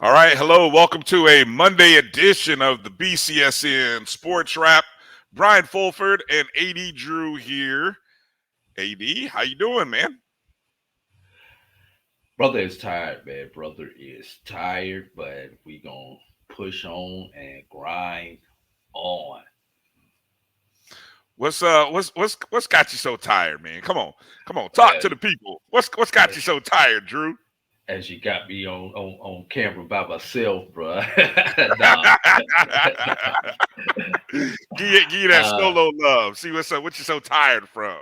All right, hello, welcome to a Monday edition of the BCSN SportsWrap. Brian Fulford and A.D. Drew here. A.D., how you doing, man? Brother is tired, man. Brother is tired, but we gonna push on and grind on. What's got you so tired, man? Come on, talk to the people. What's got you so tired, Drew? As you got me on camera by myself, bro. Give that solo love. See what's up. What you so tired from?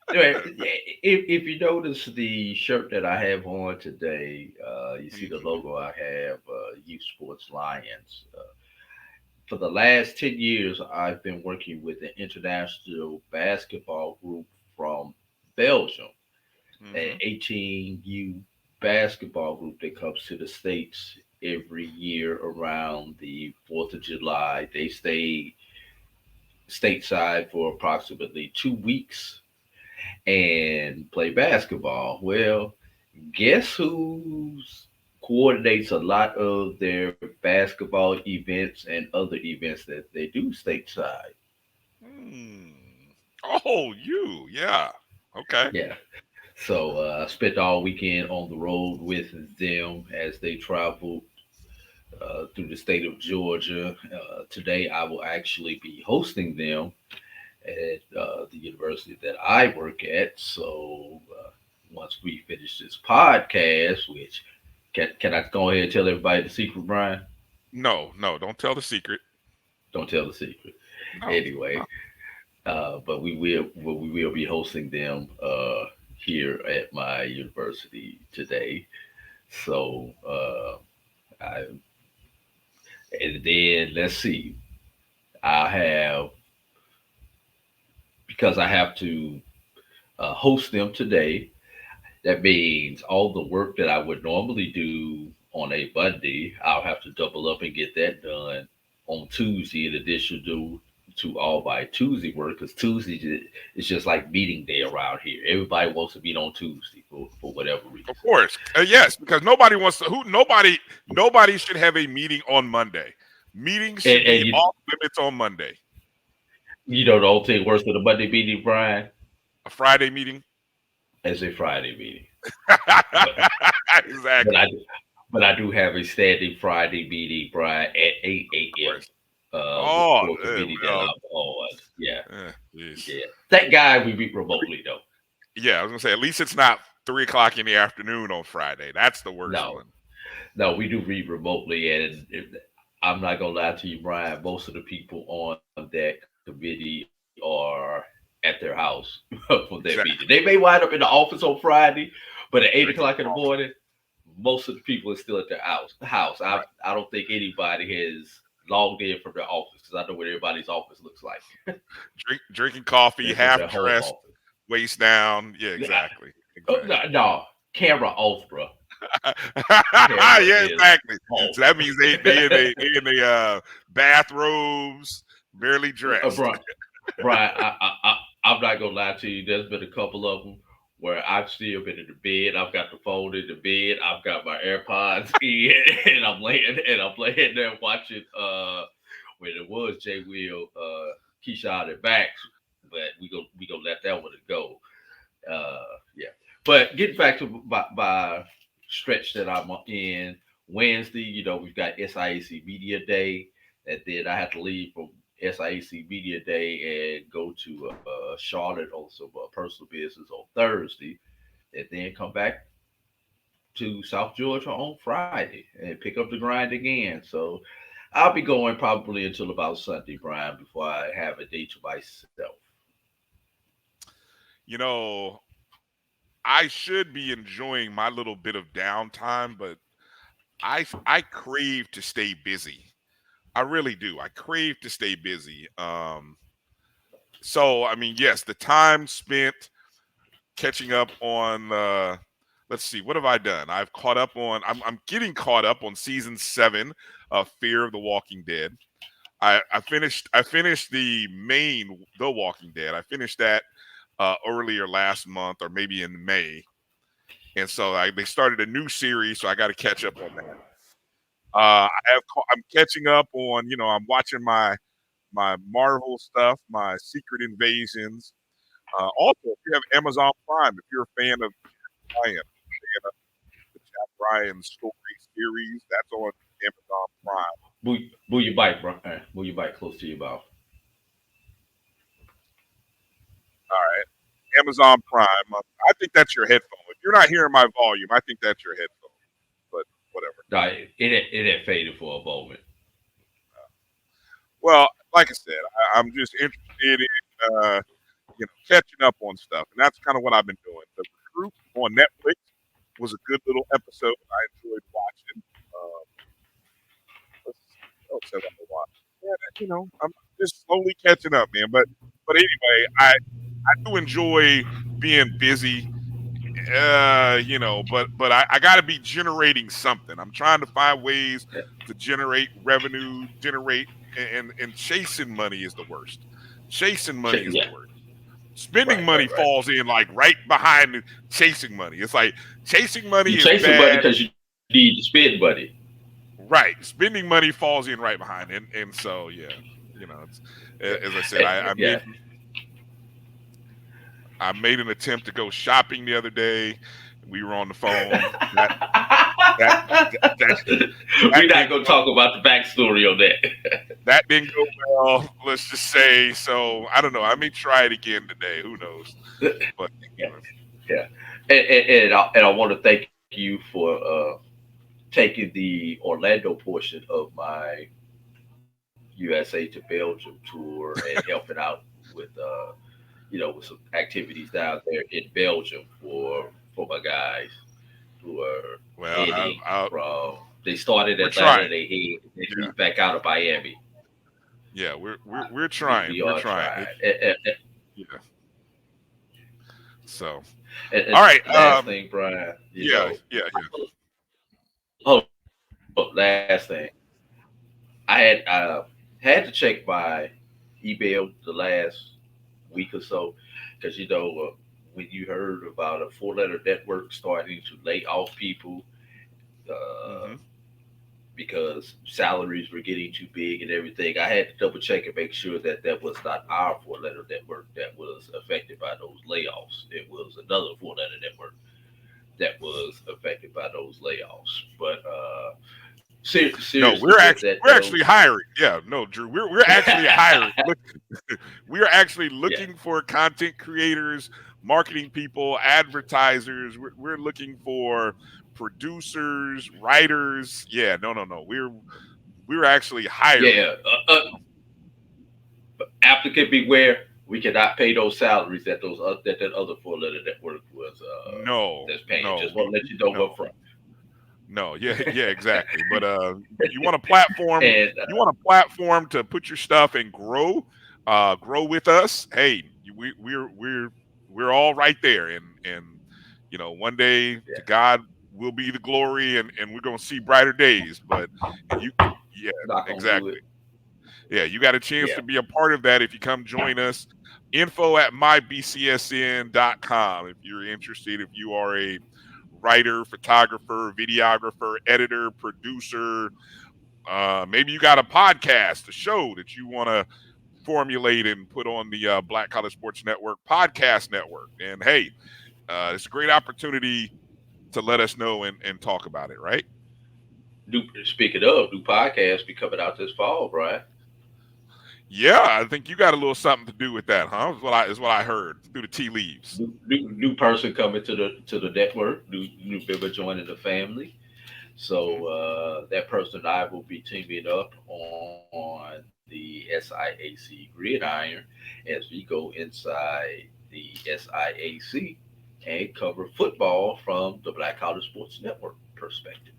If you notice the shirt that I have on today, you see the logo I have, Youth Sports Lions. For the last 10 years, I've been working with an international basketball group from Belgium, an 18U basketball group that comes to the States every year around the 4th of July. They stay stateside for approximately 2 weeks and play basketball. Well, guess who coordinates a lot of their basketball events and other events that they do stateside? Oh, you. Yeah. Okay. Yeah. So I spent all weekend on the road with them as they traveled through the state of Georgia. Today, I will actually be hosting them at the university that I work at. So once we finish this podcast, which can I go ahead and tell everybody the secret, Brian? No, don't tell the secret. Don't tell the secret. No, anyway, but we will be hosting them here at my university today. So and then let's see. Because I have to host them today. That means all the work that I would normally do on a Monday, I'll have to double up and get that done on Tuesday, in addition to all my Tuesday work, because Tuesday is just like meeting day around here. Everybody wants to meet on Tuesday for whatever reason. Of course, yes, because nobody wants to. Nobody should have a meeting on Monday. Meetings should be off limits on Monday. You know the old thing worse than a Monday meeting, Brian? A Friday meeting? As a Friday meeting. Exactly. But I do have a standing Friday meeting, Brian, at 8 a.m. For committee that I'm on. Yeah. Yeah. That guy we meet remotely, though. Yeah, I was going to say, at least it's not 3 o'clock in the afternoon on Friday. That's the worst one. No, we do read remotely, and I'm not going to lie to you, Brian, most of the people on that committee are at their house for that meeting. They may wind up in the office on Friday, but at 8 o'clock in the morning, most of the people are still at their house. I don't think anybody has logged in from their office, because I know what everybody's office looks like. Drinking coffee, half dressed, waist down. Yeah, exactly. No, camera off, bro. Yeah, exactly. So that means they in the bathrobes, barely dressed. Brian, I'm not gonna lie to you. There's been a couple of them where I've still been in the bed. I've got the phone in the bed. I've got my AirPods in, and I'm laying there watching. When it was Jay Will, Keyshawn and Max, but we gonna let that one go. Yeah. But getting back to my stretch that I'm in. Wednesday, we've got SIAC Media Day, and then I have to leave from SIAC Media Day and go to Charlotte on some personal business on Thursday, and then come back to South Georgia on Friday and pick up the grind again. So I'll be going probably until about Sunday, Brian, before I have a day to myself. You know, I should be enjoying my little bit of downtime, but I crave to stay busy. I really do. I crave to stay busy. So I mean, yes, the time spent catching up on let's see, what have I done? I've caught up on I'm getting caught up on season 7 of Fear of the Walking Dead. I finished the main The Walking Dead. I finished that earlier last month or maybe in May. And so they started a new series, so I got to catch up on that. I'm catching up on, I'm watching my Marvel stuff, my Secret Invasions. Also, if you have Amazon Prime, if you're a fan of Bryan, fan of the Jack Bryan story series, that's on Amazon Prime. Move your bike, Brian. Move your bike close to your mouth. All right, Amazon Prime. I think that's your headphone. If you're not hearing my volume, I think that's your headphone. But whatever. No, it had faded for a moment. Well, like I said, I'm just interested in catching up on stuff, and that's kind of what I've been doing. The Recruit on Netflix was a good little episode. I enjoyed watching. Let's see what else have I watched? Yeah, I'm just slowly catching up, man. But anyway, I do enjoy being busy. But I got to be generating something. I'm trying to find ways to generate revenue, and chasing money is the worst. Chasing money is the Yeah, worst. Spending money right. falls in like right behind chasing money. It's like chasing money You is chasing money bad. because you need to spend money. Right. Spending money falls in right behind. And so, yeah, it's, as I said, Yeah. I made an attempt to go shopping the other day. We were on the phone. That We're not gonna talk about the backstory on that. that didn't go well. Let's just say. So I don't know. I may try it again today. Who knows? But Yeah, yeah. And I want to thank you for taking the Orlando portion of my USA to Belgium tour and helping out with with some activities down there in Belgium for my guys who are well, heading I, from. They started we're Atlanta. trying. They Yeah, head back out of Miami. yeah. We're We trying. We're are trying. trying. Yeah. So And all right. last thing, Brian, Yeah. Yeah. Yeah. oh, last thing, I had to check my email the last week or so because when you heard about a four-letter network starting to lay off people uh, Hmm. because salaries were getting too big and everything, I had to double check and make sure that that was not our four-letter network that was affected by those layoffs. It was another four-letter network that was affected by those layoffs. But No, seriously, that we're actually those hiring. Yeah, no, Drew, we're actually hiring. We are actually yeah, looking for content creators, marketing people, advertisers. We're looking for producers, writers. Yeah, no. We're actually hiring. yeah. Applicant beware. We cannot pay those salaries that that other four-letter network was No, that's paying. no, Just want to let you know no, up front. no. Yeah, yeah, exactly. But you want a platform. And You want a platform to put your stuff and grow. Grow with us. Hey, we're all right there, and one day to yeah, God will be the glory, and we're gonna see brighter days. But and you, yeah, knock on wood. exactly. Yeah, you got a chance Yeah, to be a part of that if you come join us. Info at MyBCSN.com if you're interested. If you are a writer, photographer, videographer, editor, producer, maybe you got a podcast, a show that you want to formulate and put on the Black College Sports Network podcast network. And hey, it's a great opportunity to let us know and talk about it, right? Speaking of, new podcast be coming out this fall, Brian. Yeah, I think you got a little something to do with that, huh? Is what I heard through the tea leaves. New person coming to the network, new member joining the family. Hmm. So that person and I will be teaming up on the SIAC Gridiron as we go inside the SIAC and cover football from the Black College Sports Network perspective.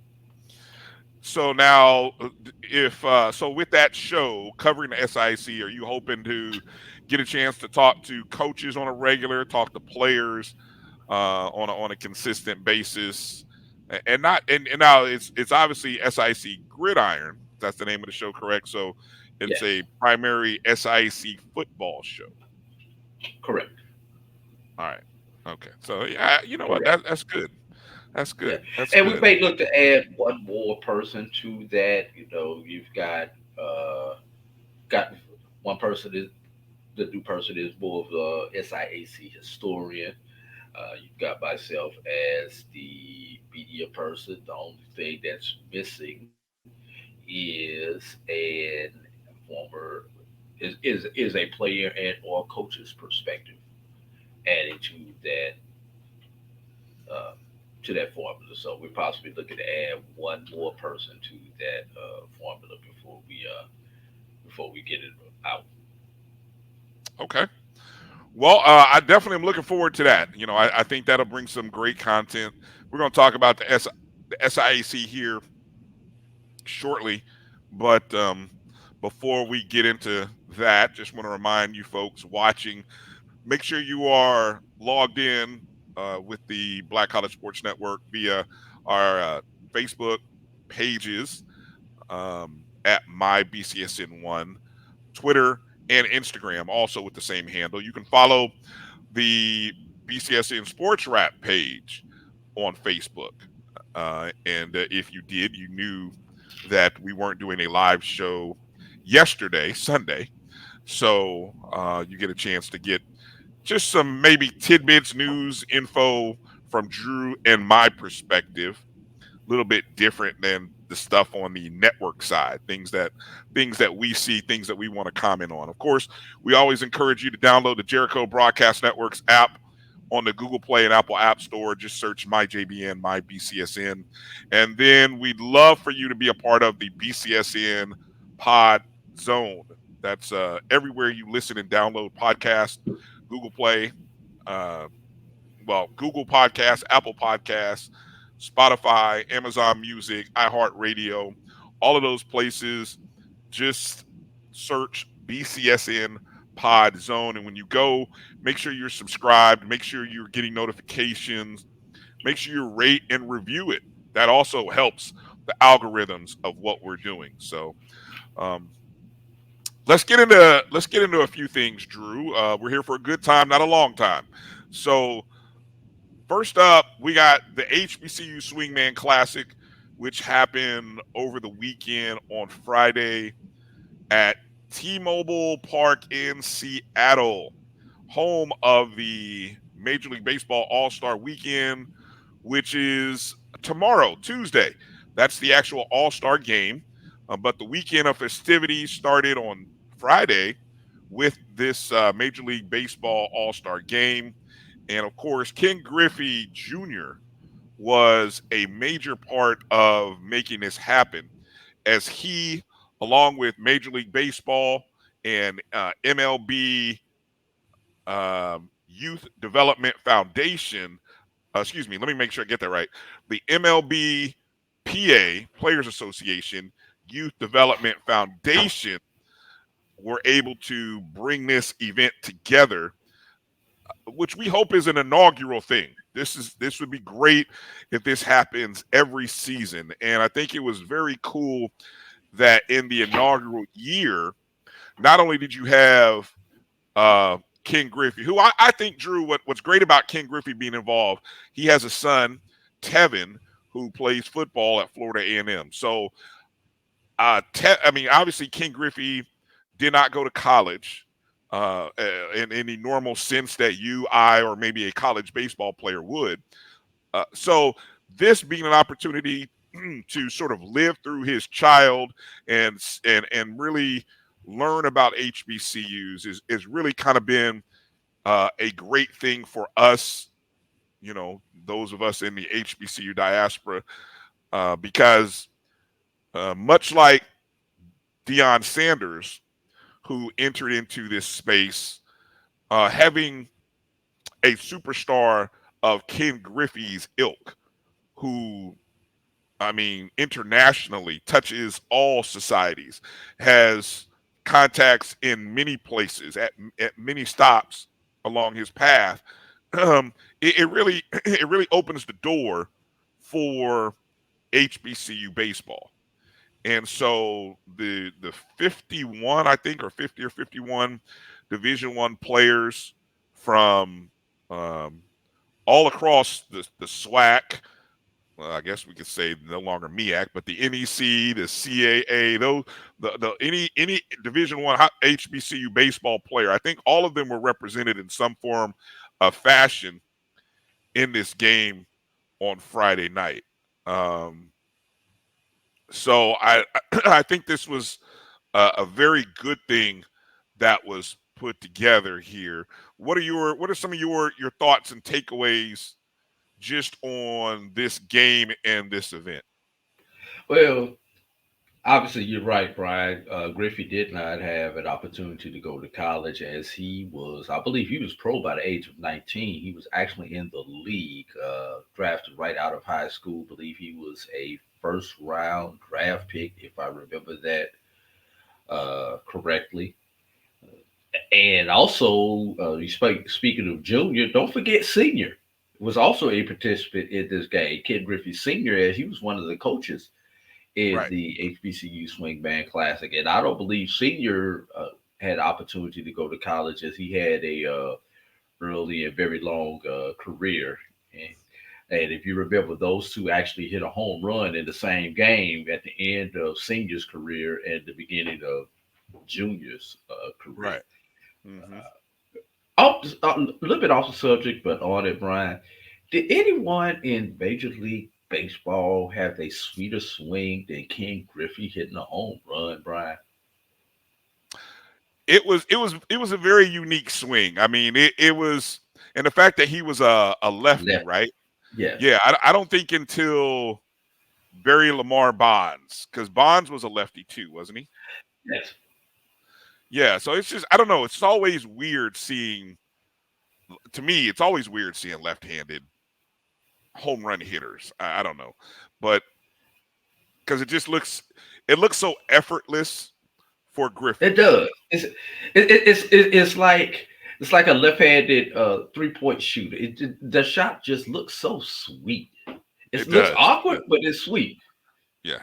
So now, if so, with that show covering the SIC, are you hoping to get a chance to talk to coaches on a regular, talk to players on a consistent basis, and not and now it's obviously SIC Gridiron. That's the name of the show, correct? So it's Yes, a primary SIC football show. correct, All right. Okay. So yeah, you know what? correct. That's good. That's Yeah, good. That's and we good. may look to add one more person to that. You know, you've got one person is the new person is more of the SIAC historian. You've got myself as the media person. The only thing that's missing is an former is a player and or coach's perspective added uh, to that formula. So we're possibly looking to add one more person to that formula before we get it out. Okay. Well, I definitely am looking forward to that. I think that'll bring some great content. We're going to talk about the SIAC here shortly, but before we get into that, just want to remind you folks watching, make sure you are logged in with the Black College Sports Network via our Facebook pages at MyBCSN1, Twitter, and Instagram, also with the same handle. You can follow the BCSN SportsWrap page on Facebook. And if you did, you knew that we weren't doing a live show yesterday, Sunday. So you get a chance to get just some maybe tidbits, news, info from Drew and my perspective, a little bit different than the stuff on the network side, things that we see, things that we want to comment on. Of course, we always encourage you to download the Jericho Broadcast Networks app on the Google Play and Apple App Store. Just search MyJBN, MyBCSN. And then we'd love for you to be a part of the BCSN Pod Zone. That's everywhere you listen and download podcasts, Google Play, uh, Google Podcasts, Apple Podcasts, Spotify, Amazon Music, iHeartRadio, all of those places. Just search BCSN Pod Zone. And when you go, make sure you're subscribed, make sure you're getting notifications, make sure you rate and review it. That also helps the algorithms of what we're doing. So um, let's get into a few things, Drew. We're here for a good time, not a long time. So first up, we got the HBCU Swingman Classic, which happened over the weekend on Friday at T-Mobile Park in Seattle, home of the Major League Baseball All-Star Weekend, which is tomorrow, Tuesday. That's the actual All-Star game. But the weekend of festivities started on Friday with this Major League Baseball All-Star game. And of course, Ken Griffey Jr. was a major part of making this happen as he, along with Major League Baseball and MLB Youth Development Foundation, excuse me, let me make sure I get that right. The MLB PA, Players Association, Youth Development Foundation, were able to bring this event together, which we hope is an inaugural thing. This would be great if this happens every season. And I think it was very cool that in the inaugural year, not only did you have Ken Griffey, who I think, Drew, what's great about Ken Griffey being involved, he has a son, Tevin, who plays football at Florida A&M. So, I mean, obviously, Ken Griffey did not go to college in the normal sense that you, I, or maybe a college baseball player would. So this being an opportunity to sort of live through his child and really learn about HBCUs is really kind of been a great thing for us, those of us in the HBCU diaspora, because much like Deion Sanders, who entered into this space, having a superstar of Ken Griffey's ilk, who, I mean, internationally touches all societies, has contacts in many places, at many stops along his path. It really it really opens the door for HBCU baseball. And so the 51, I think, or 50 or 51 Division One players from um, all across the SWAC, well, I guess we could say no longer MEAC, but the NEC, the CAA, those the any Division One HBCU baseball player, I think all of them were represented in some form of fashion in this game on Friday night. Um, so I think this was a very good thing that was put together here. What are some of your thoughts and takeaways just on this game and this event? Well, obviously, you're right, Brian. Griffey did not have an opportunity to go to college as he was, I believe he was pro by the age of 19. He was actually in the league, drafted right out of high school. I believe he was a first round draft pick, if I remember that correctly. And also, speaking of junior, don't forget senior was also a participant in this game. Ken Griffey Sr., as he was one of the coaches in Right. the HBCU Swing Man Classic. And I don't believe Senior had opportunity to go to college as he had a early and very long career. And, and if you remember, those two actually hit a home run in the same game at the end of Senior's career and the beginning of Junior's career. Right. Hmm. A little bit off the subject, but on it, Brian. Did anyone in Major League Baseball have a sweeter swing than Ken Griffey hitting a home run, Brian? It was a very unique swing. I mean, it was, and the fact that he was a lefty, Left. right? Yes. Yeah, I don't think until Barry Lamar Bonds, because Bonds was a lefty too, wasn't he? Yes. Yeah, so it's just I don't know. It's always weird seeing. To me, it's always weird seeing left-handed home run hitters. I don't know, but because it looks so effortless for It Griffey. does. It's like a left-handed three-point shooter. The shot just looks so sweet. It It looks does. awkward, but it's sweet. Yeah,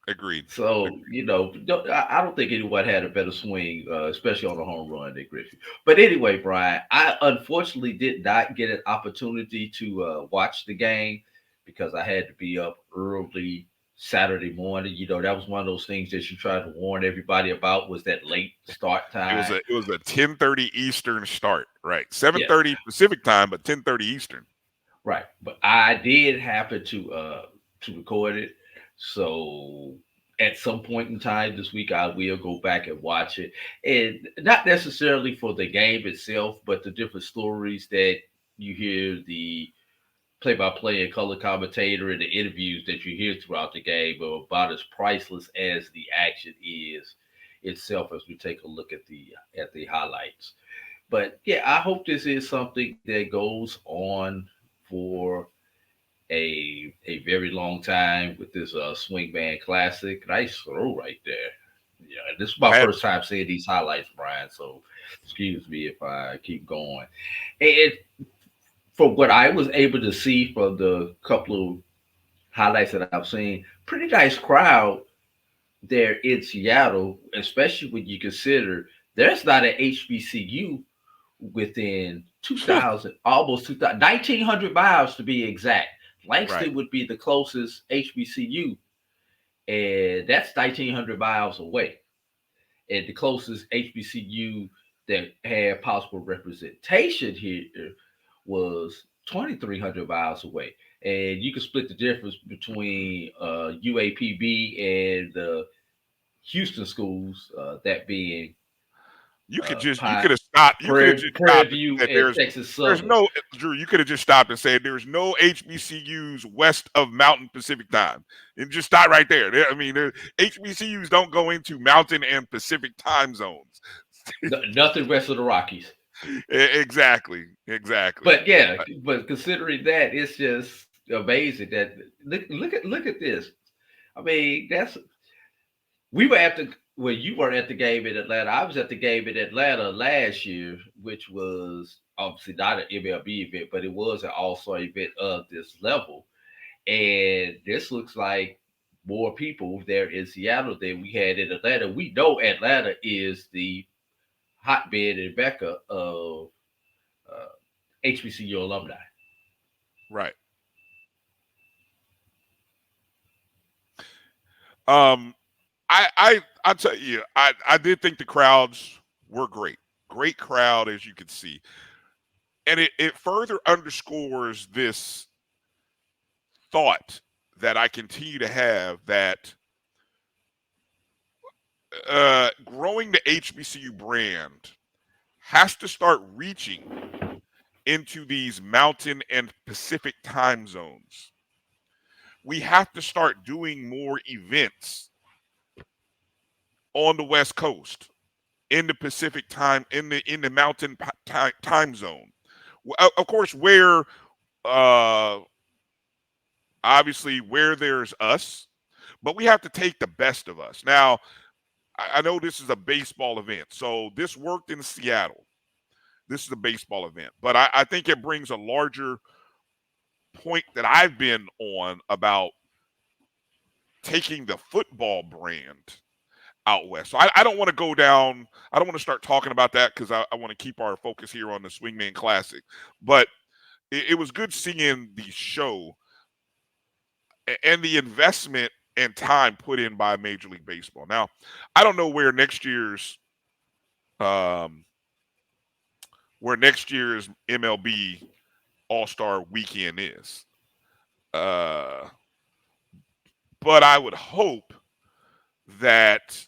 agreed. So Agreed. I don't think anyone had a better swing, especially on a home run than Griffey. But anyway, Brian, I unfortunately did not get an opportunity to watch the game because I had to be up early Saturday morning. That was one of those things that you tried to warn everybody about was that late start It was time. a 10:30 Eastern start, right? Yes, 7:30 Pacific time, but 10:30 Eastern. right. But I did happen to record it, so at some point in time this week I will go back and watch it, and not necessarily for the game itself, but the different stories that you hear the play-by-play and color commentator and the interviews that you hear throughout the game are about as priceless as the action is itself as we take a look at the highlights. But yeah, I hope this is something that goes on for a very long time with this Swingman Classic. Nice throw right there. Yeah, this is my Had first time seeing these highlights, Brian. So excuse me if I keep going. And from what I was able to see from the couple of highlights that I've seen, pretty nice crowd there in Seattle, especially when you consider there's not an HBCU within 2,000, almost 2,000, 1,900 miles to be exact. right, Langston would be the closest HBCU, and that's 1,900 miles away. And the closest HBCU that had possible representation here was 2,300 miles away. And you can split the difference between UAPB and the Houston schools, that being you Pine, could have stopped. You could have just Prairie stopped and View said and Texas there's Southern. no Drew. You could have just stopped and said there's no HBCUs west of Mountain Pacific time, and just stop right there. I mean, HBCUs don't go into Mountain and Pacific time zones. Nothing west of the Rockies. Exactly, exactly. But yeah, but considering that, it's just amazing that look at this. I mean, that's we were at the well, you were at the game in Atlanta. I was at the game in Atlanta last year, which was obviously not an MLB event, but it was an all-star event of this level. And this looks like more people there in Seattle than we had in Atlanta. We know Atlanta is the hotbed and mecca of uh, HBCU alumni. Right. Um, I tell you, I did think the crowds were great. Great crowd, as you can see. And it further underscores this thought that I continue to have that growing the HBCU brand has to start reaching into these mountain and Pacific time zones. We have to start doing more events on the West Coast, in the Pacific time, in the mountain time zone. Of course, where uh, obviously where there's us, but we have to take the best of us. Now, I know this is a baseball event, so this worked in Seattle. This is a baseball event, but I think it brings a larger point that I've been on about taking the football brand out west. So I don't want to go down. I don't want to start talking about that because I want to keep our focus here on the Swingman Classic. But it was good seeing the show and the investment and time put in by Major League Baseball. Now, I don't know um, where next year's MLB All Star Weekend is, uh, but I would hope that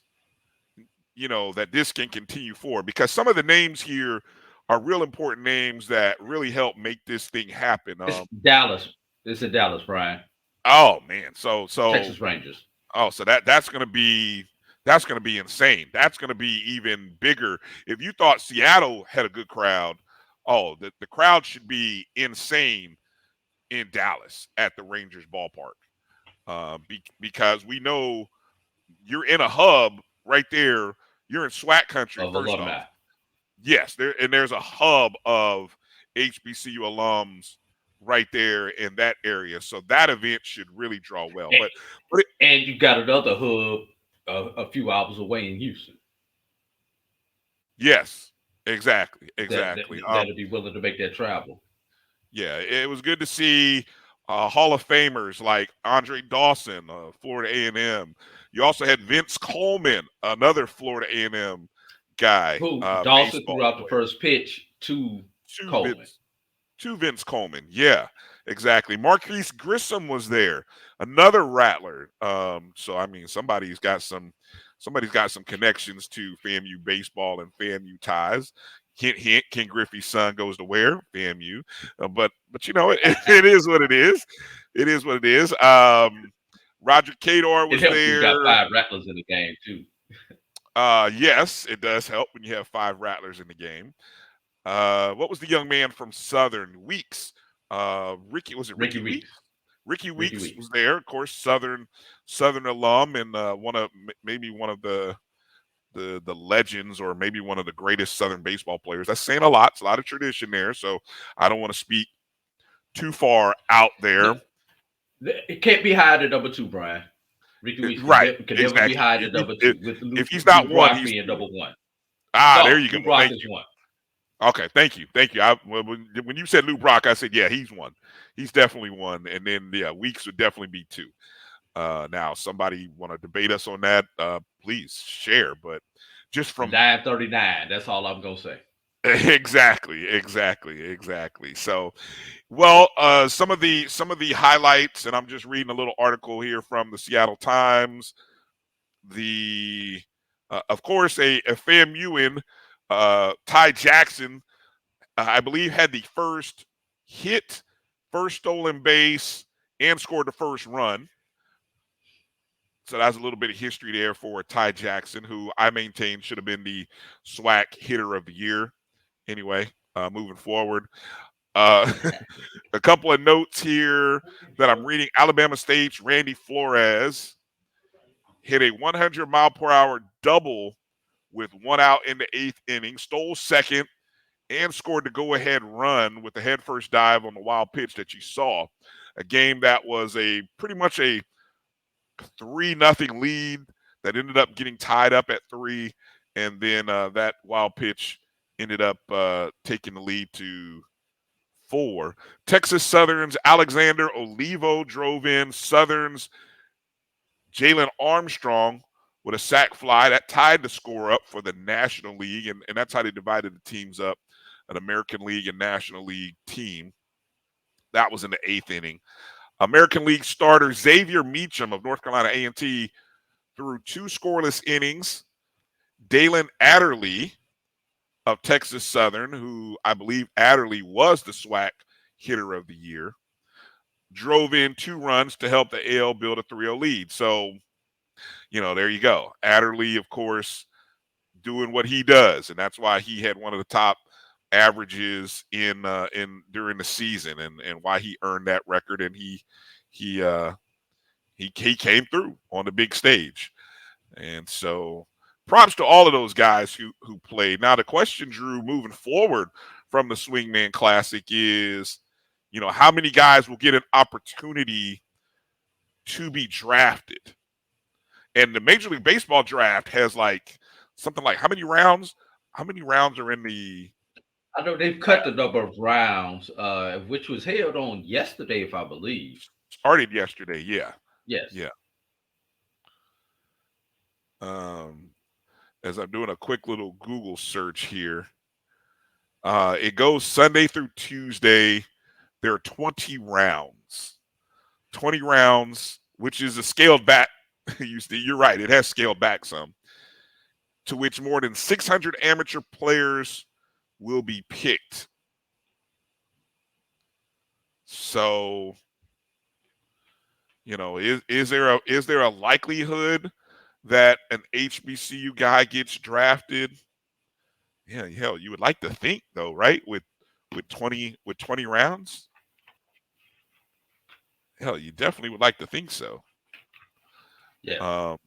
that this can continue forward because some of the names here are real important names that really help make this thing happen. It's Dallas. It's in Dallas, Brian. Oh man, so Texas Rangers. oh, so that's gonna be insane. That's gonna be even bigger. If you thought Seattle had a good crowd, oh, the crowd should be insane in Dallas at the Rangers ballpark. Because we know you're in a hub right there. You're in SWAT country, Of first off. alumni. Yes, there's a hub of HBCU alums right there in that area. So that event should really draw well. And, But and you got another hub a few hours away in Houston yes, exactly, that, exactly. that'll be willing to make that travel. Yeah, it was good to see Hall of Famers like Andre Dawson, Florida A&M. You also had Vince Coleman, another Florida A&M guy, Who Dawson baseball threw out the player. first pitch to To Coleman. Vince, to Vince Coleman. Yeah, exactly. Marquise Grissom was there, another Rattler. So I mean, somebody's got some connections to FAMU baseball and FAMU ties. Hint, hint. Ken Griffey's son goes to where? FAMU. But it is what it is. It is what it is. Roger Cador It was helps when you got there. five Rattlers in the game too. Yes, it does help when you have five Rattlers in the game. What was the young man from Southern? Weeks. Ricky, was it Ricky Ricky Weeks? Weeks. Ricky Ricky Weeks was Weeks. there, of course, Southern alum, and maybe one of the legends, or maybe one of the greatest Southern baseball players. That's saying a lot. It's a lot of tradition there, so I don't want to speak too far out there. It can't be higher than number two, Brian. Ricky Weeks Right, can never be exactly. higher than number If two, with he's not Lou one, Brock he's being two. number one. There No, you go. Lou Brock Thank is you. one. Okay, thank you, thank you. When you said Lou Brock, I said, yeah, he's one. He's definitely one, and then yeah, Weeks would definitely be two. Now, somebody want to debate us on that? Please share. But just from 939. That's all I'm gonna say. Exactly. So, well, some of the highlights, and I'm just reading a little article here from the Seattle Times. The Of course, a FAMUan, Ty Jackson, I believe, had the first hit, first stolen base, and scored the first run. So that's a little bit of history there for Ty Jackson, who I maintain should have been the SWAC hitter of the year. Anyway, moving forward, uh, a couple of notes here that I'm reading. Alabama State's Randy Flores hit a 100-mile-per-hour double with one out in the eighth inning, stole second, and scored the go-ahead run with the head-first dive on the wild pitch that you saw. A game that was a pretty much a 3-0 lead that ended up getting tied up at 3, and then that wild pitch ended up taking the lead to 4. Texas Southern's Alexander Olivo drove in Southern's Jalen Armstrong with a sac fly that tied the score up for the National League, and that's how they divided the teams up, an American League and National League team. That was in the eighth inning. American League starter Xavier Meacham of North Carolina A&T threw 2 scoreless innings. Dalen Adderley of Texas Southern, who I believe Adderley was the SWAC hitter of the year, drove in 2 runs to help the AL build a 3-0 lead. So, there you go. Adderley, of course, doing what he does, and that's why he had one of the top averages in during the season, and why he earned that record, and he came through on the big stage. And so props to all of those guys who played. Now the question, Drew, moving forward from the Swingman Classic is, how many guys will get an opportunity to be drafted? And the Major League Baseball draft has like something like how many rounds? How many rounds are in the I know they've cut the number of rounds, which was held on yesterday, if I believe. started yesterday? Yeah. Yes. Yeah. Um, as I'm doing a quick little Google search here, it goes Sunday through Tuesday. There are 20 rounds. 20 rounds, which is a scaled back. You're right. It has scaled back some, to which more than 600 amateur players will be picked. So, is there a likelihood that an HBCU guy gets drafted? Yeah, hell, you would like to think though, right? With 20 rounds, hell, you definitely would like to think so. Yeah. Um,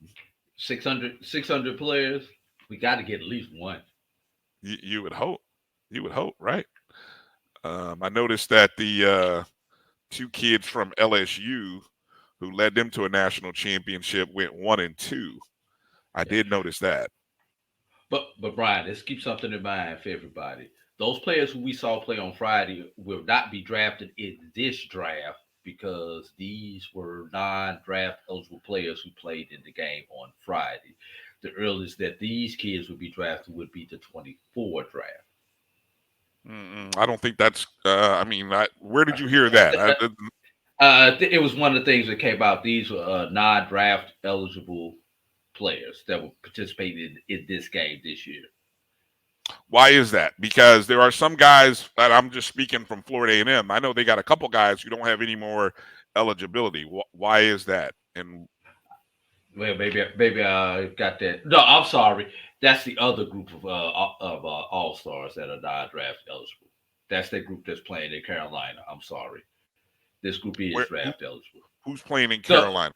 600 players. We got to get at least one. you would hope. You would hope, right? I noticed that the 2 kids from LSU who led them to a national championship went 1-2. I Yeah. did notice that. But Brian, let's keep something in mind for everybody. Those players who we saw play on Friday will not be drafted in this draft because these were non-draft eligible players who played in the game on Friday. The earliest that these kids would be drafted would be the 24 draft. I don't think that's. Where did you hear that? It was one of the things that came out. These were non-draft eligible players that will participate in this game this year. Why is that? Because there are some guys that I'm just speaking from Florida A&M. I know they got a couple guys who don't have any more eligibility. Why is that? And Well, maybe I got that. No, I'm sorry. That's the other group of all stars that are non-draft eligible. That's the group that's playing in Carolina. I'm sorry. This group is where draft eligible. who's playing in The Carolina?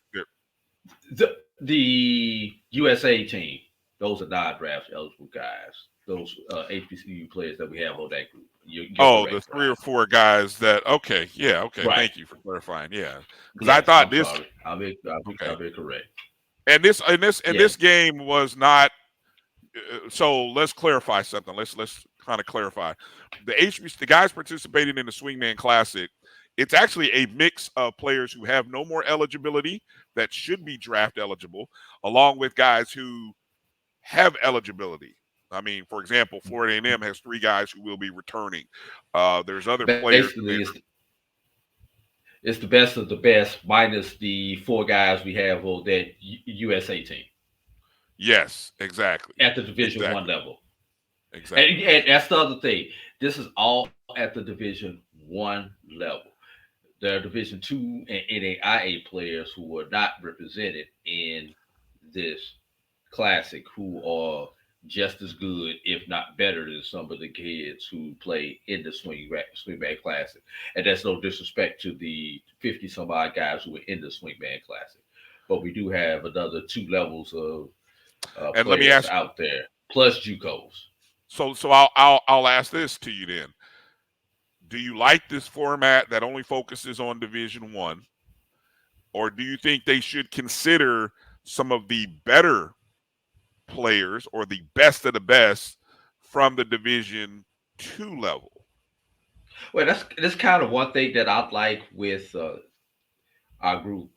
the USA team. Those are non-draft eligible guys. Those HBCU players that we have on that group. You're Oh, the correct, 3 Brian. or 4 guys that. Okay, yeah, okay. Right. Thank you for clarifying. Yeah, because I Yes, thought I'm this. sorry. Okay, I'll be correct. and this Yes. game was not. So let's clarify something. Let's kind of clarify. The guys participating in the Swingman Classic, it's actually a mix of players who have no more eligibility that should be draft eligible, along with guys who have eligibility. I mean, for example, Florida A&M has 3 guys who will be returning. There's other players Basically, there. it's the best of the best minus the 4 guys we have on that USA team Yes, exactly, at the Division 1 exactly, level. exactly. And that's the other thing. This is all at the Division 1 level. There are Division 2 and NAIA players who are not represented in this classic who are just as good, if not better, than some of the kids who play in the Swingman Classic. And that's no disrespect to the 50 some odd guys who are in the Swingman Classic. But we do have another 2 levels of And let me players ask. out there, plus JUCOs. So I'll ask this to you then. Do you like this format that only focuses on Division 1, or do you think they should consider some of the better players or the best of the best from the Division 2 level? Well, that's kind of one thing that I like with our group.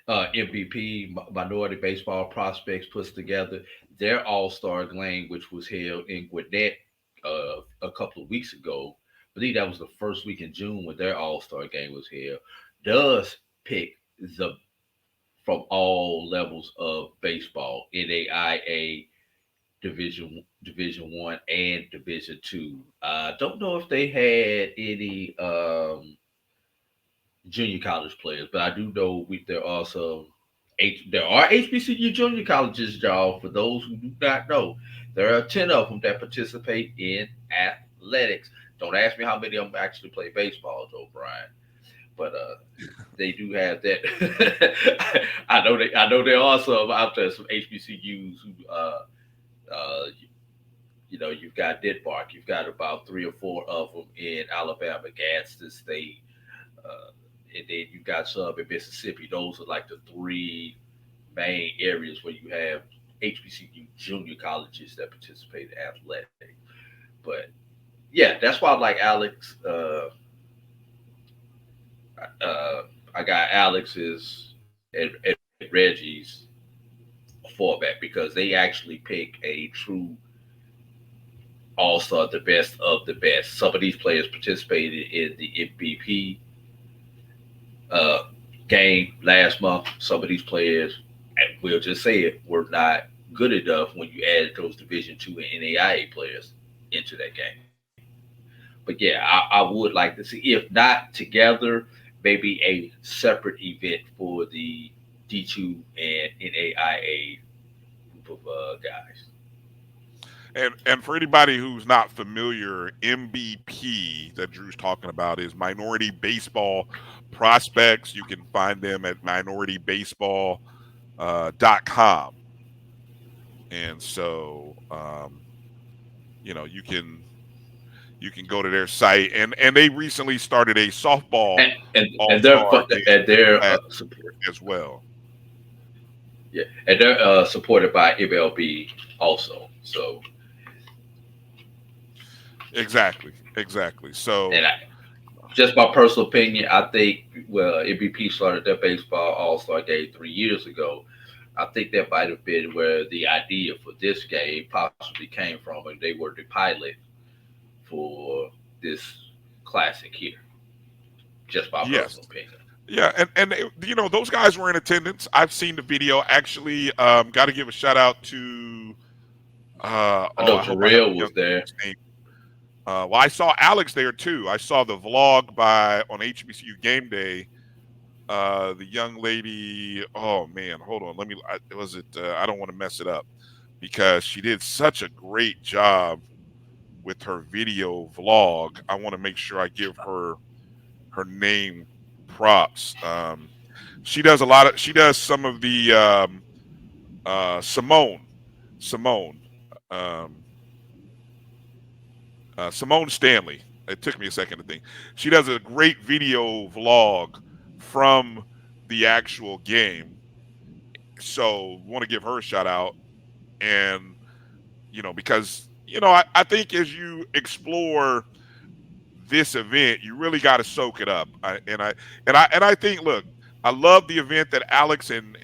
MVP Minority Baseball Prospects puts together their All Star Game, which was held in Gwinnett a couple of weeks ago. I believe that was the first week in June when their All Star Game was held. Does pick the from all levels of baseball, NAIA, Division 1 and Division 2. I don't know if they had any junior college players, but I do know there are some there are HBCU junior colleges, y'all. For those who do not know, there are 10 of them that participate in athletics. Don't ask me how many of them actually play baseball, though, Brian. But they do have that. I know there are some out there, some HBCUs who uh, you've got Denmark. You've got about 3 or 4 of them in Alabama, Gadsden State, uh, and then you got some in Mississippi. Those are like the 3 main areas where you have HBCU junior colleges that participate in athletics. But yeah, that's why I like Alex. Uh, I got Alex's and Reggie's format because they actually pick a true all star, the best of the best. Some of these players participated in the MVP uh, game last month. Some of these players, and we'll just say it, were not good enough when you added those Division 2 and NAIA players into that game. But yeah, I would like to see, if not together, maybe a separate event for the D2 and NAIA group of guys. And for anybody who's not familiar, MVP that Drew's talking about is Minority Baseball Prospects. You can find them at minoritybaseball.com. And so you can go to their site, and they recently started a softball And they're all-star game and they're last support, year as well. yeah, and they're supported by MLB also. So Exactly, exactly. So and just my personal opinion, I think MVP started their baseball All Star game 3 years ago. I think that might have been where the idea for this game possibly came from, and they were the pilot for this classic here. Just my yes, personal opinion. yeah, and those guys were in attendance. I've seen the video. Actually, got to give a shout out to I know I hope I have Jarrell the young was there. lady's name. Well, I saw Alex there too. I saw the vlog by on HBCU Game Day. The young lady. Oh man, hold on. Let me. Was it? I don't want to mess it up because she did such a great job with her video vlog. I want to make sure I give her name props. She does a lot of. She does some of the Simone. Simone. Um, Simone Stanley. It took me a second to think. She does a great video vlog from the actual game. So want to give her a shout out. And, because, I think as you explore this event, you really got to soak it up. And I think, look, I love the event that Alex and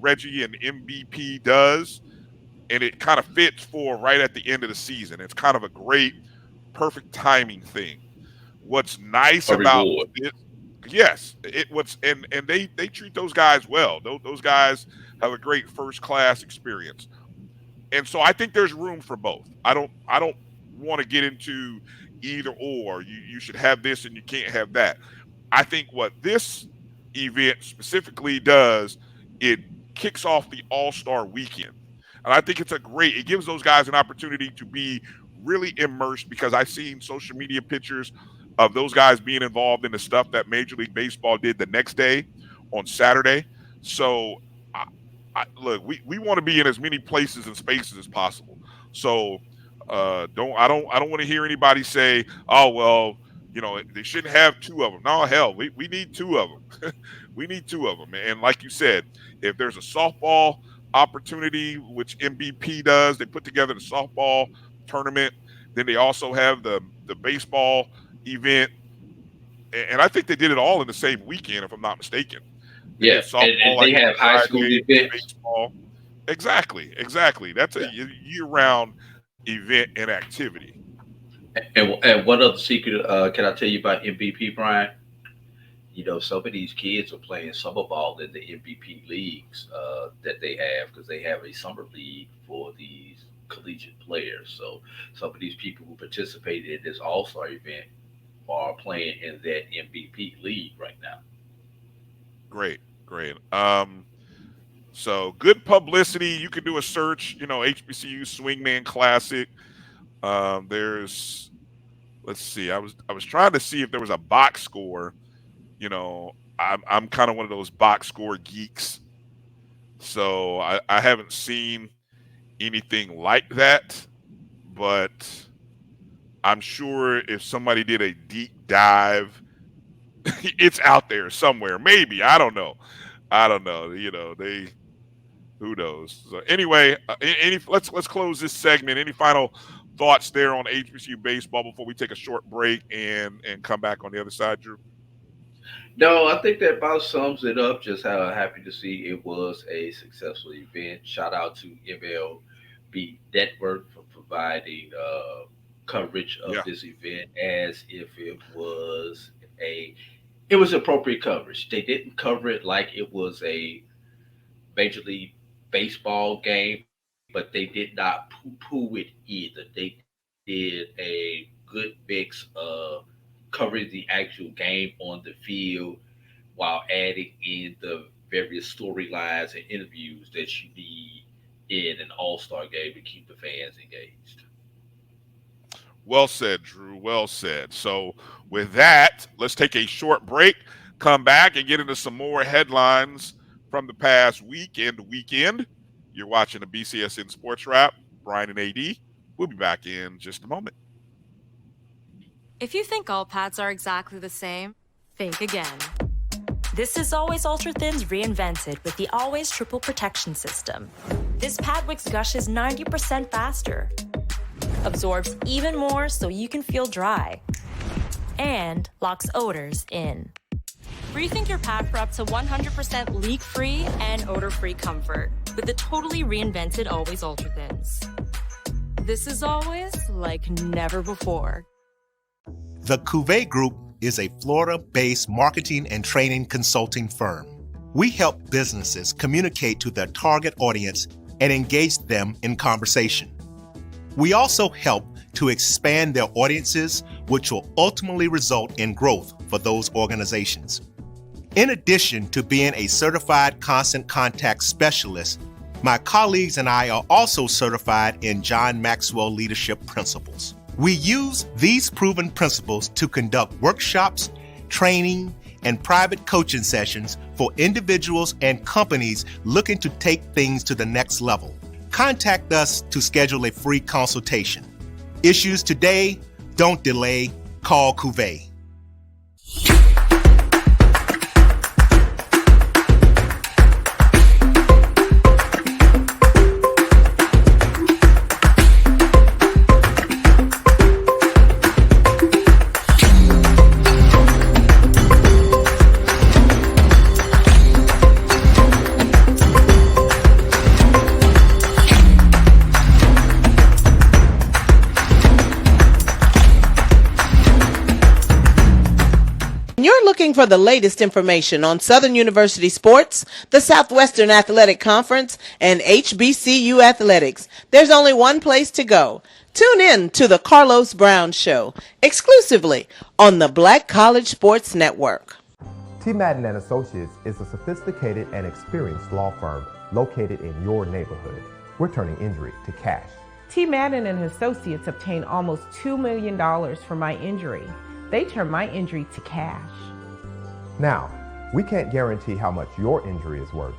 Reggie and MVP does. and it kind of fits for right at the end of the season. It's kind of a great, perfect timing thing. What's nice A about reward. it, yes, it what's and they treat those guys well. Those guys have a great first class experience, and so I think there's room for both. I don't want to get into either or. You should have this and you can't have that. I think what this event specifically does, it kicks off the All-Star weekend. And I think it gives those guys an opportunity to be really immersed because I've seen social media pictures of those guys being involved in the stuff that Major League Baseball did the next day on Saturday. So, look, we want to be in as many places and spaces as possible. So, I don't want to hear anybody say, "Oh well, they shouldn't have two of them." No, hell, we need two of them. We need two of them. And like you said, if there's a softball opportunity, which MVP does, they put together the softball tournament. Then they also have the baseball event, and I think they did it all in the same weekend, if I'm not mistaken. They Yeah, did softball and they like on have high school Friday, events. baseball. Exactly. That's a Yeah. year-round event and activity. And one other secret can I tell you about MVP, Brian? Some of these kids are playing summer ball in the MVP leagues that they have because they have a summer league for these collegiate players. So some of these people who participated in this All Star event are playing in that MVP league right now. Great. So good publicity. You can do a search. HBCU Swingman Classic. There's, let's see. I was trying to see if there was a box score. I'm kind of one of those box score geeks, so I haven't seen anything like that. But I'm sure if somebody did a deep dive, it's out there somewhere. Maybe I don't know. They who knows. So anyway, let's close this segment. Any final thoughts there on HBCU baseball before we take a short break and come back on the other side, Drew? No, I think that about sums it up. Just how happy to see it was a successful event. Shout out to MLB Network for providing coverage of Yeah. this event as if it was appropriate coverage. They didn't cover it like it was a Major League Baseball game, but they did not poo-poo it either. They did a good mix of covering the actual game on the field while adding in the various storylines and interviews that you need in an all-star game to keep the fans engaged. Well said, Drew. Well said. So, with that, let's take a short break, come back, and get into some more headlines from the past week and weekend. You're watching the BCSN Sports Wrap. Bryan and A.D. We'll be back in just a moment. If you think all pads are exactly the same, think again. This is Always Ultra Thins reinvented with the Always Triple Protection System. This pad wicks gushes 90% faster, absorbs even more so you can feel dry, and locks odors in. Rethink your pad for up to 100% leak-free and odor-free comfort with the totally reinvented Always Ultra Thins. This is always like never before. The Cuvée Group is a Florida-based marketing and training consulting firm. We help businesses communicate to their target audience and engage them in conversation. We also help to expand their audiences, which will ultimately result in growth for those organizations. In addition to being a certified constant contact specialist, my colleagues and I are also certified in John Maxwell Leadership Principles. We use these proven principles to conduct workshops, training, and private coaching sessions for individuals and companies looking to take things to the next level. Contact us to schedule a free consultation. Issues today, don't delay, call Cuvée. looking for the latest information on Southern University sports, the Southwestern Athletic Conference, and HBCU athletics, there's only one place to go. Tune in to The Carlos Brown Show, exclusively on the Black College Sports Network. T. Madden and Associates is a sophisticated and experienced law firm located in your neighborhood. We're turning injury to cash. T. Madden and Associates obtained almost $2 million for my injury. They turned my injury to cash. Now, we can't guarantee how much your injury is worth,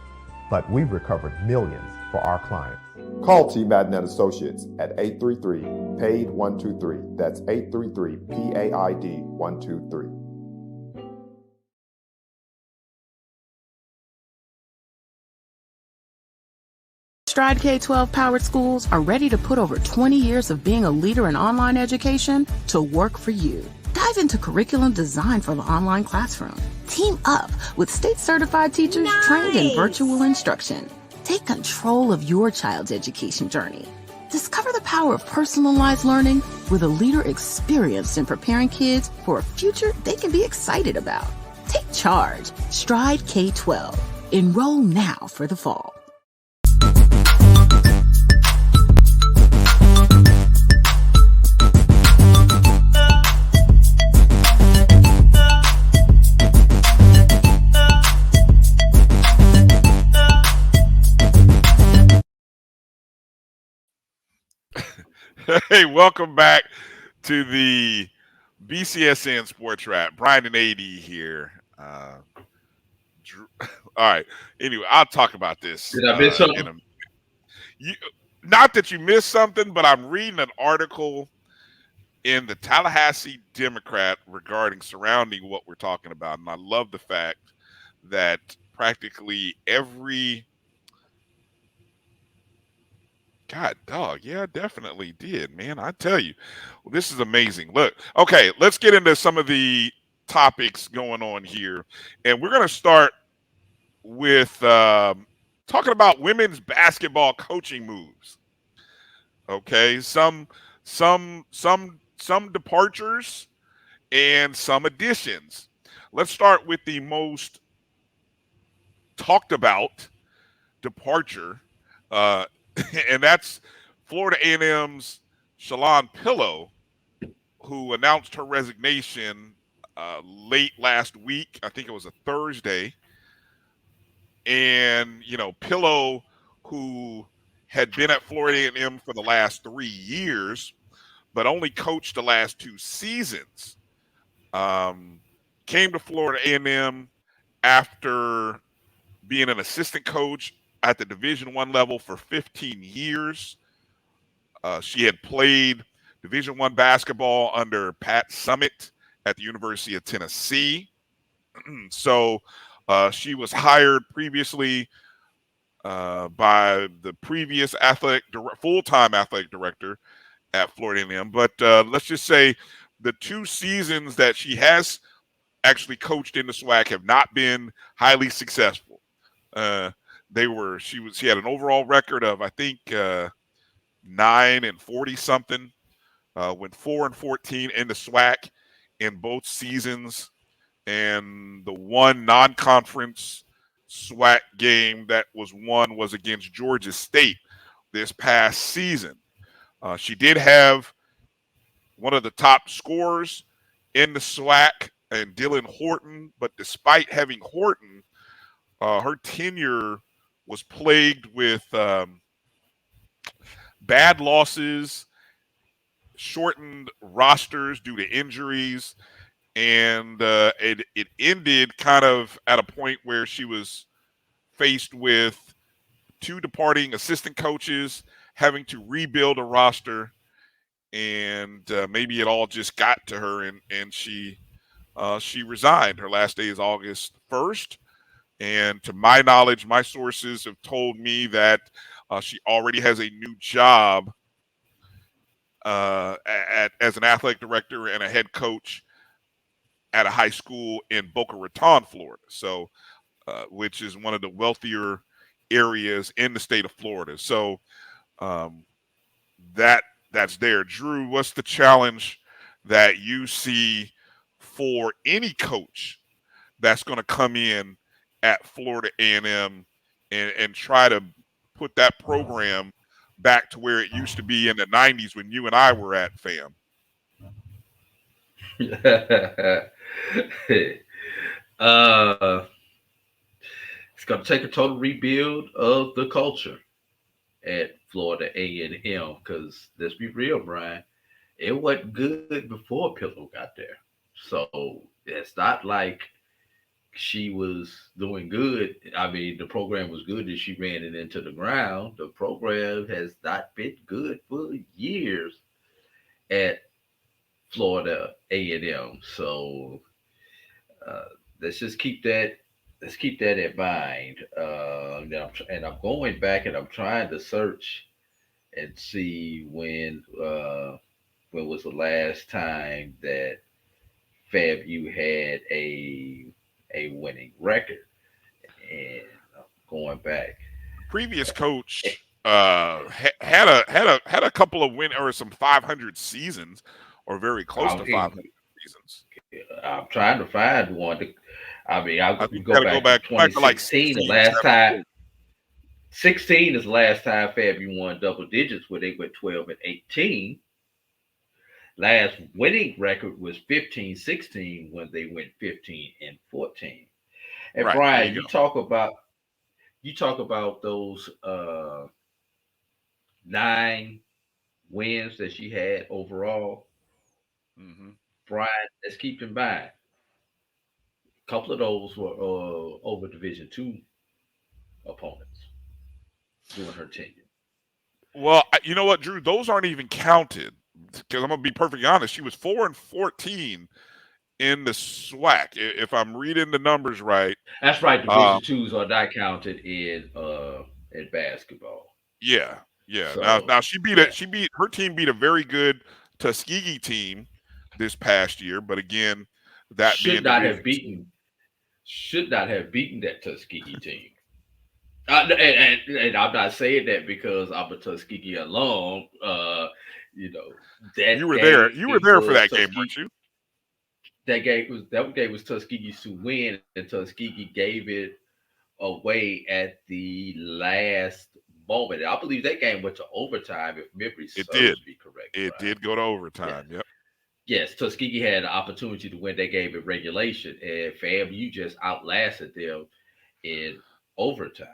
but we've recovered millions for our clients. Call T. Madden and Associates at 833-PAID-123. That's 833-PAID-123. Stride K-12 powered schools are ready to put over 20 years of being a leader in online education to work for you. Dive into curriculum design for the online classroom. Team up with state-certified teachers trained in virtual instruction. Take control of your child's education journey. Discover the power of personalized learning with a leader experienced in preparing kids for a future they can be excited about. Take charge. Stride K-12. Enroll now for the fall. Hey, welcome back to the BCSN SportsWrap. Bryan and A.D here. All right. Anyway, I'll talk about this. Did I miss something? Not that you missed something, but I'm reading an article in the Tallahassee Democrat surrounding what we're talking about. And I love the fact that practically every God, dog. Yeah, definitely did, man. I tell you, this is amazing. Look, okay, let's get into some of the topics going on here. And we're going to start with talking about women's basketball coaching moves. Okay, some departures and some additions. Let's start with the most talked about departure. And that's Florida A&M's Shalon Pillow, who announced her resignation late last week. I think it was a Thursday. And, Pillow, who had been at Florida A&M for the last 3 years, but only coached the last 2 seasons, came to Florida A&M after being an assistant coach at the Division I level for 15 years. She had played Division I basketball under Pat Summitt at the University of Tennessee. So she was hired previously by the previous full-time athletic director at Florida A&M. But let's just say the 2 seasons that she has actually coached in the SWAC have not been highly successful. She had an overall record of, I think, 9-40 something, went 4-14 in the SWAC in both seasons, and the one non-conference SWAC game that was won was against Georgia State this past season. She did have one of the top scorers in the SWAC, and Dylan Horton, but despite having Horton, her tenure was plagued with bad losses, shortened rosters due to injuries, and it ended kind of at a point where she was faced with 2 departing assistant coaches, having to rebuild a roster, and maybe it all just got to her, and she resigned. Her last day is August 1st. And to my knowledge, my sources have told me that she already has a new job as an athletic director and a head coach at a high school in Boca Raton, Florida. So, which is one of the wealthier areas in the state of Florida. So, that's there. Drew, what's the challenge that you see for any coach that's going to come in at Florida A&M and try to put that program back to where it used to be in the 90s when you and I were at FAM? uh, it's going to take a total rebuild of the culture at Florida A&M, because let's be real, Brian, it wasn't good before Pillow got there. So it's not like she was doing good. I mean, the program was good and she ran it into the ground. The program has not been good for years at Florida A&M. So uh, let's just keep that. Let's keep that in mind. And I'm going back and I'm trying to search and see when was the last time that FAMU had a winning record. And I'm going back. Previous coach had a couple of win or some 500 seasons, or very close to 500 seasons. I'm trying to find one. I mean, I I'll think you go got to back go to back to like 2016. The 16, last time, 17. 16 is the last time FAMU won double digits, where they went 12 and 18. Last winning record was 15-16, when they went 15 and 14. And Right, there Brian, you you talk about those 9 wins that she had overall. go. Hmm. Brian, let's keep in mind, a couple of those were over Division 2 opponents during her tenure. Well, you know what, Drew? Those aren't even counted, because I'm gonna be perfectly honest. She was 4-14 in the SWAC, if I'm reading the numbers right. That's right. Um, Division 2s are not counted in basketball. yeah, yeah. So Now she beat yeah, it. She beat her team beat a very good Tuskegee team this past year, but again, that being should not Division have Two. beaten should not have beaten that Tuskegee team. And I'm not saying that because I'm a Tuskegee alum. You know You that were there. game You were there for was that game, weren't Tuskegee. you? That game was Tuskegee's to win, and Tuskegee gave it away at the last moment. I believe that game went to overtime, if memory It did. serves me correct, It Brian. did go to Yeah. overtime. Yep. Yes, Tuskegee had an opportunity to win that game in regulation, and FAMU just outlasted them in overtime.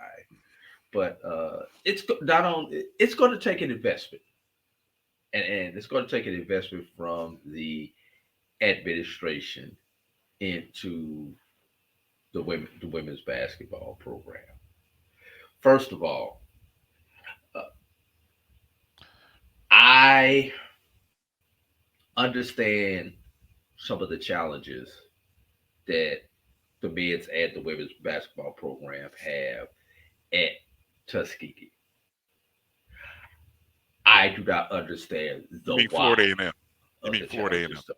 But not on. It's going to take an investment, and it's going to take an investment from the administration into the women's basketball program. First of all, uh, I understand some of the challenges that the men's and the women's basketball program have at Tuskegee. I do not understand You the mean Florida why A&M? You of mean the Florida A&M? challenges.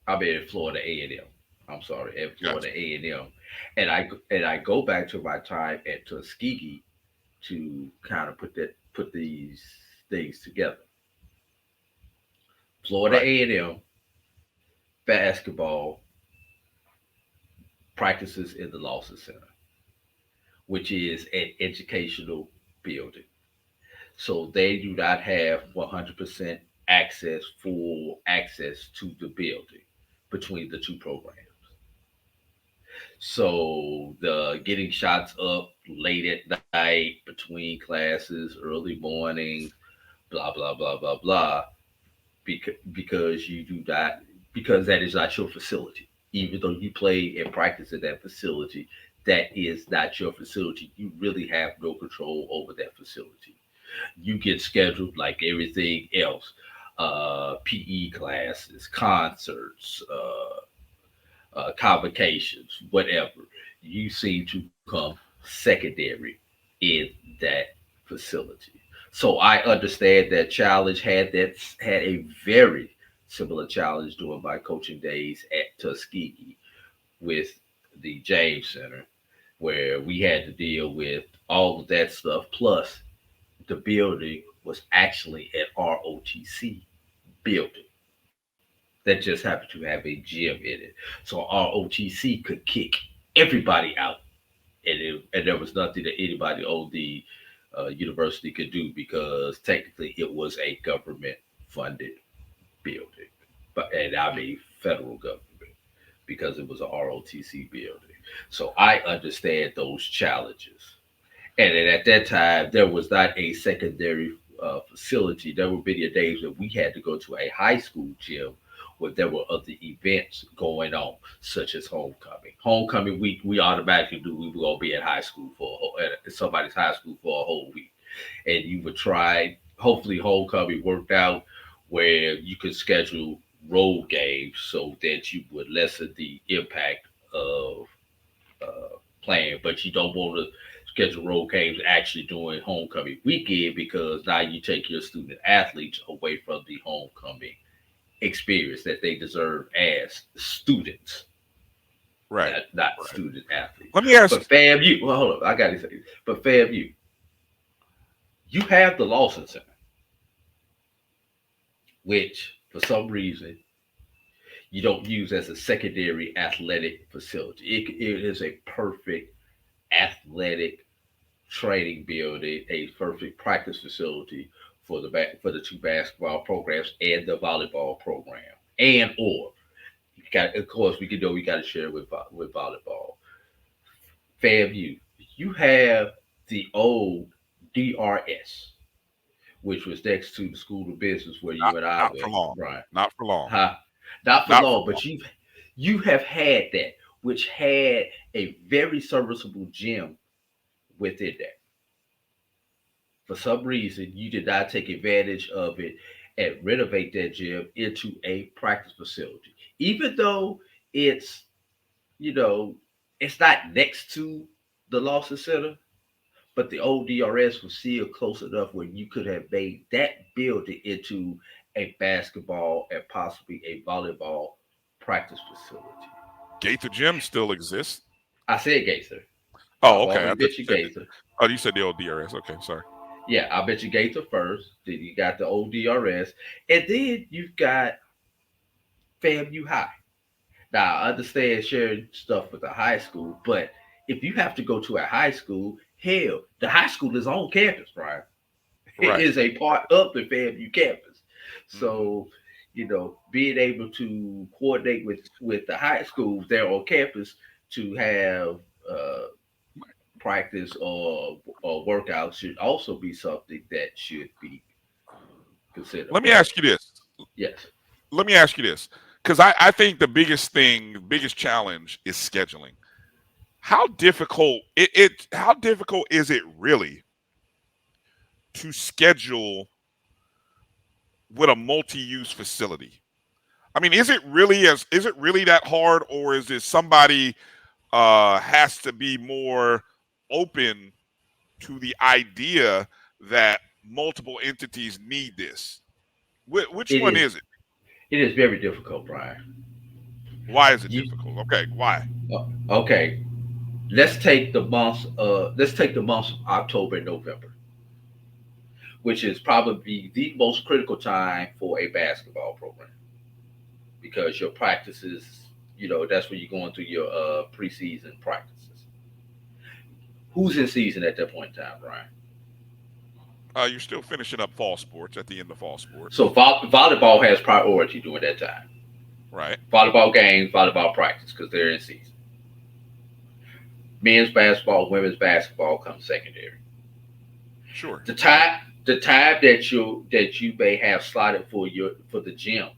I mean, at Florida A&M. I'm sorry, at Gotcha. Florida A&M, and I go back to my time at Tuskegee to kind of put these things together. Florida Right. A&M basketball practices in the Lawson Center, which is an educational building. So they do not have 100% access, full access to the building between the two programs. So the getting shots up late at night between classes, early mornings, blah blah blah blah blah, because you do not, because that is not your facility. Even though you play and practice at that facility, that is not your facility. You really have no control over that facility. You get scheduled like everything else, PE classes, concerts, convocations, whatever. You seem to come secondary in that facility. So I understand that challenge, had a very similar challenge during my coaching days at Tuskegee with the James Center, where we had to deal with all of that stuff. Plus, the building was actually an ROTC building. that just happened to have a gym in it. So ROTC could kick everybody out, and there was nothing that anybody on the university could do because technically it was a government funded building, and I mean federal government because it was a ROTC building. So I understand those challenges. And then at that time, there was not a secondary facility. There were many days that we had to go to a high school gym where there were other events going on, such as homecoming. Homecoming week, we automatically knew we were going to be at high school at somebody's high school for a whole week. And you would try, hopefully, homecoming worked out where you could schedule road games so that you would lessen the impact of playing, but you don't want to schedule road games actually during homecoming weekend because now you take your student athletes away from the homecoming experience that they deserve as students, Right. Not student athletes. Let me ask. But FAMU, well, hold on, I got to say this. But FAMU, you have the Lawson Center, which for some reason you don't use as a secondary athletic facility. It is a perfect athletic training building, a perfect practice facility for the two basketball programs and the volleyball program. And or you got, of course, we got to share with volleyball. FAMU, you have the old DRS, which was next to the School of Business where you and I went. Right. Not for long. Not for long, but you have had that, which had a very serviceable gym within that. For some reason, you did not take advantage of it and renovate that gym into a practice facility. Even though it's, it's not next to the Lawson Center, but the old DRS was still close enough where you could have made that building into a basketball and possibly a volleyball practice facility. Gaither Gym still exists. I said Gaither. Oh, okay. I bet you Gaither. Oh, you said the old DRS. Okay, sorry. Yeah, I bet you Gaither first. Then you got the old DRS, and then you've got FAMU High. Now I understand sharing stuff with the high school, but if you have to go to a high school, hell, the high school is on campus, Brian. Right. It is a part of the FAMU campus. So, being able to coordinate with the high schools there on campus to have practice or workouts should also be something that should be considered. Let me ask you this. Yes. Let me ask you this, because I think the biggest challenge is scheduling. How difficult is it really to schedule with a multi-use facility? I mean, is it really that hard, or is it somebody has to be more open to the idea that multiple entities need this? Which one is it? It is very difficult, Brian. Why is it difficult? Okay, why? Okay, let's take the months of October and November, which is probably the most critical time for a basketball program because your practices, that's when you're going through your preseason practices. Who's in season at that point in time, Brian? You're still finishing up fall sports at the end of fall sports. So volleyball has priority during that time. Right. Volleyball games, volleyball practice, because they're in season. Men's basketball, women's basketball comes secondary. Sure. The time that you may have slotted for the gym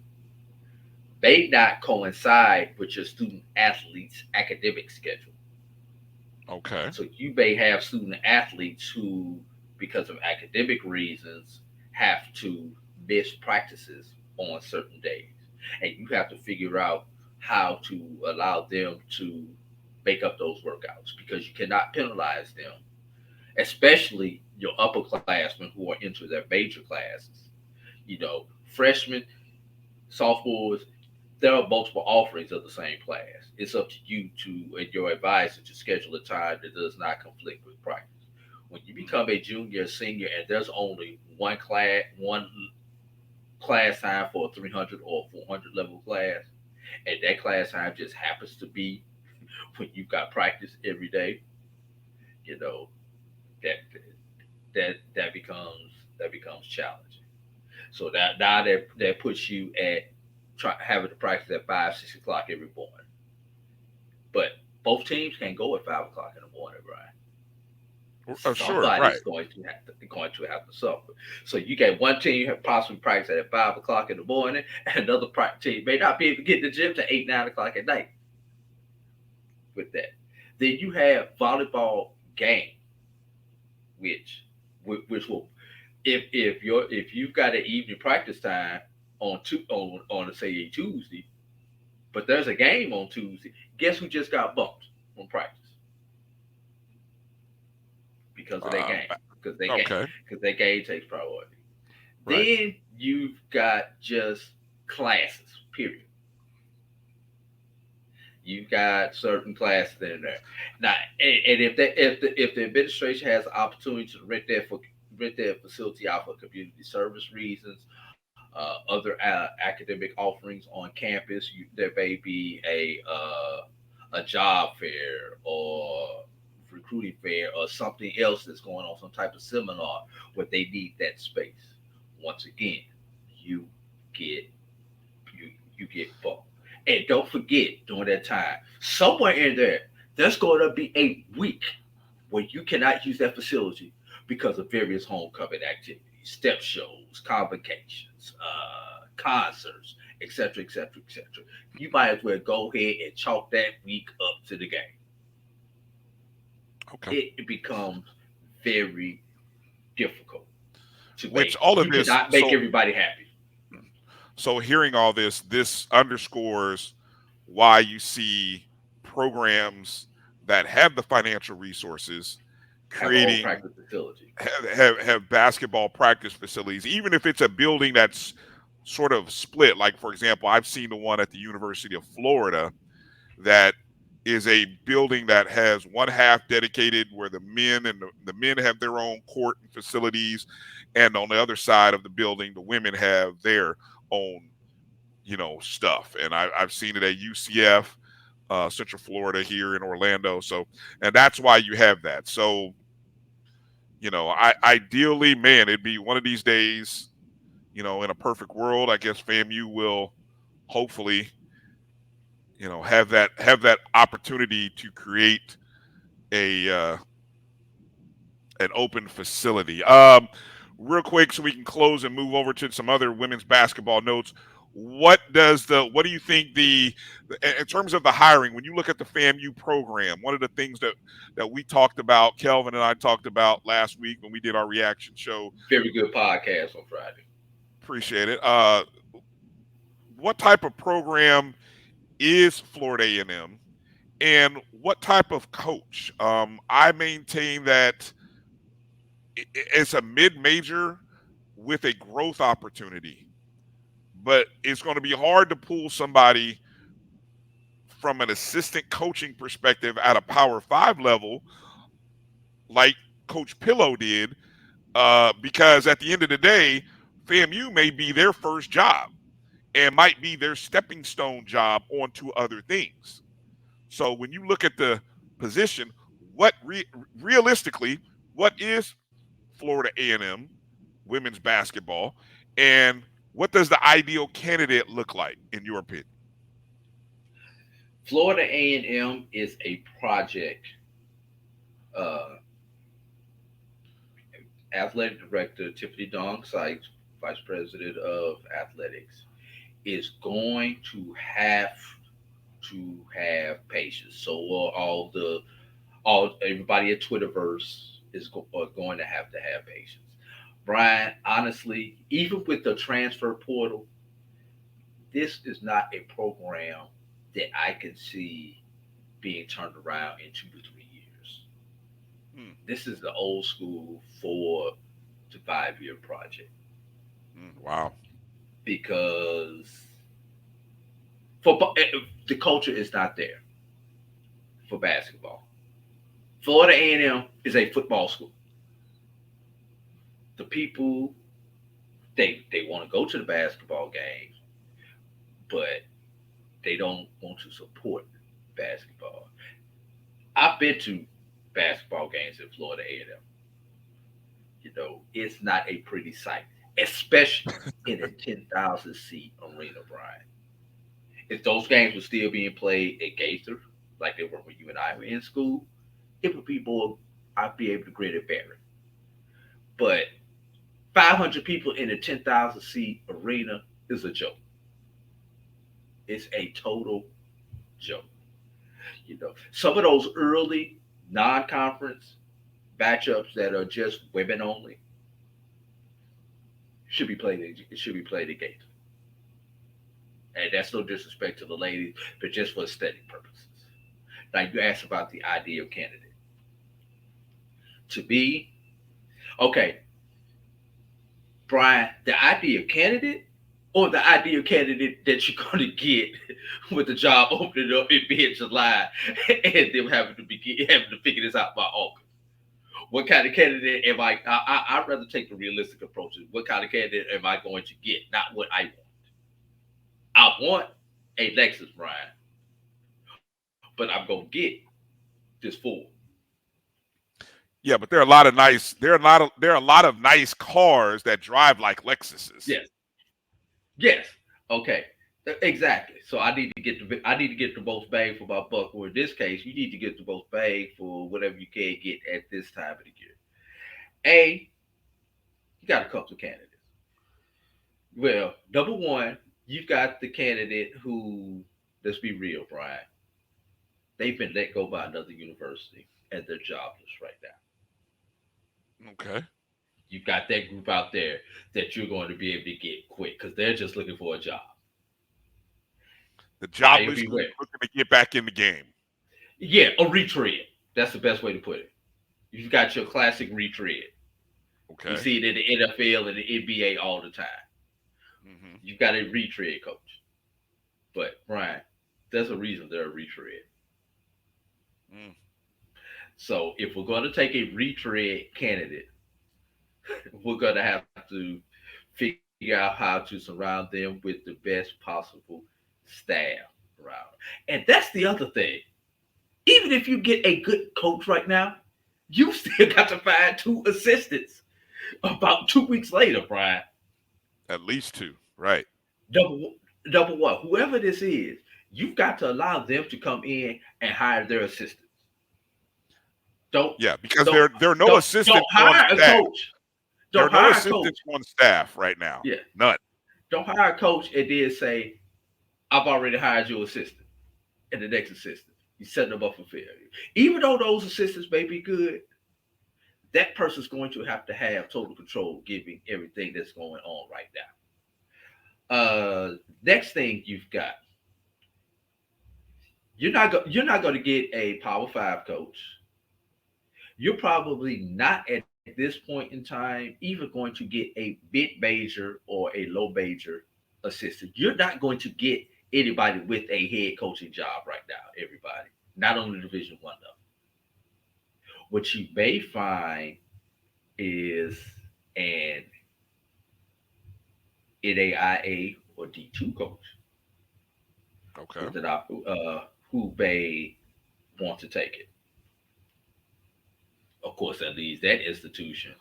may not coincide with your student athlete's academic schedule. Okay. So you may have student athletes who, because of academic reasons, have to miss practices on certain days. And you have to figure out how to allow them to make up those workouts because you cannot penalize them, especially your upperclassmen who are into their major classes. Freshmen, sophomores, there are multiple offerings of the same class. It's up to you and your advisor to schedule a time that does not conflict with practice. When you become a junior, senior, and there's only one class, one class time for a 300 or 400 level class, and that class time just happens to be when you've got practice every day, you know, that that becomes challenging. So that now that puts you at having to practice at 5, 6 o'clock every morning. But both teams can go at 5 o'clock in the morning, Brian. Sure, right. Somebody's going to have to suffer. So you get one team have possibly practice at 5 o'clock in the morning, and another team may not be able to get to the gym to 8, 9 o'clock at night. With that, then you have volleyball game, which will if you've got an evening practice time on say a Tuesday, but there's a game on Tuesday, guess who just got bumped from practice because of that game? Because that game takes priority. Right. Then you've got just classes, period. You've got certain classes in there. Now, and if the administration has the opportunity to rent their facility out for community service reasons, other academic offerings on campus, there may be a job fair or recruiting fair or something else that's going on, some type of seminar where they need that space. Once again, you get bumped. And don't forget, during that time, somewhere in there, there's going to be a week where you cannot use that facility because of various homecoming activities, step shows, convocations, concerts, etc., etc., etc. You might as well go ahead and chalk that week up to the game. Okay. It becomes very difficult to which all of this cannot make everybody happy. So hearing all this underscores why you see programs that have the financial resources creating have basketball practice facilities, even if it's a building that's sort of split. Like, for example, I've seen the one at the University of Florida that is a building that has one half dedicated where the men and the men have their own court and facilities, and on the other side of the building, the women have their own, stuff. And I've seen it at UCF, Central Florida here in Orlando. So, and that's why you have that. So, ideally, man, it'd be one of these days, in a perfect world, I guess FAMU will hopefully, have that opportunity to create an open facility. Real quick, so we can close and move over to some other women's basketball notes. What do you think in terms of the hiring, when you look at the FAMU program, one of the things that we talked about, Kelvin and I talked about last week when we did our reaction show. Very good podcast on Friday. Appreciate it. What type of program is Florida A&M, and what type of coach? I maintain that it's a mid-major with a growth opportunity, but it's going to be hard to pull somebody from an assistant coaching perspective at a Power 5 level like Coach Pillow did, because at the end of the day, FAMU may be their first job and might be their stepping stone job onto other things. So when you look at the position, what realistically, what is Florida A&M women's basketball, and what does the ideal candidate look like in your opinion? Florida A&M is a project. Athletic Director Tiffany Dong Sykes, Vice President of Athletics, is going to have patience. So everybody at Twitterverse is going to have patience. Brian, honestly, even with the transfer portal, this is not a program that I can see being turned around in 2 to 3 years. This is the old school 4 to 5 year project. Wow. Because the culture is not there for basketball. Florida A&M is a football school. The people They want to go to the basketball games, but they don't want to support basketball. I've been to basketball games in Florida A&M. It's not a pretty sight, especially in a 10,000 seat arena, Brian. If those games were still being played at Gaither, like they were when you and I were in school, it would be more, I'd be able to grin and bear it. But 500 people in a 10,000 seat arena is a joke. It's a total joke. Some of those early non-conference matchups that are just women only should be played. It should be played at Gator, and that's no disrespect to the ladies, but just for aesthetic purposes. Now you asked about the ideal candidate. To me, okay, Brian, the ideal candidate or the ideal candidate that you're going to get with the job opening up in mid-July and them having to figure this out by August. What kind of candidate am I? I'd rather take the realistic approach. What kind of candidate am I going to get? Not what I want. I want a Lexus, Brian, but I'm going to get this Ford. Yeah, but there are a lot of nice cars that drive like Lexuses. Yes. Okay. Exactly. So I need to get the most bang for my buck. Or in this case, you need to get the most bang for whatever you can get at this time of the year. You got a couple of candidates. Well, number one, you've got the candidate who, let's be real, Brian, they've been let go by another university and they're jobless right now. Okay. You've got that group out there that you're going to be able to get quick because they're just looking for a job. The jobless group looking to get back in the game. Yeah, a retread. That's the best way to put it. You've got your classic retread. Okay. You see it in the NFL and the NBA all the time. Mm-hmm. You've got a retread coach. But, Brian, there's a reason they're a retread. Mm. So, if we're going to take a retread candidate, we're going to have to figure out how to surround them with the best possible staff around. And that's the other thing. Even if you get a good coach right now, you still got to find 2 assistants about 2 weeks later, Brian. At least 2, right. Number one, whoever this is, you've got to allow them to come in and hire their assistants. Because there are no assistants on staff. There are no assistants on staff right now. Yeah. None. Don't hire a coach and then say, I've already hired your assistant and the next assistant. You set them up for failure. Even though those assistants may be good, that person's going to have total control given everything that's going on right now. Next thing you've got, you're not going to get a Power 5 coach. You're probably not at this point in time even going to get a mid-major or a low-major assistant. You're not going to get anybody with a head coaching job right now, everybody. Not on the Division I level. What you may find is an NAIA or D2 coach. Okay. Who may want to take it. Of course, that leaves that institution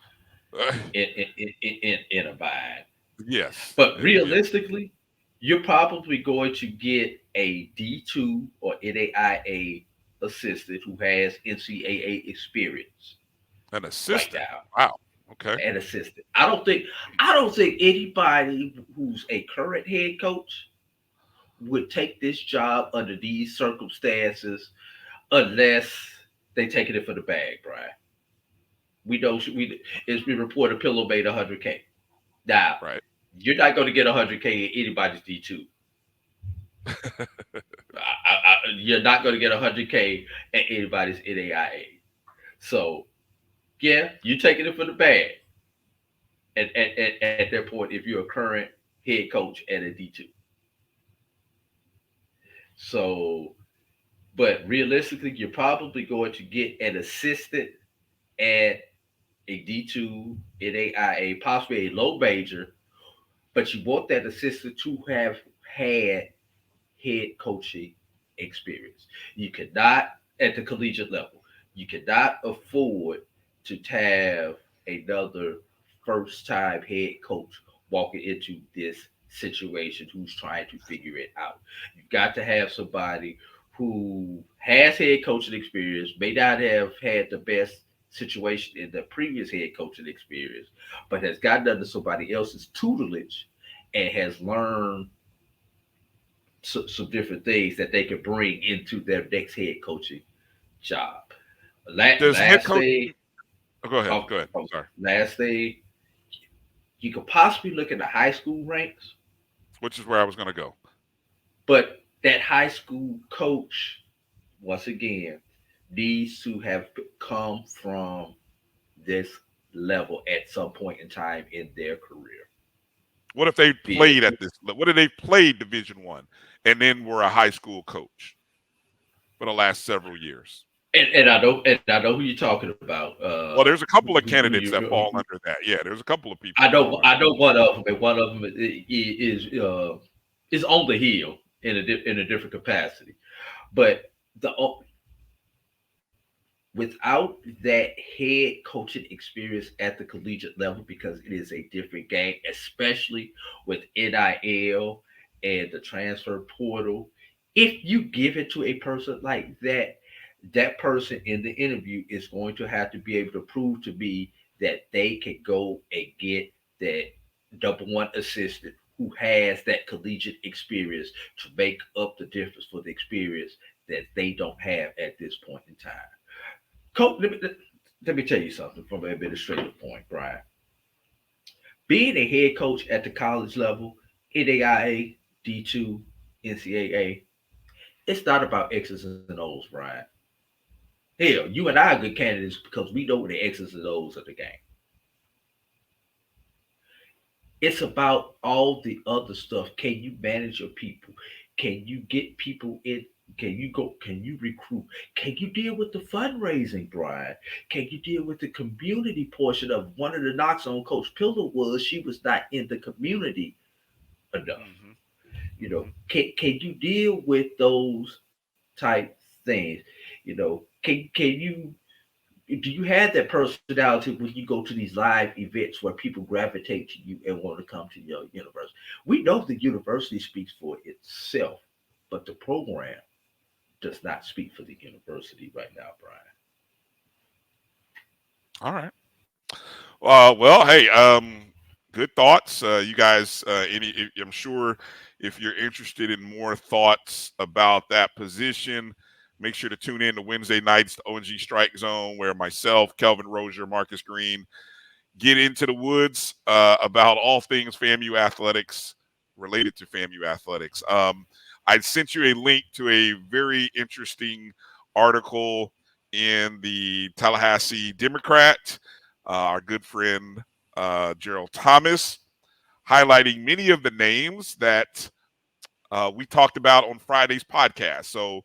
in a bind. Yes. But realistically, you're probably going to get a D2 or NAIA assistant who has NCAA experience. An assistant? Right now. Wow. Okay. An assistant. I don't think anybody who's a current head coach would take this job under these circumstances unless they taking it for the bag, Brian. It's been reported Pillow made $100K. Now, right. You're not going to get $100K in anybody's D2. You're not going to get $100K at anybody's NAIA. So, yeah, you're taking it for the bag. At that point, if you're a current head coach at a D2. So, but realistically, you're probably going to get an assistant at a D2, NAIA, possibly a low major, but you want that assistant to have had head coaching experience. You cannot, at the collegiate level, you cannot afford to have another first time head coach walking into this situation who's trying to figure it out. You've got to have somebody who has head coaching experience, may not have had the best situation in the previous head coaching experience, but has gotten under somebody else's tutelage and has learned some different things that they can bring into their next head coaching job. Does head Last coach? thing, Oh, go ahead. oh, Go ahead. oh, Sorry. last thing, you could possibly look at the high school ranks, Which is where I was going to go. but that high school coach, once again, needs to have come from this level at some point in time in their career. What if they Be played it, at this? What if they played Division One and then were a high school coach for the last several years? and I know who you're talking about. Well, there's a couple of Who candidates that fall you, under that. Yeah, there's a couple of people I that fall know under I know one of them, and one of them is on the hill in in a different capacity. But the without that head coaching experience at the collegiate level, because it is a different game, especially with NIL and the transfer portal. If you give it to a person like that, that person in the interview is going to have to be able to prove to me that they can go and get that number one assistant who has that collegiate experience to make up the difference for the experience that they don't have at this point in time. Coach, let me tell you something from an administrative point, Brian. Being a head coach at the college level, NAIA, D2, NCAA, it's not about X's and O's, Brian. Hell, you and I are good candidates because we know the X's and O's of the game. It's about all the other stuff. Can you manage your people? Can you get people in? Can you go? Can you recruit? Can you deal with the fundraising, Brian? Can you deal with the community portion of one of the knocks on Coach Pillar was she was not in the community enough. Mm-hmm. Can you deal with those type things? Can you do you have that personality when you go to these live events where people gravitate to you and want to come to your university? We know the university speaks for itself, but the program does not speak for the university right now, Brian. All right. Well, hey, good thoughts. You guys, I'm sure if you're interested in more thoughts about that position, make sure to tune in to Wednesday nights, the ONG Strike Zone, where myself, Kelvin Rozier, Marcus Green get into the woods about all things FAMU athletics related to FAMU athletics. I sent you a link to a very interesting article in the Tallahassee Democrat, our good friend Gerald Thomas, highlighting many of the names that we talked about on Friday's podcast. So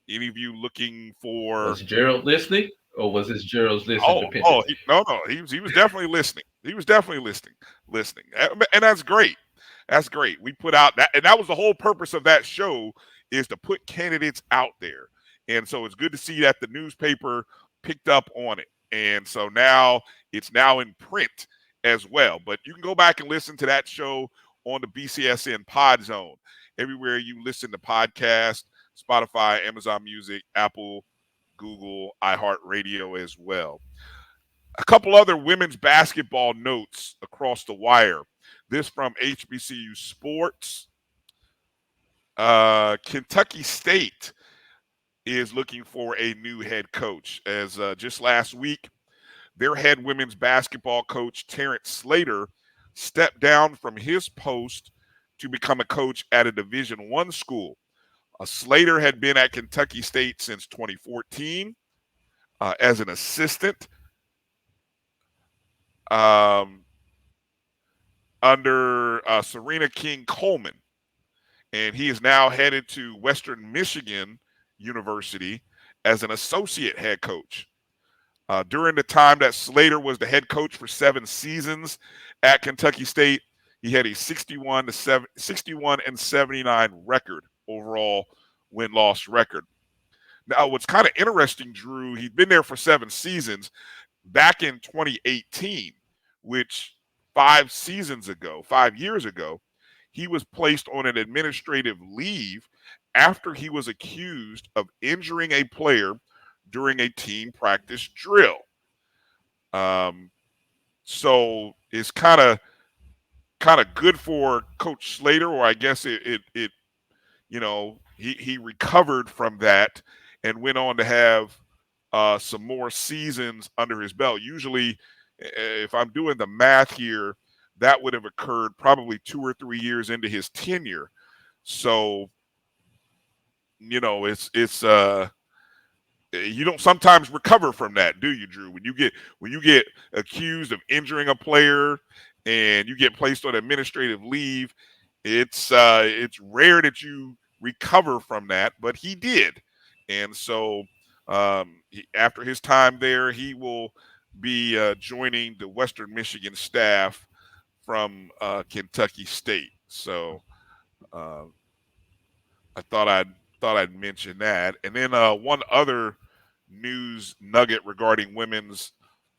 any of you looking for Was Gerald listening, or was this Gerald's listening dependent? no, he was definitely listening. He was definitely listening, and that's great. That's great. We put out that, and that was the whole purpose of that show, is to put candidates out there. And so it's good to see that the newspaper picked up on it. And so now it's now in print as well. But you can go back and listen to that show on the BCSN Pod Zone, everywhere you listen to podcasts, Spotify, Amazon Music, Apple, Google, iHeartRadio as well. A couple other women's basketball notes across the wire. This from HBCU Sports. Kentucky State is looking for a new head coach. As just last week, their head women's basketball coach, Terrence Slater, stepped down from his post to become a coach at a Division I school. Slater had been at Kentucky State since 2014 as an assistant under Serena King Coleman. And he is now headed to Western Michigan University as an associate head coach. During the time that Slater was the head coach for 7 seasons at Kentucky State, He had a 61 and 79 record overall win-loss record. Now, what's kind of interesting, Drew, he'd been there for 7 seasons. Back in 2018, which 5 years ago, he was placed on an administrative leave after he was accused of injuring a player during a team practice drill. So it's kind of good for Coach Slater, or I guess it he recovered from that and went on to have some more seasons under his belt. Usually, if I'm doing the math here, that would have occurred probably 2 or 3 years into his tenure. So, it's you don't sometimes recover from that, do you, Drew? When you get accused of injuring a player and you get placed on administrative leave, it's rare that you recover from that, but he did. And so after his time there, he will be joining the Western Michigan staff from Kentucky State. So I thought I'd mention that. And then one other news nugget regarding women's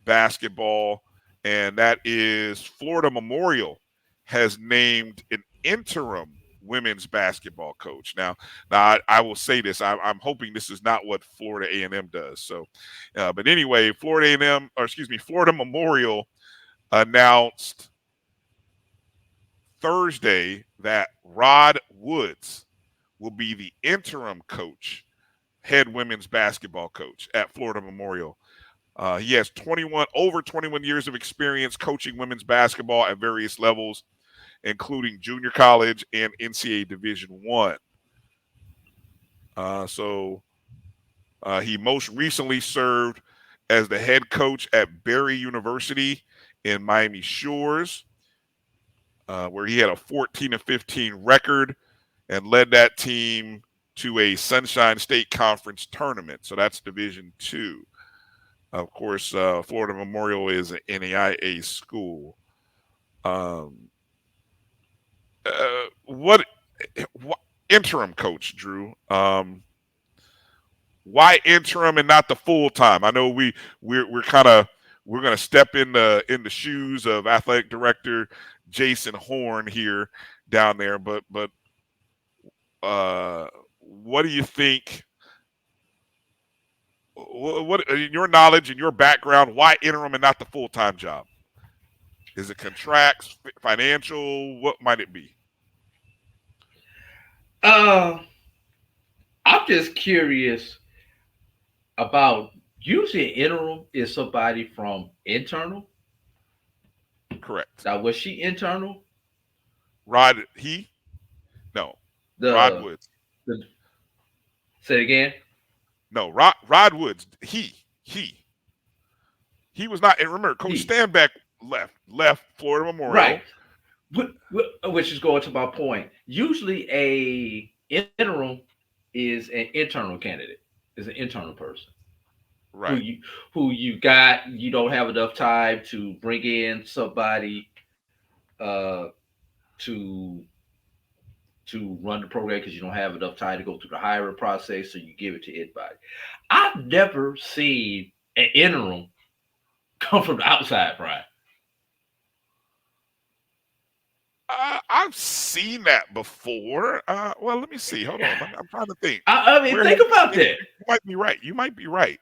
basketball, and that is Florida Memorial has named an interim women's basketball coach. Now I will say this: I'm hoping this is not what Florida A&M does. So, but anyway, Florida Memorial announced Thursday that Rod Woods will be the interim head women's basketball coach at Florida Memorial. He has over 21 years of experience coaching women's basketball at various levels, including junior college and NCAA Division I. So he most recently served as the head coach at Barry University in Miami Shores, where he had a 14-15 record and led that team to a Sunshine State Conference tournament. So that's Division II. Of course, Florida Memorial is an NAIA school. What interim coach, Drew? Why interim and not the full time? I know we're going to step in the shoes of athletic director Jason Horn here down there, but what do you think? What in your knowledge and your background, why interim and not the full-time job? Is it contracts, financial? What might it be? I'm just curious about, usually an interim is somebody from internal. Correct. Now, was she internal? Rod Woods. Say it again. No, Rod Woods. He was not. And remember, Coach Stanback left Florida Memorial. Right. Which is going to my point. Usually, a interim is an internal candidate, is an internal person. Right. Who you got. You don't have enough time to bring in somebody to run the program because you don't have enough time to go through the hiring process, so you give it to anybody. I've never seen an interim come from the outside, Brian. I've seen that before. Well, let me see. Hold on. I'm trying to think. I mean, think about that. You might be right. You might be right.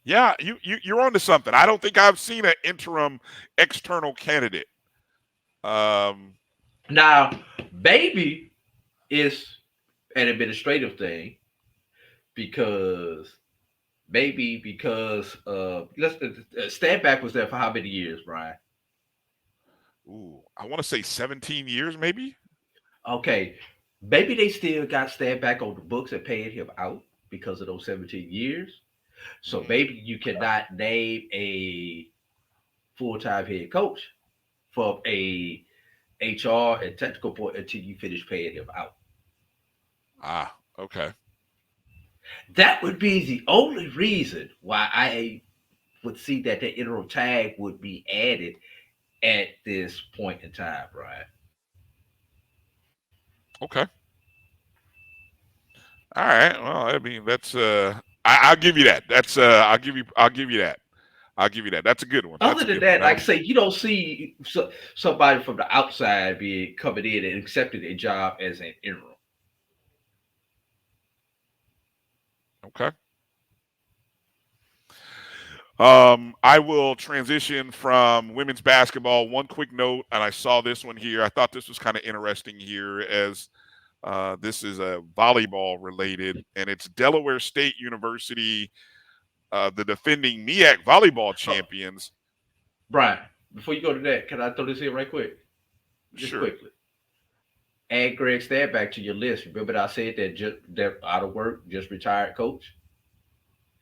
Yeah, you're onto something. I don't think I've seen an interim external candidate. Now, baby is an administrative thing because Stanback was there for how many years, Brian? Ooh, I want to say 17 years, maybe. Okay, maybe they still got Stanback on the books and paying him out because of those 17 years. So maybe you cannot name a full-time head coach from a HR and technical point until you finish paying him out. Ah, okay. That would be the only reason why I would see that the interim tag would be added at this point in time, Brian. Okay. All right. Well, I mean, that's I'll give you that. That's I'll give you that. I'll give you that. That's a good one. That's Other a than good one. that, like I say, you don't see somebody from the outside being coming in and accepting a job as an interim. Okay. I will transition from women's basketball. One quick note, and I saw this one here. I thought this was kind of interesting here as this is a volleyball related, and it's Delaware State University, the defending MEAC volleyball champions. Brian, before you go to that, can I throw this in right quick? Just Sure. quickly. Add Greg Stab back to your list. Remember that I said that they're out of work, just retired coach?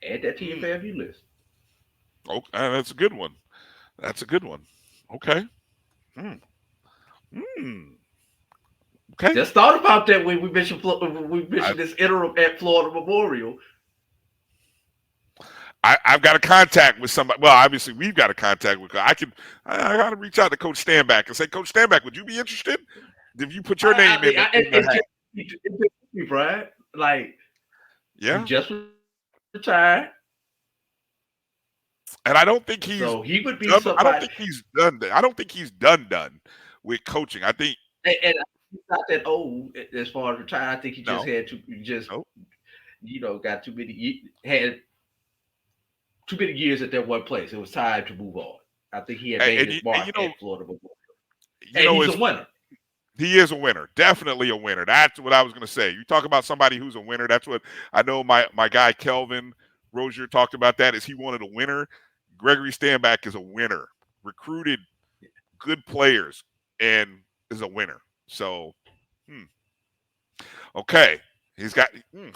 Add that to your FAMU list. Okay, that's a good one. That's a good one. Okay. Okay. Just thought about that when we mentioned this interim at Florida Memorial. I've got a contact with somebody. Well, obviously we've got a contact with. I got to reach out to Coach Stanback and say, Coach Stanback, would you be interested if you put your name in? It's just Brian. Like, yeah, he just retired. And I don't think he's. So he would be done, somebody. I don't think he's done. I don't think he's done with coaching. I think, and he's not that old as far as retired. I think he just had to got too many years at that one place. It was time to move on. I think he had made his mark at Florida Memorial. And he's a winner. He is a winner. Definitely a winner. That's what I was going to say. You talk about somebody who's a winner. That's what I know my guy Kelvin Rozier talked about that, is he wanted a winner. Gregory Stanback is a winner. Recruited good players and is a winner. So, okay. He's got.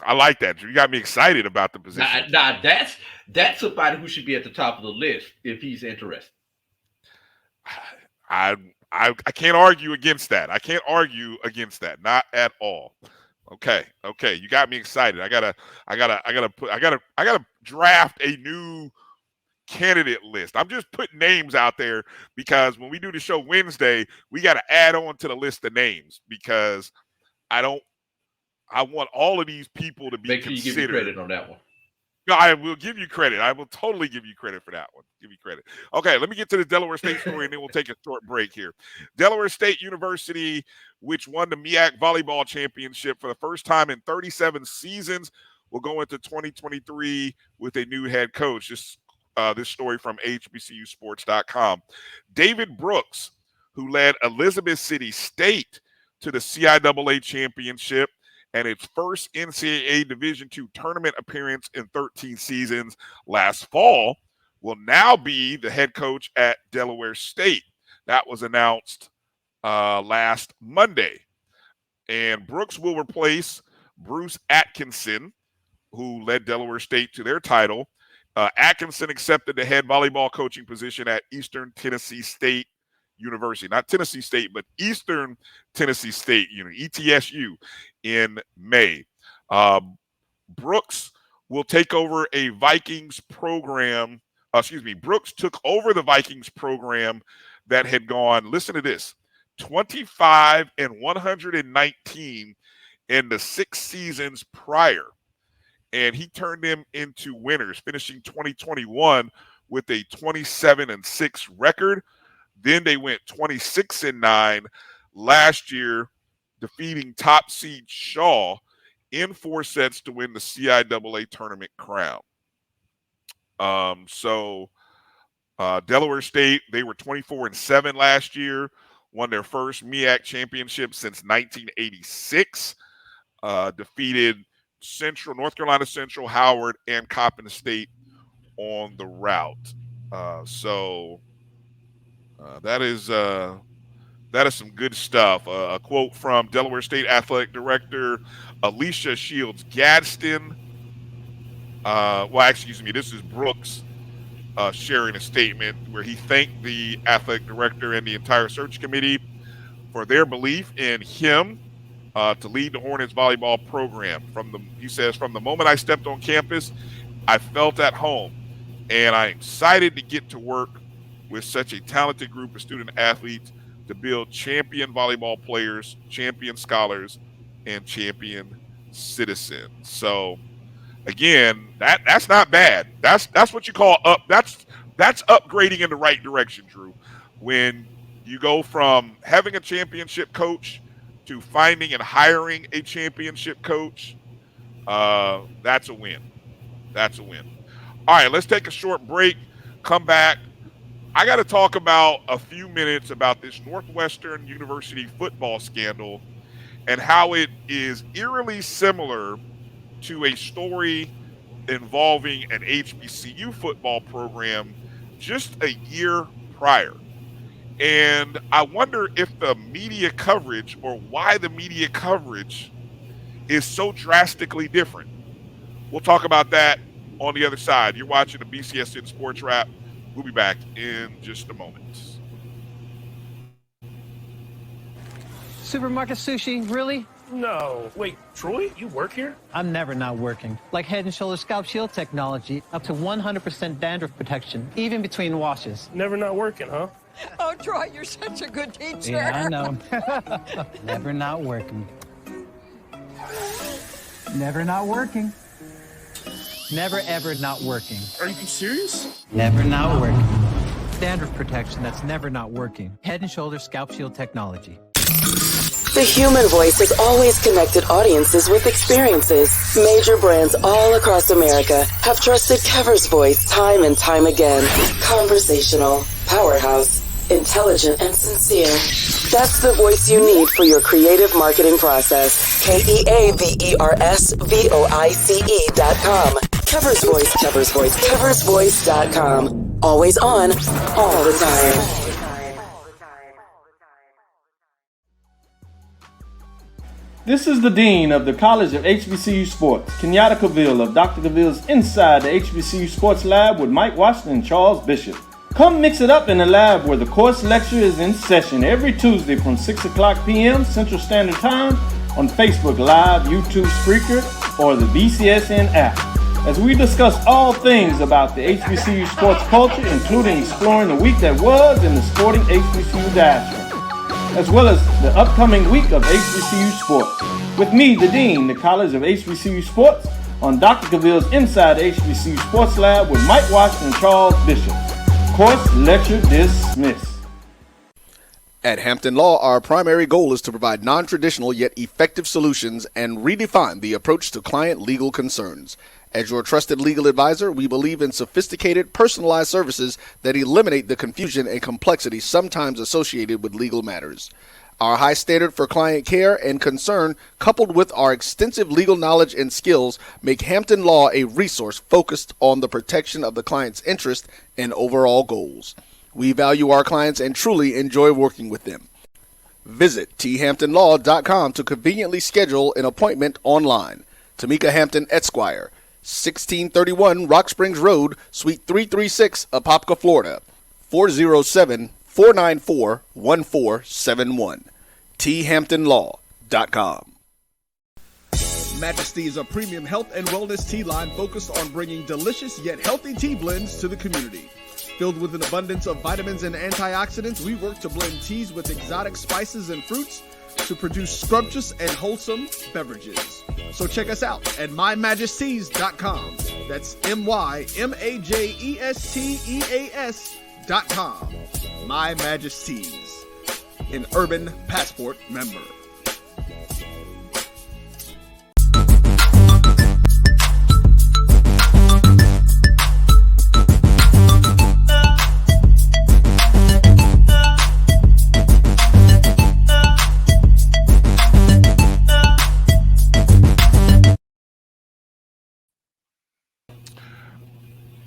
I like that. You got me excited about the position. Now that's somebody who should be at the top of the list if he's interested. I can't argue against that. I can't argue against that. Not at all. Okay. You got me excited. I gotta draft a new candidate list. I'm just putting names out there because when we do the show Wednesday, we got to add on to the list of names because I want all of these people to be Make sure considered. you give me credit on that one. No, I will give you credit. I will totally give you credit for that one. Give you credit. Okay, let me get to the Delaware State story, and then we'll take a short break here. Delaware State University, which won the MEAC volleyball championship for the first time in 37 seasons, will go into 2023 with a new head coach. This story from HBCUsports.com. David Brooks, who led Elizabeth City State to the CIAA championship and its first NCAA Division II tournament appearance in 13 seasons last fall, will now be the head coach at Delaware State. That was announced last Monday. And Brooks will replace Bruce Atkinson, who led Delaware State to their title. Atkinson accepted the head volleyball coaching position at Eastern Tennessee State University. Not Tennessee State, but Eastern Tennessee State, ETSU, in May. Brooks will take over a Vikings program. Brooks took over the Vikings program that had gone, listen to this, 25-119 in the 6 seasons prior. And he turned them into winners, finishing 2021 with a 27-6 record. Then they went 26-9 last year, defeating top seed Shaw in 4 sets to win the CIAA tournament crown. Delaware State, they were 24-7 last year, won their first MEAC championship since 1986, defeated North Carolina Central, Howard, and Coppin State on the route. That is some good stuff. A quote from Delaware State Athletic Director Alicia Shields Gadsden. This is Brooks sharing a statement where he thanked the athletic director and the entire search committee for their belief in him to lead the Hornets volleyball program. He says, from the moment I stepped on campus, I felt at home, and I'm excited to get to work with such a talented group of student athletes to build champion volleyball players, champion scholars, and champion citizens. So again, that's not bad. That's what you call up. That's upgrading in the right direction, Drew. When you go from having a championship coach to finding and hiring a championship coach, that's a win. That's a win. All right, let's take a short break. Come back. I got to talk about a few minutes about this Northwestern University football scandal and how it is eerily similar to a story involving an HBCU football program just a year prior. And I wonder if the media coverage, or why the media coverage is so drastically different. We'll talk about that on the other side. You're watching the BCSN Sports Wrap. We'll be back in just a moment. Supermarket sushi, really? No. Wait, Troy, you work here? I'm never not working. Like Head & Shoulders Scalp Shield technology, up to 100% dandruff protection, even between washes. Never not working, huh? Oh, Troy, you're such a good teacher. Yeah, I know. Never not working. Never not working. Never ever not working. Are you serious? Never not working. Dandruff protection that's never not working. Head & Shoulders Scalp Shield technology. The human voice has always connected audiences with experiences. Major brands all across America have trusted Kever's voice time and time again. Conversational, powerhouse, intelligent, and sincere. That's the voice you need for your creative marketing process. KEAVERSVOICE.com. Kever's Voice, Kever's Voice, KeversVoice.com. Always on, all the time. This is the Dean of the College of HBCU Sports, Kenyatta Cavill of Dr. Cavill's Inside the HBCU Sports Lab with Mike Washington and Charles Bishop. Come mix it up in the lab where the course lecture is in session every Tuesday from 6 o'clock p.m. Central Standard Time on Facebook Live, YouTube Spreaker, or the BCSN app, as we discuss all things about the HBCU sports culture, including exploring the week that was in the sporting HBCU diaspora, as well as the upcoming week of HBCU sports. With me, the Dean, the College of HBCU Sports, on Dr. Cavill's Inside the HBCU Sports Lab with Mike Washington and Charles Bishop. Course lecture dismissed. At Hampton Law, our primary goal is to provide non-traditional yet effective solutions and redefine the approach to client legal concerns. As your trusted legal advisor, we believe in sophisticated, personalized services that eliminate the confusion and complexity sometimes associated with legal matters. Our high standard for client care and concern, coupled with our extensive legal knowledge and skills, make Hampton Law a resource focused on the protection of the client's interest and overall goals. We value our clients and truly enjoy working with them. Visit thamptonlaw.com to conveniently schedule an appointment online. Tamika Hampton Esquire, 1631 Rock Springs Road, Suite 336, Apopka, Florida, 407-494-1471. thamptonlaw.com. Majesty is a premium health and wellness tea line focused on bringing delicious yet healthy tea blends to the community. Filled with an abundance of vitamins and antioxidants, we work to blend teas with exotic spices and fruits to produce scrumptious and wholesome beverages. So check us out at mymajesties.com. That's MyMajesties.com. My Majesties, an Urban Passport member.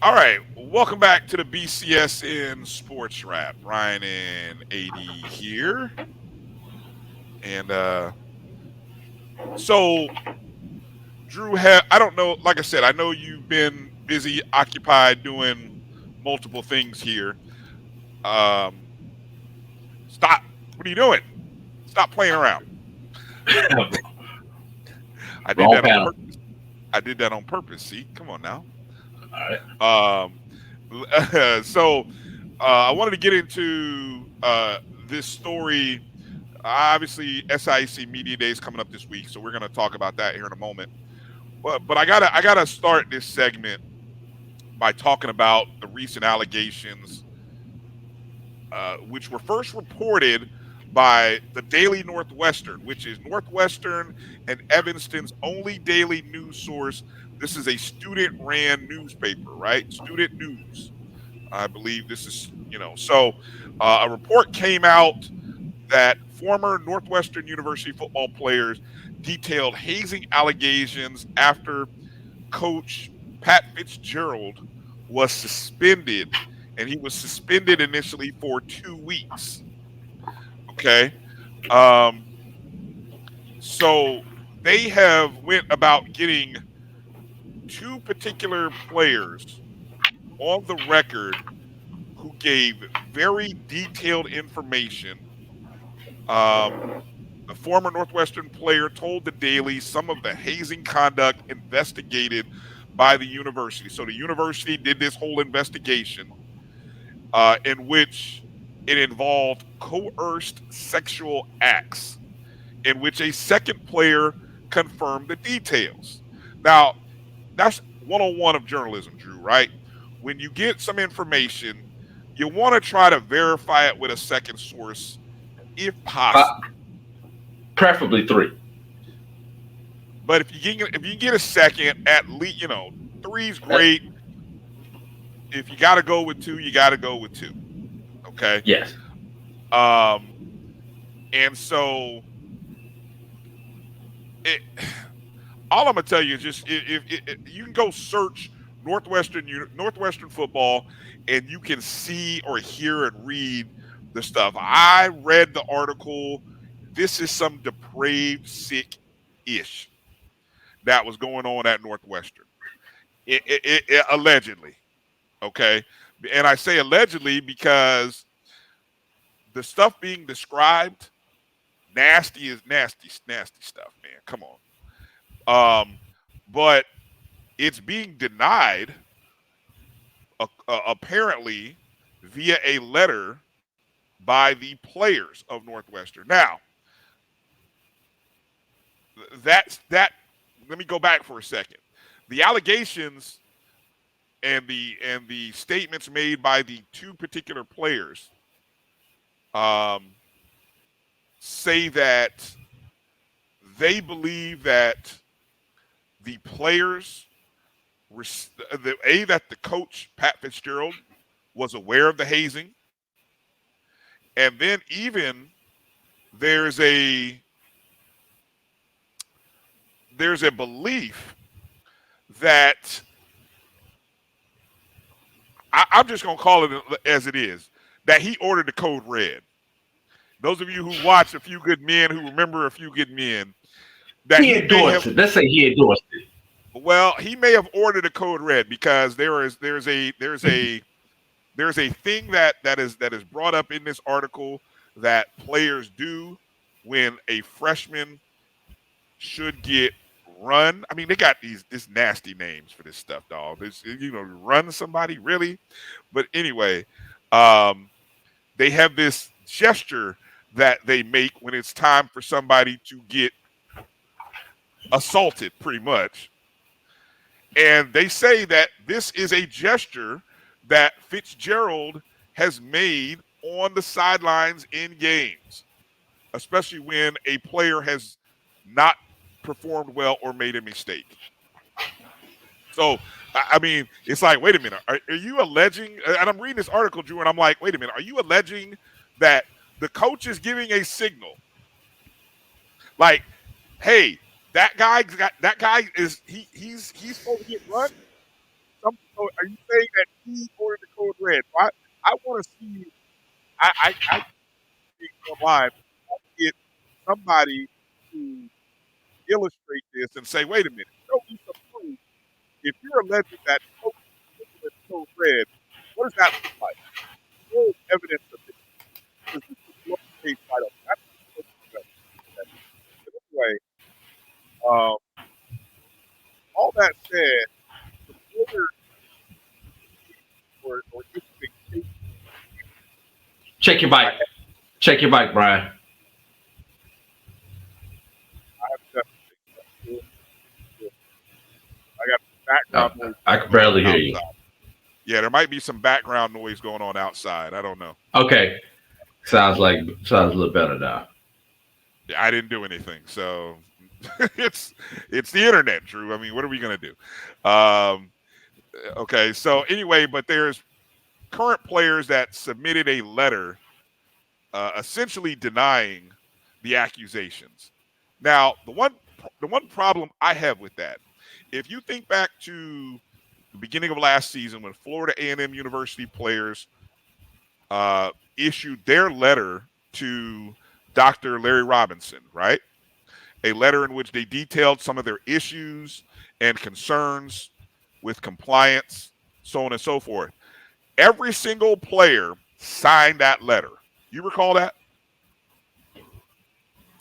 All right, welcome back to the BCSN Sports Wrap. Bryan and A.D here. And so, Drew, I don't know, like I said, I know you've been busy, occupied doing multiple things here. Stop. What are you doing? Stop playing around. I did that on purpose. I did that on purpose. See, come on now. All right. So I wanted to get into this story. Obviously, SIAC Media Day is coming up this week, so we're going to talk about that here in a moment. But I gotta start this segment by talking about the recent allegations, which were first reported by the Daily Northwestern, which is Northwestern and Evanston's only daily news source. This is a student-ran newspaper, right? Student news. I believe this is, so a report came out that former Northwestern University football players detailed hazing allegations after coach Pat Fitzgerald was suspended, and he was suspended initially for 2 weeks. Okay. Um, so they have went about getting two particular players on the record who gave very detailed information. The former Northwestern player told the Daily some of the hazing conduct investigated by the university. So the university did this whole investigation in which it involved coerced sexual acts, in which a second player confirmed the details. Now, that's 101 of journalism, Drew, right? When you get some information, you want to try to verify it with a second source if possible. Preferably 3. But if you can get a second, at least, 3 is great. If you got to go with 2, you got to go with 2. Okay. Yes. And so all I'm gonna tell you is just if you can go search Northwestern football, and you can see or hear and read the stuff. I read the article. This is some depraved, sick-ish that was going on at Northwestern. It allegedly, okay, and I say allegedly because the stuff being described, nasty stuff, man. Come on. But it's being denied apparently via a letter by the players of Northwestern. Now, that let me go back for a second. The allegations and the statements made by the two particular players say that they believe that the players that the coach Pat Fitzgerald was aware of the hazing, and then even there's a belief that I'm just gonna call it as it is, that he ordered the code red. Those of you who watch A Few Good Men, who remember A Few Good Men, that he endorsed it. Let's say he endorsed it. Well, he may have ordered a code red because there's a thing that is brought up in this article that players do when a freshman should get run. I mean, they got this nasty names for this stuff, dog. This, run somebody, really? But anyway, they have this gesture that they make when it's time for somebody to get assaulted, pretty much. And they say that this is a gesture that Fitzgerald has made on the sidelines in games, especially when a player has not performed well or made a mistake. So, I mean, it's like, wait a minute, are you alleging, and I'm reading this article, Drew, and I'm like, wait a minute, are you alleging that the coach is giving a signal? Like, hey, that guy is he's supposed to get run? So are you saying that he ordered the code red? I want to see, I think online, get somebody to illustrate this and say, wait a minute, show me some proof. If you're alleging that coach is code red, what does that look like? There's evidence of this. Because this is what the case title. That's anyway, all that said, the player or issuing statement Check your mic. Check your mic, Bryan. I got background noise. I can barely hear you. Yeah, there might be some background noise going on outside. I don't know. Okay. Sounds a little better now. I didn't do anything, so it's the internet, Drew. I mean, what are we gonna do? Okay, so anyway, but there's current players that submitted a letter essentially denying the accusations. Now, the one problem I have with that, if you think back to the beginning of last season when Florida A&M University players issued their letter to Dr. Larry Robinson, right? A letter in which they detailed some of their issues and concerns with compliance, so on and so forth. Every single player signed that letter. You recall that?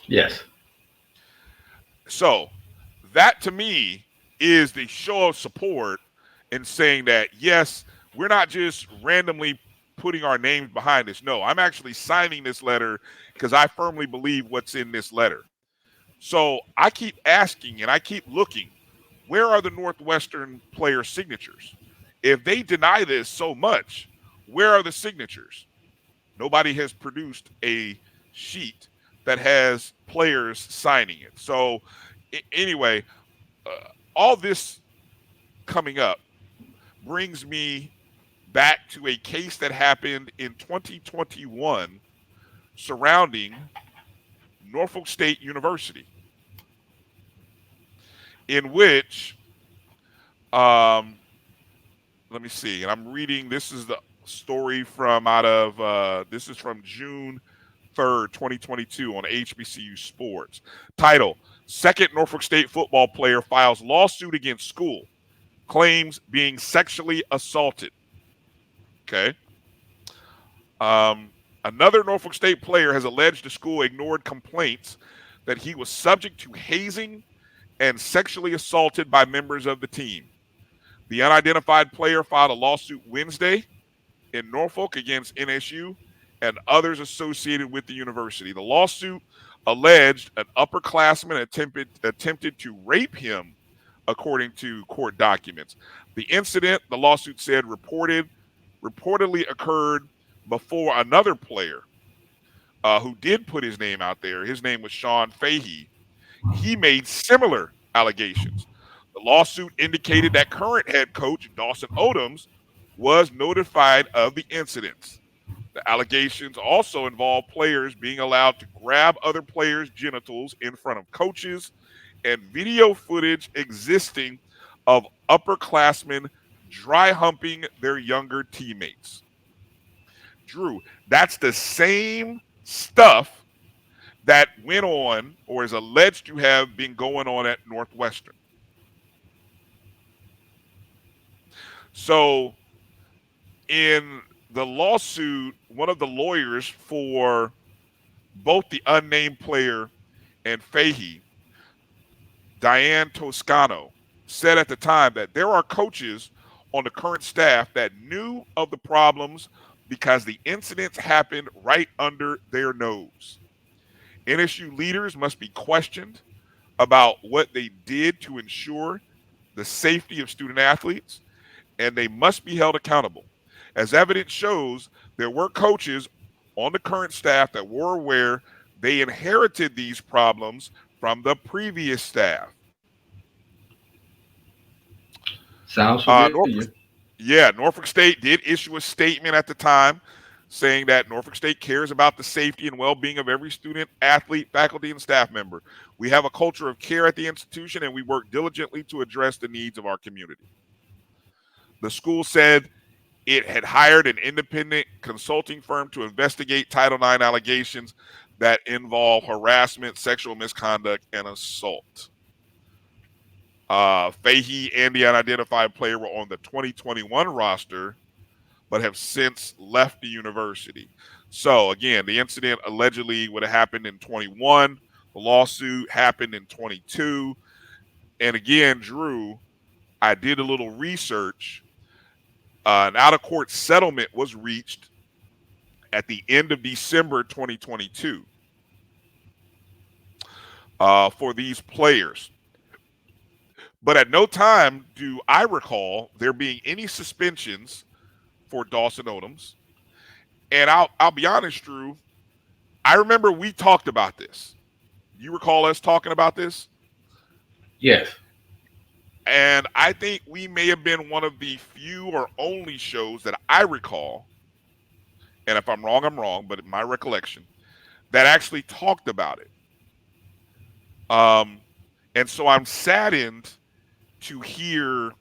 Yes. So that to me is the show of support in saying that, yes, we're not just randomly putting our names behind this. No, I'm actually signing this letter because I firmly believe what's in this letter. So I keep asking and I keep looking, where are the Northwestern player signatures? If they deny this so much, where are the signatures? Nobody has produced a sheet that has players signing it. So anyway, all this coming up brings me back to a case that happened in 2021 surrounding Norfolk State University, in which, let me see, and I'm reading, this is the story from this is from June 3rd, 2022 on HBCU Sports. Title, second Norfolk State football player files lawsuit against school, claims being sexually assaulted. Okay. Another Norfolk State player has alleged the school ignored complaints that he was subject to hazing and sexually assaulted by members of the team. The unidentified player filed a lawsuit Wednesday in Norfolk against NSU and others associated with the university. The lawsuit alleged an upperclassman attempted to rape him, according to court documents. The incident, the lawsuit said, reportedly occurred before another player who did put his name out there. His name was Sean Fahey. He made similar allegations. The lawsuit indicated that current head coach Dawson Odoms was notified of the incidents. The allegations also involve players being allowed to grab other players' genitals in front of coaches and video footage existing of upperclassmen dry humping their younger teammates. Drew, that's the same stuff that went on or is alleged to have been going on at Northwestern. So in the lawsuit, one of the lawyers for both the unnamed player and Fahey, Diane Toscano, said at the time that there are coaches on the current staff that knew of the problems because the incidents happened right under their nose. NSU leaders must be questioned about what they did to ensure the safety of student athletes, and they must be held accountable. As evidence shows, there were coaches on the current staff that were aware they inherited these problems from the previous staff. Sounds familiar. Norfolk State did issue a statement at the time saying that Norfolk State cares about the safety and well-being of every student, athlete, faculty, and staff member. We have a culture of care at the institution, and we work diligently to address the needs of our community. The school said it had hired an independent consulting firm to investigate Title IX allegations that involve harassment, sexual misconduct, and assault. Fahey and the unidentified player were on the 2021 roster, but have since left the university. So again, the incident allegedly would have happened in 21. The lawsuit happened in 22. And again, Drew, I did a little research. An out-of-court settlement was reached at the end of December 2022 for these players. But at no time do I recall there being any suspensions for Dawson Odoms. And I'll be honest, Drew, I remember we talked about this. You recall us talking about this? Yes. And I think we may have been one of the few or only shows that I recall, and if I'm wrong, but in my recollection, that actually talked about it. And so I'm saddened to hear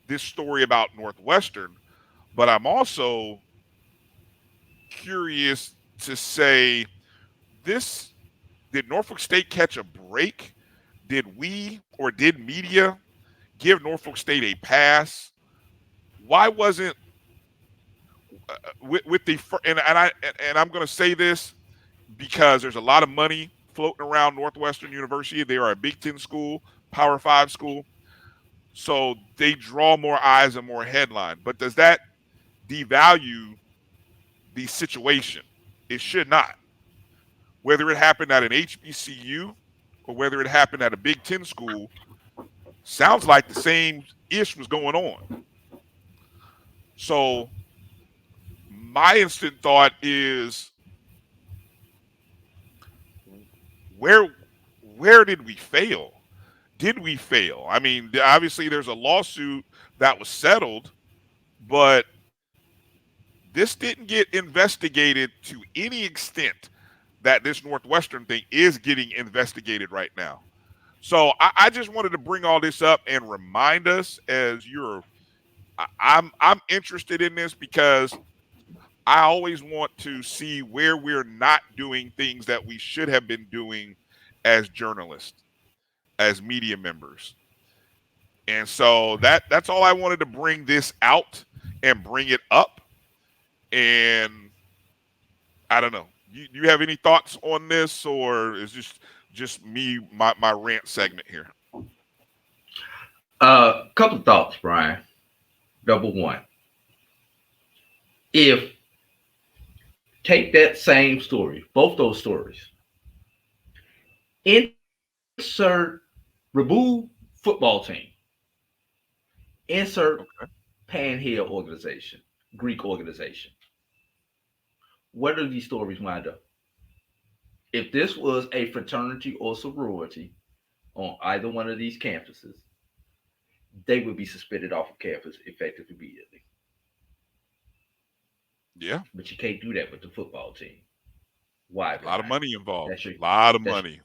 this story about Northwestern, but I'm also curious to say, did Norfolk State catch a break? Did we or did media give Norfolk State a pass? Why wasn't with the and I'm going to say this because there's a lot of money floating around Northwestern University. They are a Big Ten school, Power 5 school, so they draw more eyes and more headline. But does that devalue the situation? It should not. Whether it happened at an HBCU or whether it happened at a Big Ten school, sounds like the same ish was going on. So my instant thought is, where did we fail? Did we fail? I mean, obviously there's a lawsuit that was settled, but this didn't get investigated to any extent that this Northwestern thing is getting investigated right now. So I just wanted to bring all this up and remind us, as I'm interested in this because I always want to see where we're not doing things that we should have been doing as journalists, as media members. And so that's all I wanted to bring this out and bring it up. And I don't know. You have any thoughts on this, or is this just me, my rant segment here? Couple of thoughts, Brian. Number one, if take that same story, both those stories, remove football team, insert Panhandle organization, Greek organization. Where do these stories wind up? If this was a fraternity or sorority on either one of these campuses, they would be suspended off of campus effective immediately. Yeah. But you can't do that with the football team. Why? A lot of money involved. A lot of money.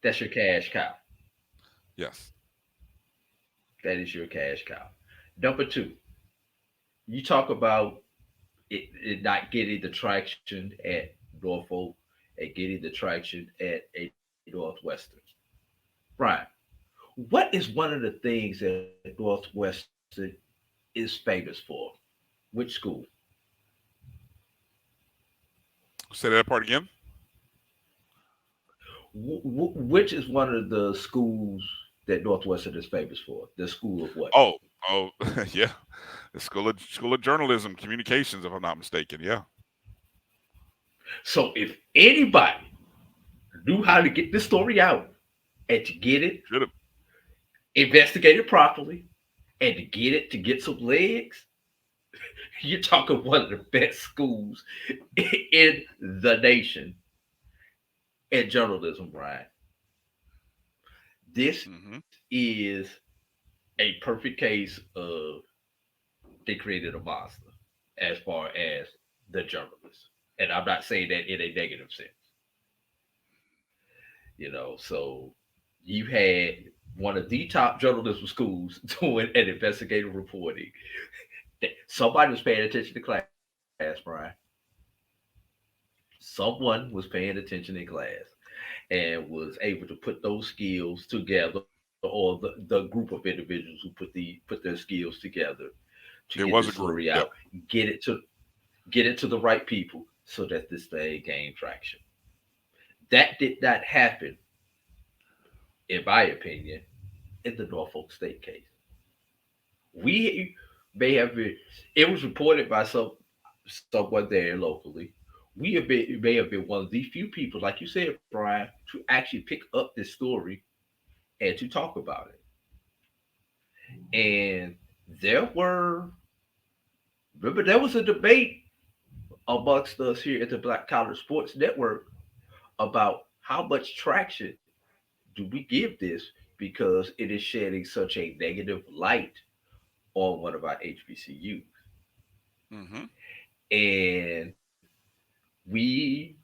That's your cash cow. Yes. That is your cash cow. Number two, you talk about it not getting the traction at Norfolk and getting the traction at a Northwestern. Brian, what is one of the things that Northwestern is famous for? Which school? Say that part again. Which is one of the schools that Northwestern is famous for? The school of what? Oh, yeah, the school of journalism, communications, if I'm not mistaken. Yeah. So if anybody knew how to get this story out and to get it investigated properly and to get some legs, you're talking one of the best schools in the nation at journalism, Brian. This is a perfect case of they created a monster as far as the journalists. And I'm not saying that in a negative sense. So you had one of the top journalism schools doing an investigative reporting. Somebody was paying attention to class, Brian. Someone was paying attention in class and was able to put those skills together, or the group of individuals who put their skills together to get the story out, get it to the right people so that this thing gained traction. That did not happen, in my opinion, in the Norfolk State case. We may have been, it was reported by some, someone there locally. May have been one of the few people, like you said, Brian, to actually pick up this story and to talk about it. And there were, remember, there was a debate amongst us here at the Black College Sports Network about how much traction do we give this because it is shedding such a negative light on one of our HBCUs. Mm-hmm. And we,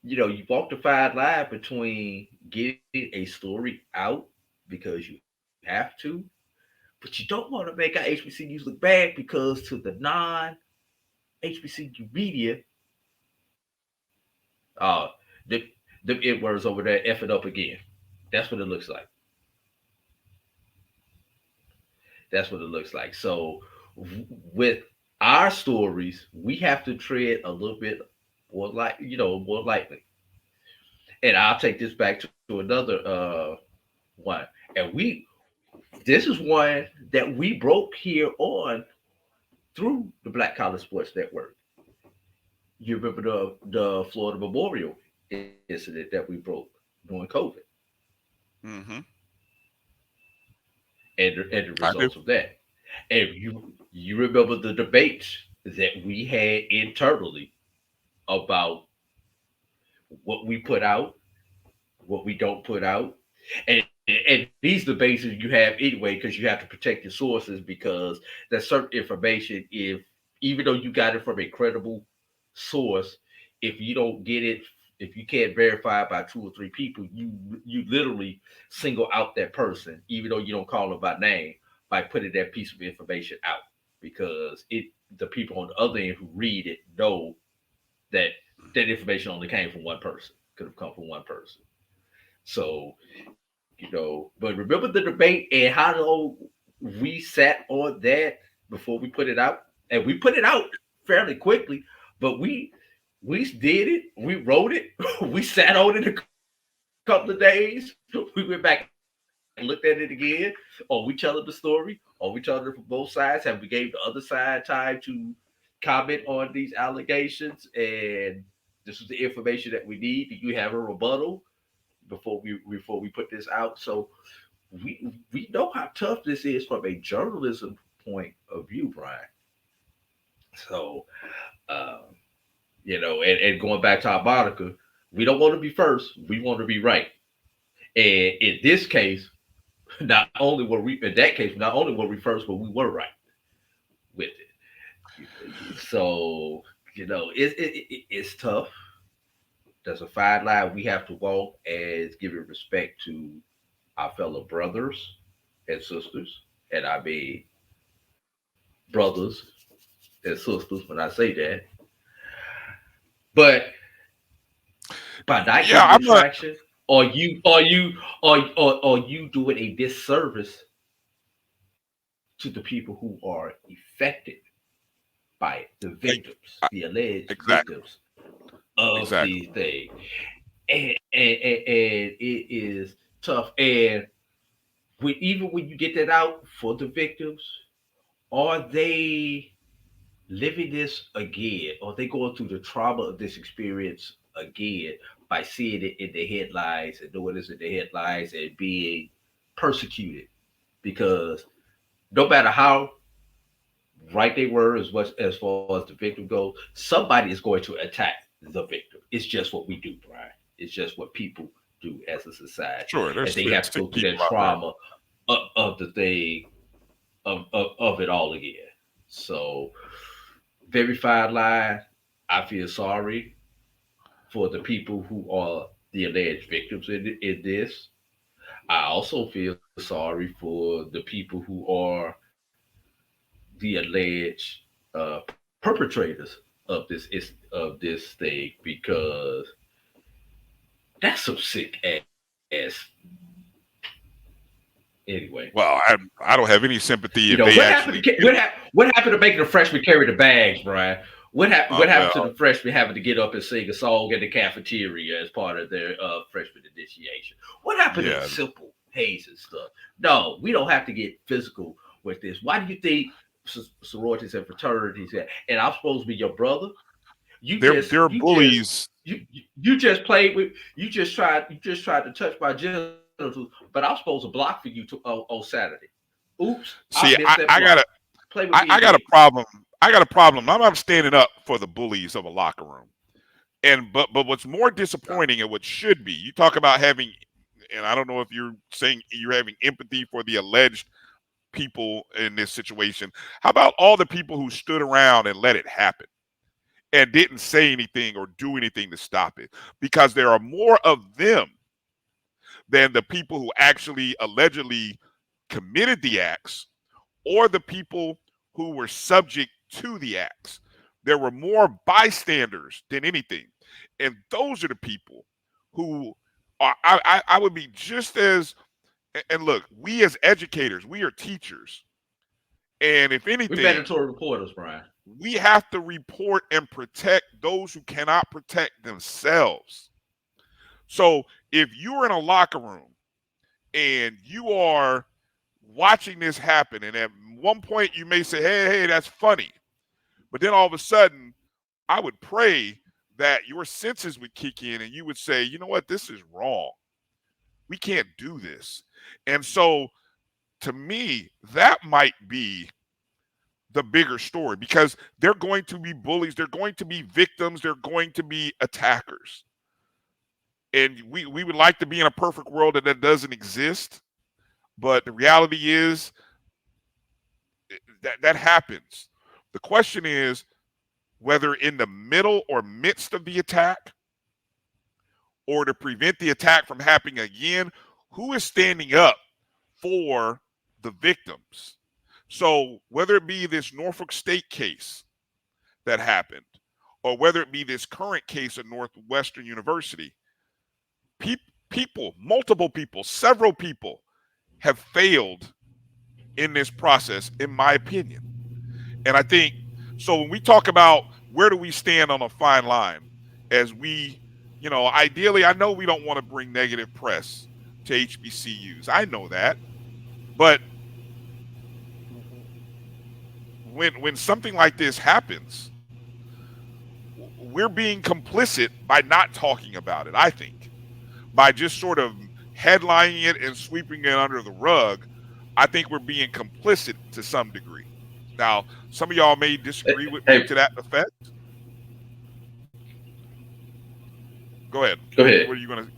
you walk the fine line between getting a story out because you have to, but you don't want to make our HBCUs look bad because to the non HBCU media, the it words over there effing up again. That's what it looks like. That's what it looks like. So with our stories, we have to tread a little bit more lightly. And I'll take this back to another one. And this is one that we broke here on through the Black College Sports Network. You remember the Florida Memorial incident that we broke during COVID. Mm-hmm. And the results of that. And you remember the debates that we had internally about what we put out, what we don't put out. And these debates you have anyway because you have to protect your sources because there's certain information if even though you got it from a credible source, if you don't get it, if you can't verify it by two or three people, you literally single out that person, even though you don't call them by name, by putting that piece of information out because the people on the other end who read it know that that information only came from one person, could have come from one person. So, but remember the debate and how long we sat on that before we put it out, and we put it out fairly quickly, but we did it, we wrote it, we sat on it a couple of days, we went back and looked at it again. Are we telling the story? Are we telling it from both sides? Have we gave the other side time to comment on these allegations? And this is the information that we need. Do you have a rebuttal before we put this out? So we know how tough this is from a journalism point of view, Brian. So and going back to our Monica, we don't want to be first, we want to be right. And in this case, not only were we first, but we were right with it. So it's tough. There's a fine line we have to walk as giving respect to our fellow brothers and sisters, and I mean brothers and sisters when I say that. But by not giving traction, are you doing a disservice to the people who are affected by it, the victims, the alleged victims of these things. And it is tough. And even when you get that out for the victims, are they living this again? Are they going through the trauma of this experience again by seeing it in the headlines and knowing it's in the headlines and being persecuted? Because no matter how right they were as far as the victim goes, somebody is going to attack the victim. It's just what we do, Brian. It's just what people do as a society. Sure, and they have to go through that trauma of the thing of it all again. So very fine line. I feel sorry for the people who are the alleged victims in this. I also feel sorry for the people who are the alleged perpetrators of this thing, because that's some sick ass. Anyway, well, I don't have any sympathy if they what happened to making the freshmen carry the bags, Brian? What happened to the freshmen having to get up and sing a song in the cafeteria as part of their freshman initiation? What happened to simple hazing stuff? No, we don't have to get physical with this. Why do you think sororities and fraternities, and I'm supposed to be your brother. They're bullies. You just played with. You just tried to touch my genitals, but I'm supposed to block for you on Saturday. Oops! See, missed that I block. got a, Play with me I got a again. problem. I got a problem. I'm not standing up for the bullies of a locker room. And but what's more disappointing and what should be, you talk about having, and I don't know if you're saying you're having empathy for the alleged people in this situation. How about all the people who stood around and let it happen and didn't say anything or do anything to stop it? Because there are more of them than the people who actually allegedly committed the acts or the people who were subject to the acts. There were more bystanders than anything. And those are the people who are, I would be just as, and look, we as educators, we are teachers. And if We anything, mandatory reporters, Brian. we have to report and protect those who cannot protect themselves. So if you're in a locker room and you are watching this happen, and at one point you may say, hey, that's funny. But then all of a sudden, I would pray that your senses would kick in and you would say, you know what, this is wrong. We can't do this. And so to me, that might be the bigger story, because they're going to be bullies, they're going to be victims, they're going to be attackers. And we would like to be in a perfect world that doesn't exist. But the reality is that happens. The question is whether in the middle or midst of the attack, or to prevent the attack from happening again, who is standing up for the victims? So whether it be this Norfolk State case that happened, or whether it be this current case at Northwestern University, people, multiple people, several people have failed in this process, in my opinion. And I think, so when we talk about where do we stand on a fine line, as we, ideally, I know we don't want to bring negative press to HBCUs. I know that. But when something like this happens, we're being complicit by not talking about it, I think. By just sort of headlining it and sweeping it under the rug, I think we're being complicit to some degree. Now, some of y'all may disagree with me to that effect. Go ahead. Go ahead. What are you going to?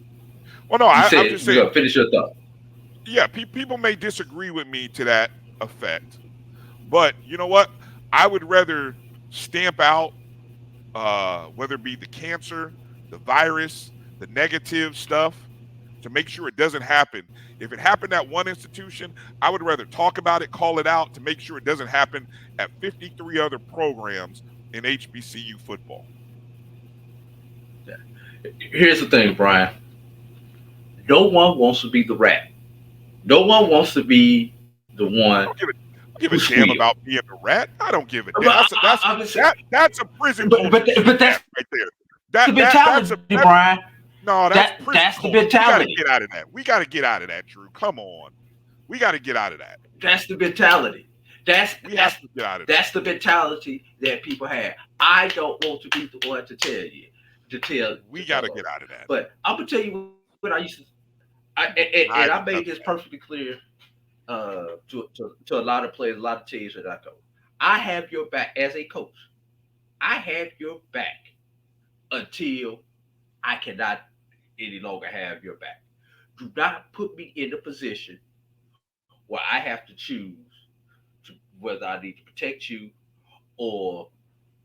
Well, no, I'm just saying. Finish your thought. Yeah, people may disagree with me to that effect, but you know what? I would rather stamp out, whether it be the cancer, the virus, the negative stuff, to make sure it doesn't happen. If it happened at one institution, I would rather talk about it, call it out, to make sure it doesn't happen at 53 other programs in HBCU football. Here's the thing, Brian. No one wants to be the rat. No one wants to be the one. I don't give a damn about being a rat. I don't give a damn. That's a prison culture but that's right there. The mentality, Brian. No, that's the mentality. We got to get out of that. We got to get out of that, Drew. Come on. We got to get out of that. That's the mentality. That's the mentality that people have. I don't want to be the one to tell you. We got to get out of that. But I'm gonna tell you what I used to. I made this perfectly clear to a lot of players, a lot of teams that I coach. I have your back as a coach. I have your back until I cannot any longer have your back. Do not put me in a position where I have to choose whether I need to protect you or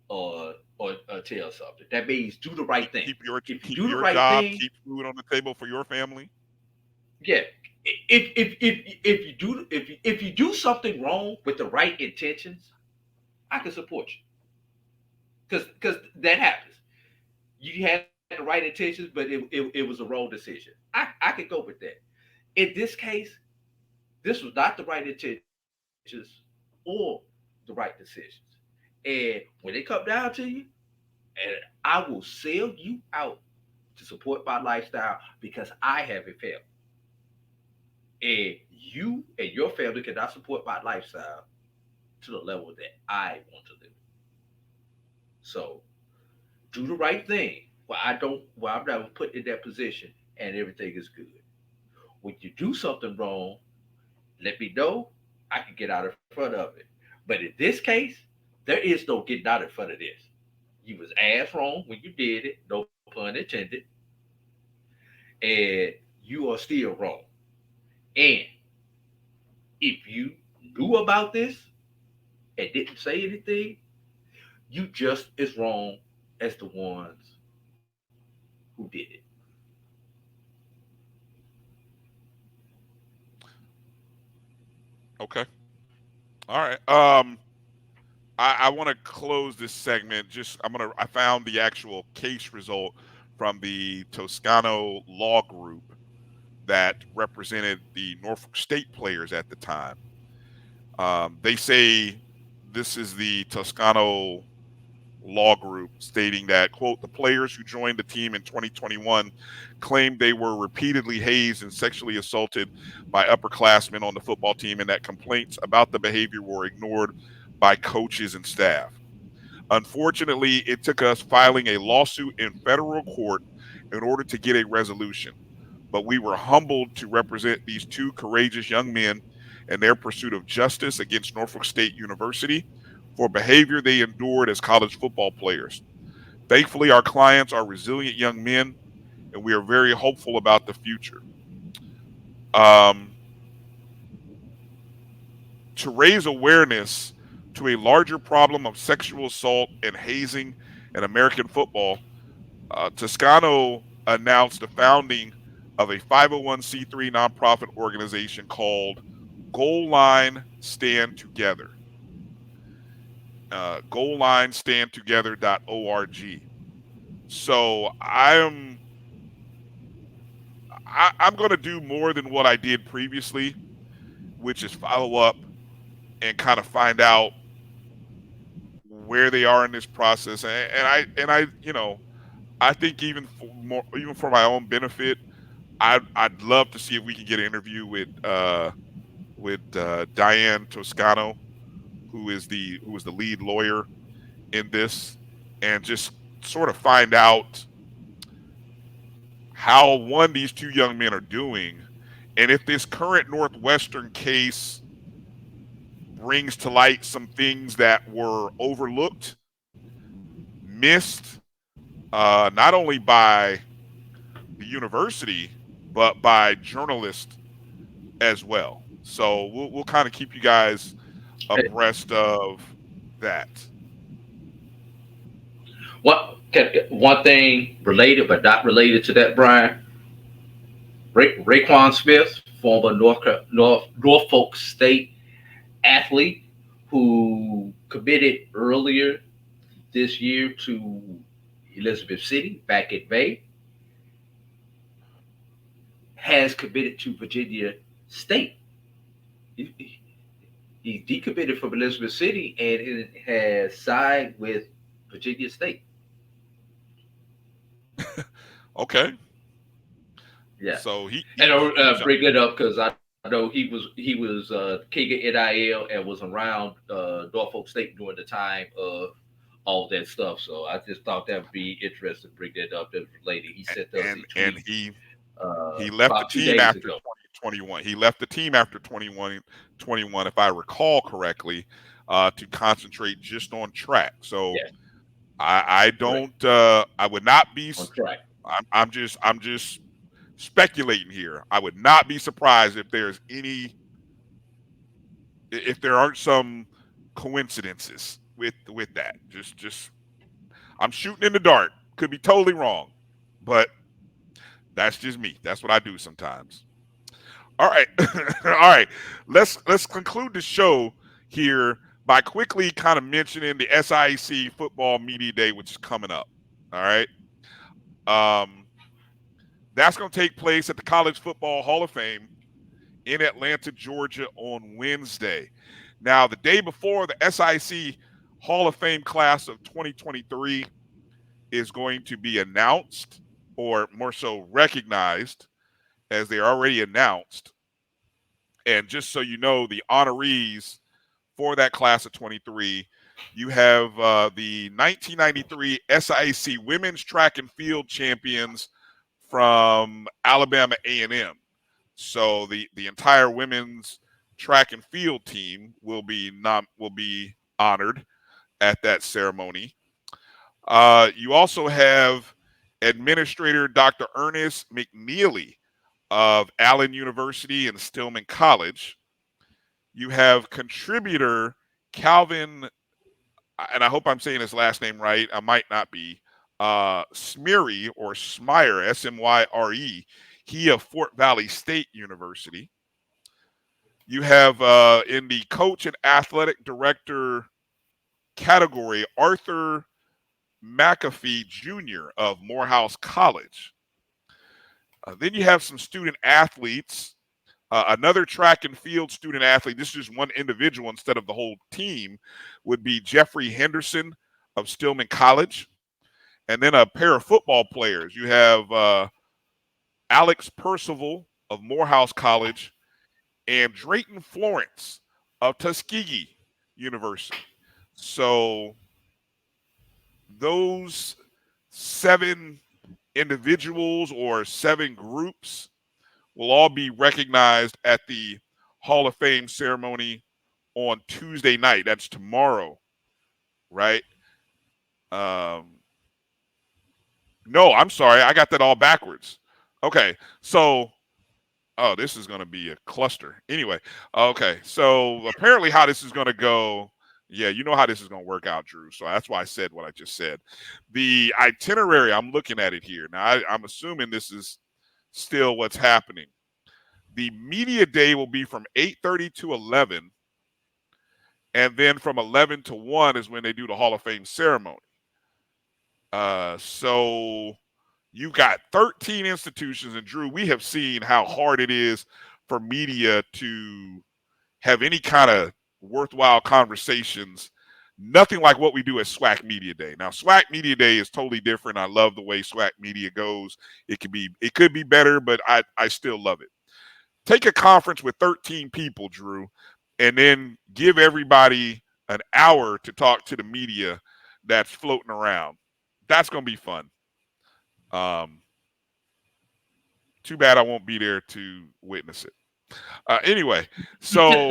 tell something. That means do the right thing. Keep your job, keep food on the table for your family. Yeah. If you do something wrong with the right intentions, I can support you. Because that happens. You had the right intentions, but it was a wrong decision. I could go with that. In this case, this was not the right intentions or the right decisions. And when they come down to you, and I will sell you out to support my lifestyle because I have a family. And you and your family cannot support my lifestyle to the level that I want to live. So do the right thing. Well, I'm not put in that position and everything is good. When you do something wrong, let me know. I can get out in front of it. But in this case, there is no getting out in front of this. You was ass wrong when you did it, no pun intended, and you are still wrong. And if you knew about this and didn't say anything, you just as wrong as the ones who did it. Okay. All right. I want to close this segment. I found the actual case result from the Toscano Law Group that represented the Norfolk State players at the time. They say this is the Toscano Law Group stating that, quote, the players who joined the team in 2021 claimed they were repeatedly hazed and sexually assaulted by upperclassmen on the football team and that complaints about the behavior were ignored by coaches and staff. Unfortunately, it took us filing a lawsuit in federal court in order to get a resolution. But we were humbled to represent these two courageous young men in their pursuit of justice against Norfolk State University for behavior they endured as college football players. Thankfully, our clients are resilient young men, and we are very hopeful about the future. To raise awareness to a larger problem of sexual assault and hazing in American football, Toscano announced the founding of a 501c3 nonprofit organization called Goal Line Stand Together. GoalLineStandTogether.org. So I'm going to do more than what I did previously, which is follow up and kind of find out where they are in this process. And I I think even for my own benefit, I'd love to see if we can get an interview with Diane Toscano, who was the lead lawyer in this, and just sort of find out how these two young men are doing, and if this current Northwestern case brings to light some things that were overlooked, missed, not only by the university but by journalists as well. So we'll kind of keep you guys abreast of that. One thing related but not related to that, Brian. Raekwon Smith, former Norfolk State athlete who committed earlier this year to Elizabeth City back in May, has committed to Virginia State. He decommitted from Elizabeth City and it has signed with Virginia State. Okay. Yeah. So he bring it up because I know he was king of NIL and was around Norfolk State during the time of all that stuff. So I just thought that would be interesting to bring that up. That related. He said and he left the team after 2021. He left the team after 2021, if I recall correctly, to concentrate just on track. So yeah. I don't I would not be on track. I'm just speculating here. I would not be surprised if there aren't some coincidences with that. Just I'm shooting in the dark. Could be totally wrong, but that's just me. That's what I do sometimes. All right. All right. Let's conclude the show here by quickly kind of mentioning the SIAC Football Media Day, which is coming up. All right. That's going to take place at the College Football Hall of Fame in Atlanta, Georgia on Wednesday. Now, the day before, the SIAC Hall of Fame class of 2023 is going to be announced, or more so recognized, as they already announced. And just so you know, the honorees for that class of 23. You have the 1993 SIAC Women's Track and Field champions from Alabama A&M. So the entire women's track and field team will be honored at that ceremony. You also have Administrator Dr. Ernest McNeely of Allen University and Stillman College. You have contributor Calvin, and I hope I'm saying his last name right. I might not be. Smyre or Smyre, S-M-Y-R-E. He of Fort Valley State University. You have in the coach and athletic director category, Arthur McAfee Jr. of Morehouse College. Then you have some student athletes. Another track and field student athlete, this is just one individual instead of the whole team, would be Jeffrey Henderson of Stillman College. And then a pair of football players. You have Alex Percival of Morehouse College and Drayton Florence of Tuskegee University. So those 7 individuals or 7 groups will all be recognized at the Hall of Fame ceremony on Tuesday night. That's tomorrow, right? No, I'm sorry. I got that all backwards. Okay, so, oh, this is going to be a cluster. Anyway, okay, so apparently how this is going to go, yeah, you know how this is going to work out, Drew. So that's why I said what I just said. The itinerary, I'm looking at it here. Now, I'm assuming this is still what's happening. The media day will be from 8:30 to 11, and then from 11 to 1 is when they do the Hall of Fame ceremony. So you've got 13 institutions, and Drew, we have seen how hard it is for media to have any kind of worthwhile conversations. Nothing like what we do at SWAC Media Day. Now, SWAC Media Day is totally different. I love the way SWAC Media goes. It could be better, but I still love it. Take a conference with 13 people, Drew, and then give everybody an hour to talk to the media that's floating around. That's going to be fun. Too bad I won't be there to witness it. Anyway, so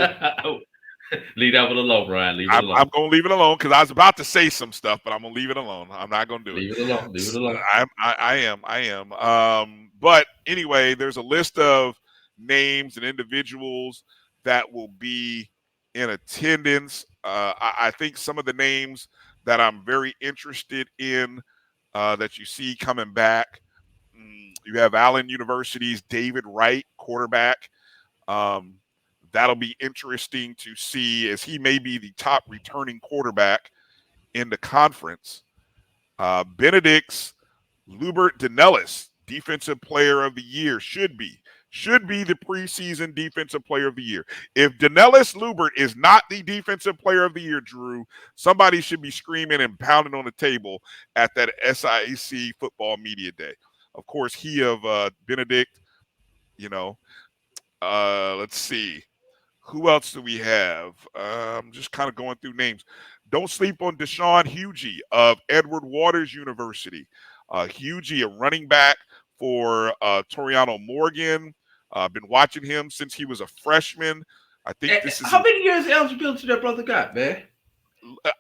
leave that one alone, Brian. Leave it alone. I'm going to leave it alone because I was about to say some stuff, but I'm going to leave it alone. I'm not going to do it. Leave it alone. Leave it alone. I am. But anyway, there's a list of names and individuals that will be in attendance. I think some of the names that I'm very interested in that you see coming back. You have Allen University's David Wright, quarterback. That'll be interesting to see as he may be the top returning quarterback in the conference. Benedict's Lubert Danellis, Defensive Player of the Year, should be the preseason Defensive Player of the Year. If Danellis Lubert is not the Defensive Player of the Year, Drew, somebody should be screaming and pounding on the table at that SIAC Football Media Day. Of course, he of Benedict, let's see. Who else do we have? I'm just kind of going through names. Don't sleep on Deshaun Hugie of Edward Waters University. Hugie, a running back for Toriano Morgan. I've been watching him since he was a freshman. I think this is how many years eligibility that brother got, man?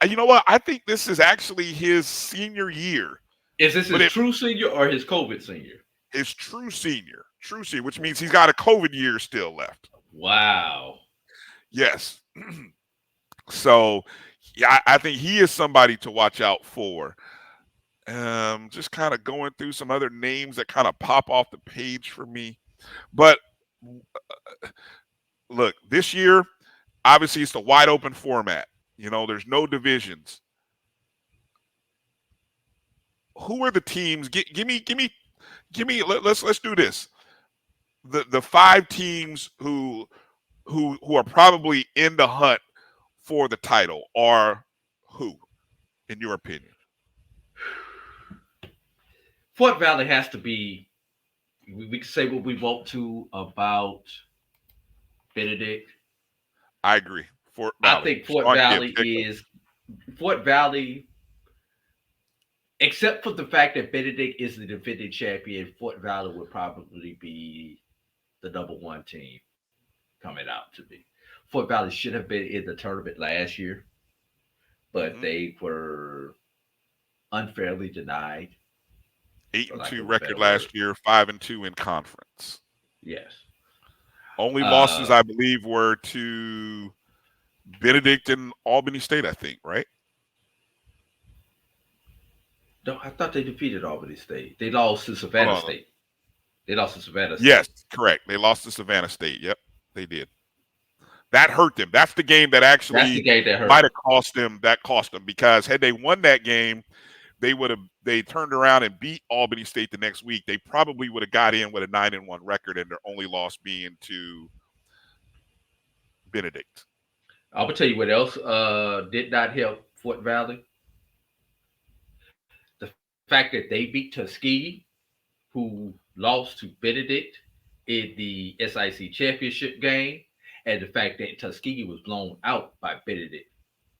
You know what? I think this is actually his senior year. Is this his true senior or his COVID senior? His true senior, which means he's got a COVID year still left. Wow. Yes. So, yeah, I think he is somebody to watch out for. Just kind of going through some other names that kind of pop off the page for me. But look, this year, obviously, it's the wide open format. There's no divisions. Who are the teams? Give me. Let's do this. The 5 teams who are probably in the hunt for the title are who, in your opinion? Fort Valley has to be. We can say what we want to about Benedict. I agree. Fort Valley. I think Fort Valley, except for the fact that Benedict is the defending champion, Fort Valley would probably be the number one team coming out to be. Fort Valley should have been in the tournament last year, but they were unfairly denied. 8-2 record last year, 5-2 in conference. Yes. Only losses, I believe, were to Benedict and Albany State, I think, right? No, I thought they defeated Albany State. They lost to Savannah State. Yes, correct. They lost to Savannah State. Yep, they did. That hurt them. That's the game that actually might have cost them. That cost them because had they won that game, they turned around and beat Albany State the next week. They probably would have got in with a 9-1 record, and their only loss being to Benedict. I'm gonna tell you what else did not help Fort Valley. The fact that they beat Tuskegee, who lost to Benedict in the SIAC championship game, and the fact that Tuskegee was blown out by Benedict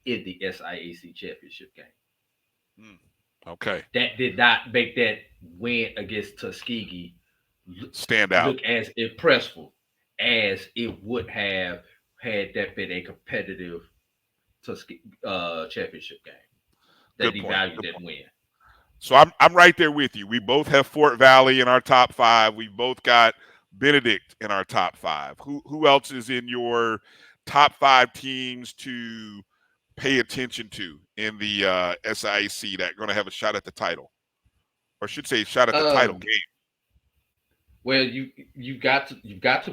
in the SIAC championship game. Okay. That did not make that win against Tuskegee stand out, look as impressive as it would have had that been a competitive Tuskegee championship game. That devalued that win. So I'm right there with you. We both have Fort Valley in our top 5. We both got Benedict in our top 5. Who else is in your top 5 teams to pay attention to in the SIAC that are going to have a shot at the title, or I should say, shot at the title game? Well, you've got to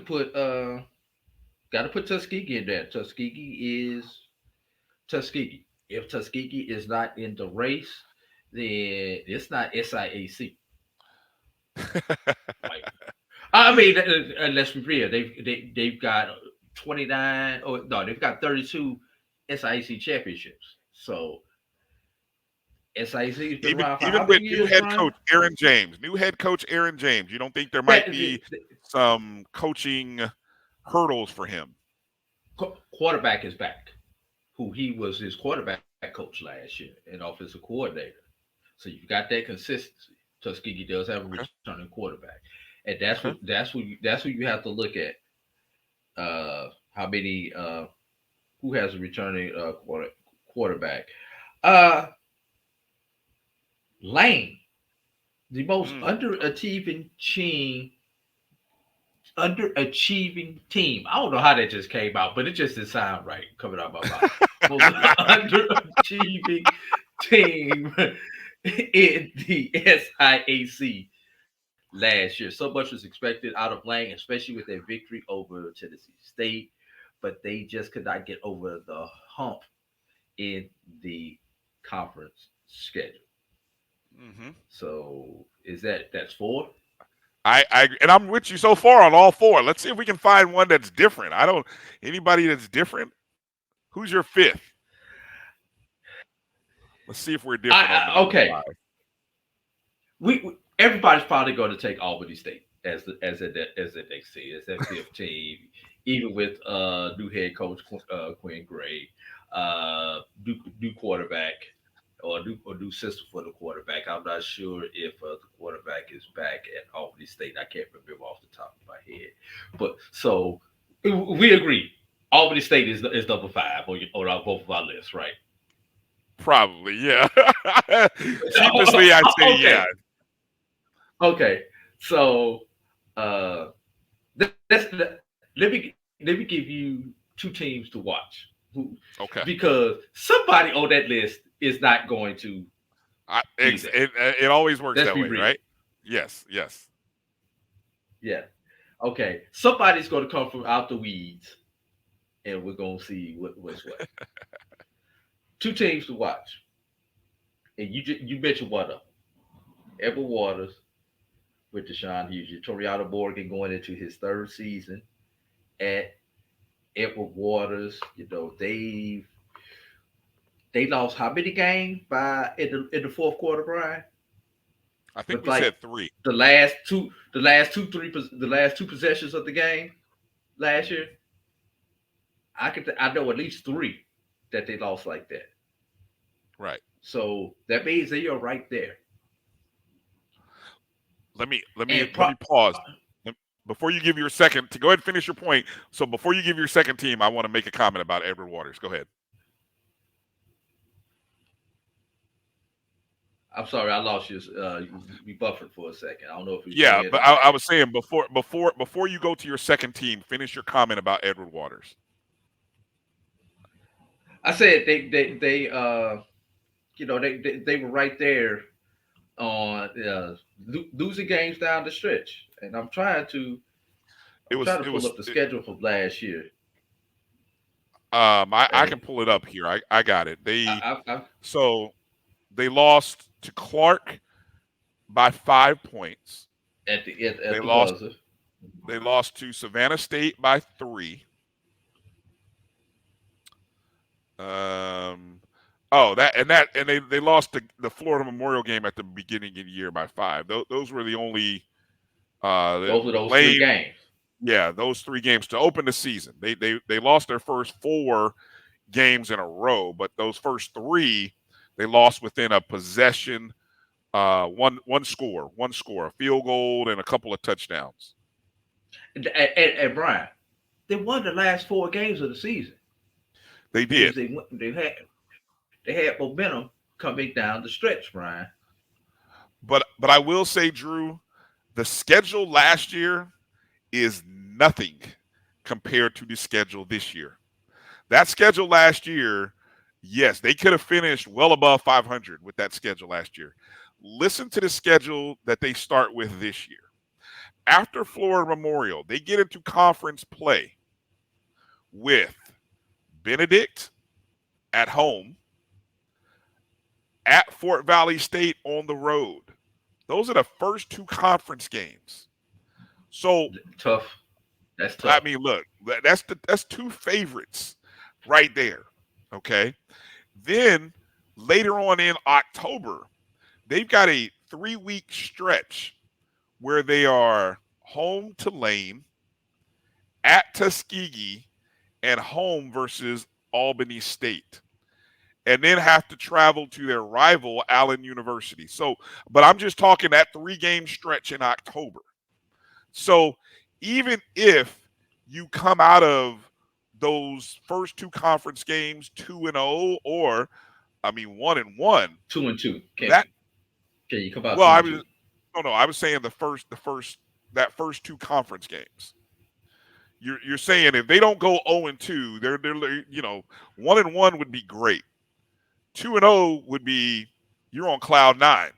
put Tuskegee in there. Tuskegee is Tuskegee. If Tuskegee is not in the race, then it's not SIAC. I mean, let's be real. They've got 29. Oh no, they've got 32 SIAC championships. So SIAC has been around for even with new head coach Aaron James. You don't think there might be some coaching hurdles for him? Quarterback is back, who he was his quarterback coach last year and offensive coordinator. So you've got that consistency. Tuskegee does have a returning quarterback, and that's what you have to look at. How many? Who has a returning quarterback? Lane, the most underachieving team. I don't know how that just came out, but it just didn't sound right coming out of my mouth. Most underachieving team in the SIAC last year. So much was expected out of Lane, especially with their victory over Tennessee State, but they just could not get over the hump in the conference schedule. So that's 4? And I'm with you so far on all 4. Let's see if we can find one that's different. Anybody that's different. Who's your 5th? Let's see if we're different. Okay. Everybody's probably going to take Albany State as the next team, as that 5th team, even with new head coach Quinn Gray, new quarterback or new system for the quarterback. I'm not sure if the quarterback is back at Albany State. I can't remember off the top of my head, but so we agree. Albany State is number 5 on both of our lists, right? Probably, yeah. Cheapestly, I'd say yeah. Okay, so let me give you 2 teams to watch. Okay, because somebody on that list is not going to. It always works that way, right? Yes. Yeah. Okay. Somebody's going to come from out the weeds, and we're going to see what's what. 2 teams to watch, and you mentioned one of them. Edward Waters with Deshaun Hughes. Toriano Morgan going into his 3rd season at Edward Waters. They lost how many games in the 4th quarter, Brian? I think we said 3. The last two possessions of the game last year. I know at least 3 that they lost like that. Right. So that means they are right there. Let me pause. Before you give your second, to go ahead and finish your point. So before you give your second team, I want to make a comment about Edward Waters. Go ahead. I'm sorry, I lost you. You buffered for a second. I don't know if you. Yeah, but I was saying before you go to your second team, finish your comment about Edward Waters. I said they were right there on losing games down the stretch, and I'm trying to pull up the schedule from last year. I can pull it up here. I got it. So they lost to Clark by 5 points. They lost to Savannah State by 3. They lost the Florida Memorial game at the beginning of the year by 5. Those were the only those 3 games. Yeah, those 3 games to open the season. They lost their first 4 games in a row, but those first 3 they lost within a possession, one score, a field goal, and a couple of touchdowns. And Brian, they won the last 4 games of the season. They did. They had momentum coming down the stretch, Brian. But I will say, Drew, the schedule last year is nothing compared to the schedule this year. That schedule last year, yes, they could have finished well above 500 with that schedule last year. Listen to the schedule that they start with this year. After Florida Memorial, they get into conference play with Benedict at home, at Fort Valley State on the road. Those are the first 2 conference games. So tough. That's tough. I mean, look, that's 2 favorites right there. Okay. Then later on in October, they've got a 3-week stretch where they are home to Lane, at Tuskegee, and home versus Albany State, and then have to travel to their rival, Allen University. So, but I'm just talking that 3-game stretch in October. So even if you come out of those first 2 conference games 2-0, or 1-1, 2-2. Can you come out? Well, I was saying that first 2 conference games. You're saying if they don't go 0-2, they're 1-1 would be great. 2-0 would be you're on cloud 9,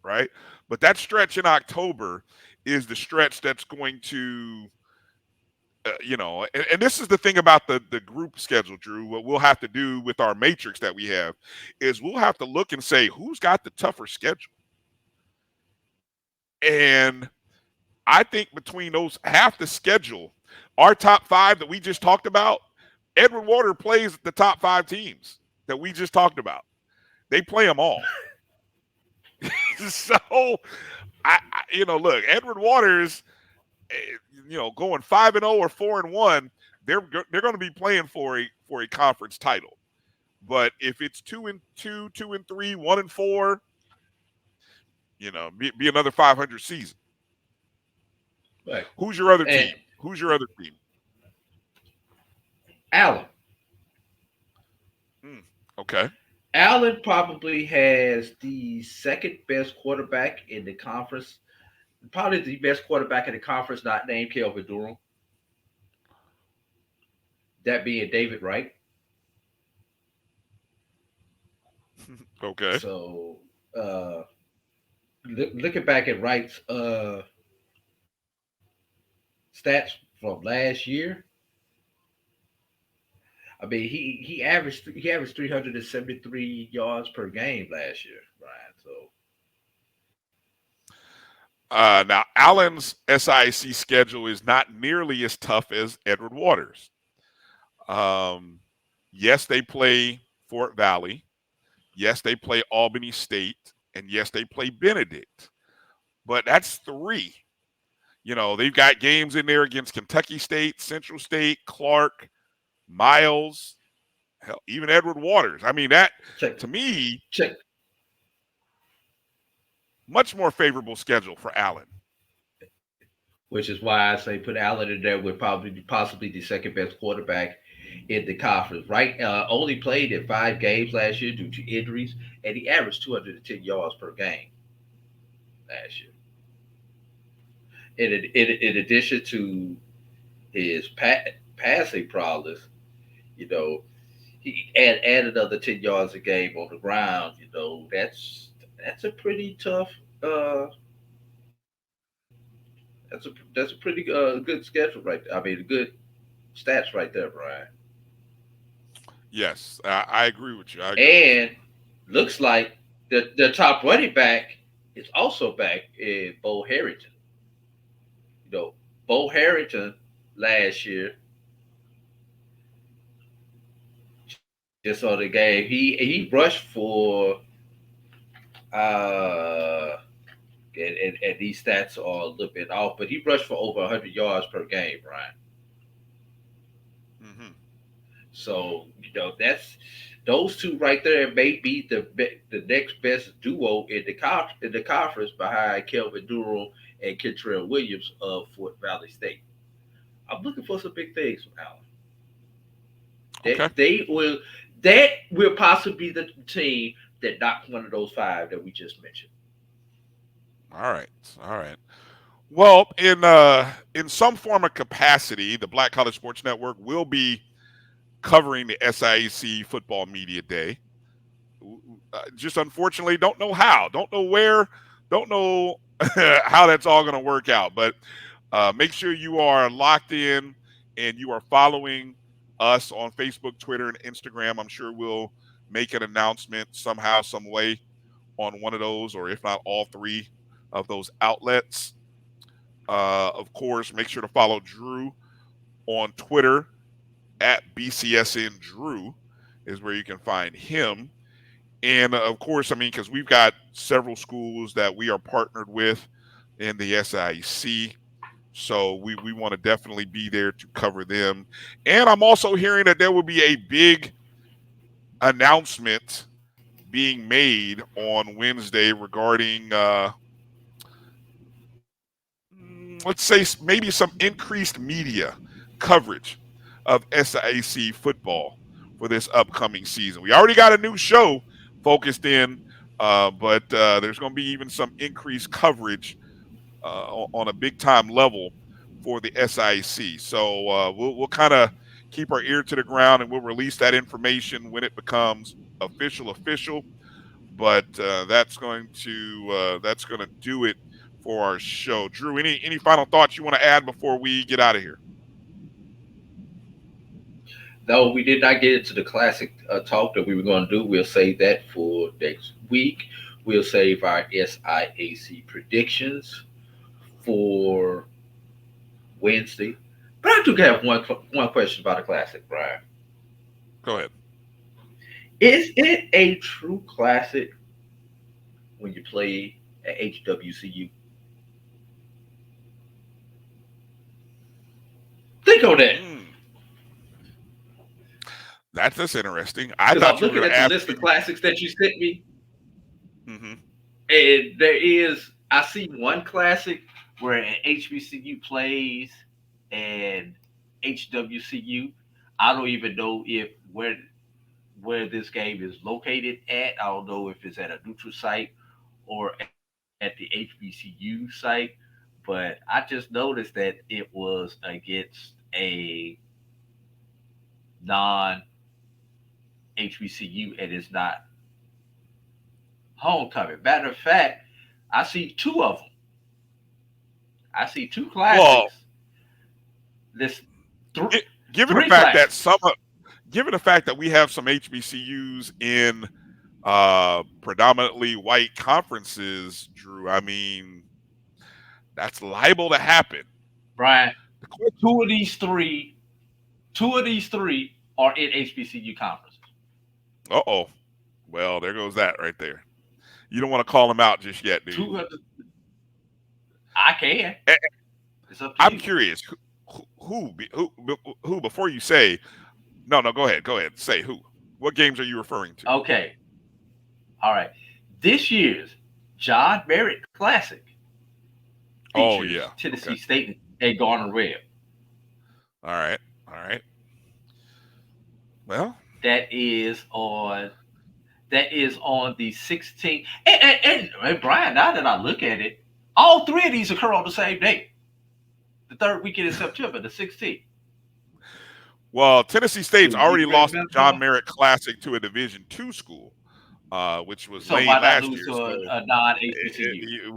right? But that stretch in October is the stretch that's going to, and this is the thing about the group schedule, Drew. What we'll have to do with our matrix that we have is we'll have to look and say who's got the tougher schedule. And I think between those half the schedule, our top 5 that we just talked about, Edward Water plays the top 5 teams that we just talked about. They play them all. So, look, Edward Waters, going 5-0 or 4-1, they're going to be playing for a conference title. But if it's 2-2, 2-3, 1-4, be another 500 season. Right. Who's your other team? Who's your other team? Allen. Okay. Allen probably has the second best quarterback in the conference. Probably the best quarterback in the conference, not named Kelvin Durham. That being David Wright. Okay. So, looking back at Wright's stats from last year, I mean, he averaged 373 yards per game last year, Brian. So now Allen's SIAC schedule is not nearly as tough as Edward Waters. Yes, they play Fort Valley. Yes, they play Albany State, and yes, they play Benedict. But that's 3. They've got games in there against Kentucky State, Central State, Clark, Miles, hell, even Edward Waters. I mean, that to me, much more favorable schedule for Allen. Which is why I say put Allen in there with possibly the second best quarterback in the conference. Right, only played in 5 games last year due to injuries, and he averaged 210 yards per game last year. In addition to his passing prowess, you know, he add another 10 yards a game on the ground. You know, that's a pretty tough. That's a pretty good schedule right there. I mean, good stats right there, Brian. Yes, I agree with you. And looks like the top running back is also back in Bo Harrington. You know, Bo Harrington last year, just on the game, he rushed for and these stats are a little bit off, but he rushed for over 100 yards per game, Brian. Mm-hmm. So that's those two right there may be the next best duo in the conference behind Kelvin Durham and Kentrell Williams of Fort Valley State. I'm looking for some big things from Allen. Okay. That will possibly be the team that knocked one of those 5 that we just mentioned. All right. Well, in some form of capacity, the Black College Sports Network will be covering the SIAC Football Media Day. Just unfortunately, don't know how, don't know where, don't know how that's all going to work out. But make sure you are locked in and you are following us on Facebook, Twitter, and Instagram. I'm sure we'll make an announcement somehow, some way on one of those, or if not all 3 of those outlets. Of course, make sure to follow Drew on Twitter at BCSN Drew is where you can find him. And of course, I mean, because we've got several schools that we are partnered with in the SIAC. So we want to definitely be there to cover them. And I'm also hearing that there will be a big announcement being made on Wednesday regarding let's say maybe some increased media coverage of SIAC football for this upcoming season. We already got a new show focused in, but there's going to be even some increased coverage on a big time level for the SIAC. So we'll kind of keep our ear to the ground and we'll release that information when it becomes official. But that's going to do it for our show. Drew, any final thoughts you want to add before we get out of here? No, we did not get into the classic talk that we were going to do. We'll save that for next week. We'll save our SIAC predictions for Wednesday. But I do have one question about the classic, Brian. Go ahead. Is it a true classic when you play at HWCU? Think on that. That's interesting. I thought I'm you were looking going to at ask the list of classics that you sent me. Mm-hmm. And I see one classic where an HBCU plays and HWCU. I don't even know if where this game is located at. I don't know if it's at a neutral site or at the HBCU site. But I just noticed that it was against a non-HBCU and it's not homecoming. Matter of fact, I see 2 of them. I see 2 classics. Well, given the fact that we have some HBCUs in predominantly white conferences, Drew, I mean, that's liable to happen. Brian, 2 of these three are in HBCU conferences. Uh-oh. Well, there goes that right there. You don't want to call them out just yet, dude. I can. I'm curious. Who? Before you say, No, go ahead. Go ahead. Say who. What games are you referring to? Okay. All right. This year's John Merritt Classic features Tennessee State and Garner Webb. All right. Well, that is on the 16th. And Brian, now that I look at it, all three of these occur on the same day. The third weekend in September, the 16th. Well, Tennessee State's already lost the John Merritt Classic to a Division II school, which was late last year. So a non-HBCU?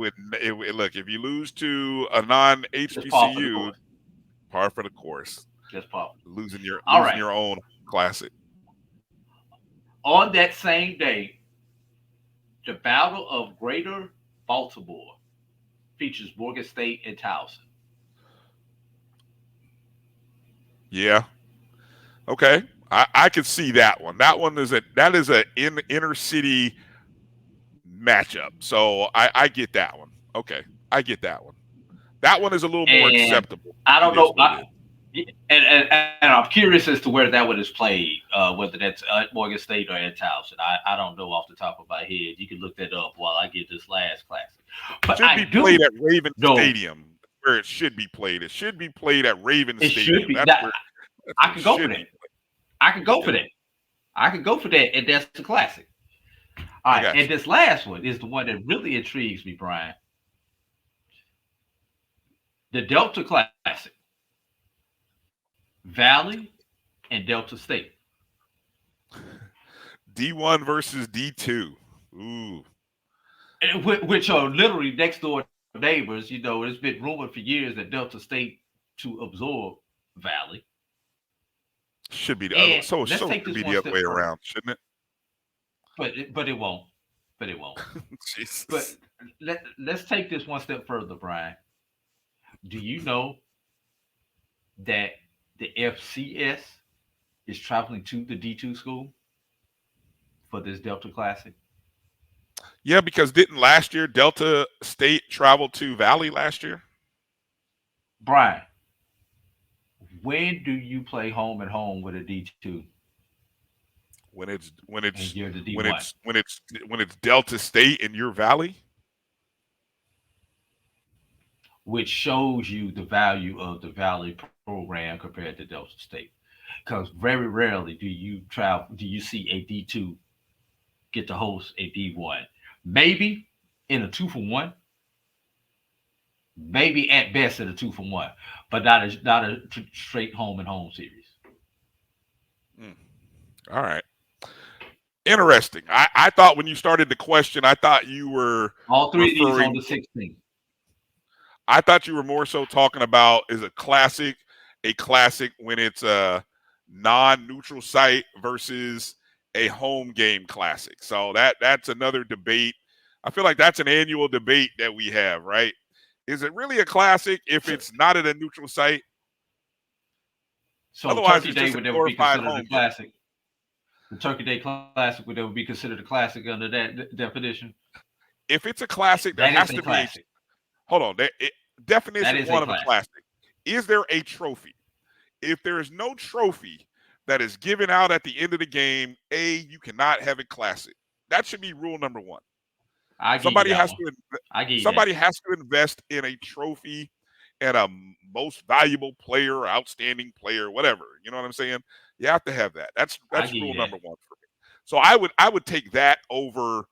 Look, if you lose to a non-HBCU, par for the course. Just par. Losing your own classic. On that same day, the Battle of Greater Baltimore features Morgan State and Towson. Yeah. Okay. I could see that one. That is an inner city matchup. So I get that one. Okay. I get that one. That one is a little more acceptable. I don't know. And I'm curious as to where that one is played, whether that's at Morgan State or at Towson. I don't know off the top of my head. You can look that up while I get this last classic. But it should be played at Raven Stadium, where it should be played. It should be played at Raven Stadium. I could go for that. I could go for that, and that's the classic. All right, and this last one is the one that really intrigues me, Brian. The Delta Classic. Valley and Delta State. D1 versus D2. Ooh. Which are literally next door neighbors. You know, it's been rumored for years that Delta State to absorb Valley. Should be the other. So it should be the other way around, shouldn't it? But it won't. Jesus. But let's take this one step further, Brian. Do you know that the FCS is traveling to the D2 school for this Delta Classic? Yeah, because didn't last year Delta State travel to Valley last year? Brian, when do you play home and home with a D2? When it's Delta State and you're Valley? Which shows you the value of the Valley program compared to Delta State. Because very rarely do you see a D2 get to host a D1. Maybe in a 2-for-1. Maybe at best in a 2-for-1, but not a straight home and home series. All right. Interesting. I thought when you started the question, I thought you were all three of these on the 16th. I thought you were more so talking about is a classic when it's a non-neutral site versus a home game classic. So that's another debate. I feel like that's an annual debate that we have, right? Is it really a classic if it's not at a neutral site? So otherwise, Turkey Day would never be considered a classic. The Turkey Day Classic would never be considered a classic under that definition. If it's a classic, there has to be. Hold on. Definition one of a classic. Is there a trophy? If there is no trophy that is given out at the end of the game, you cannot have a classic. That should be rule number one. Somebody has to invest in a trophy and a most valuable player, or outstanding player, whatever. You know what I'm saying? You have to have that. That's rule number one for me. So I would take that over.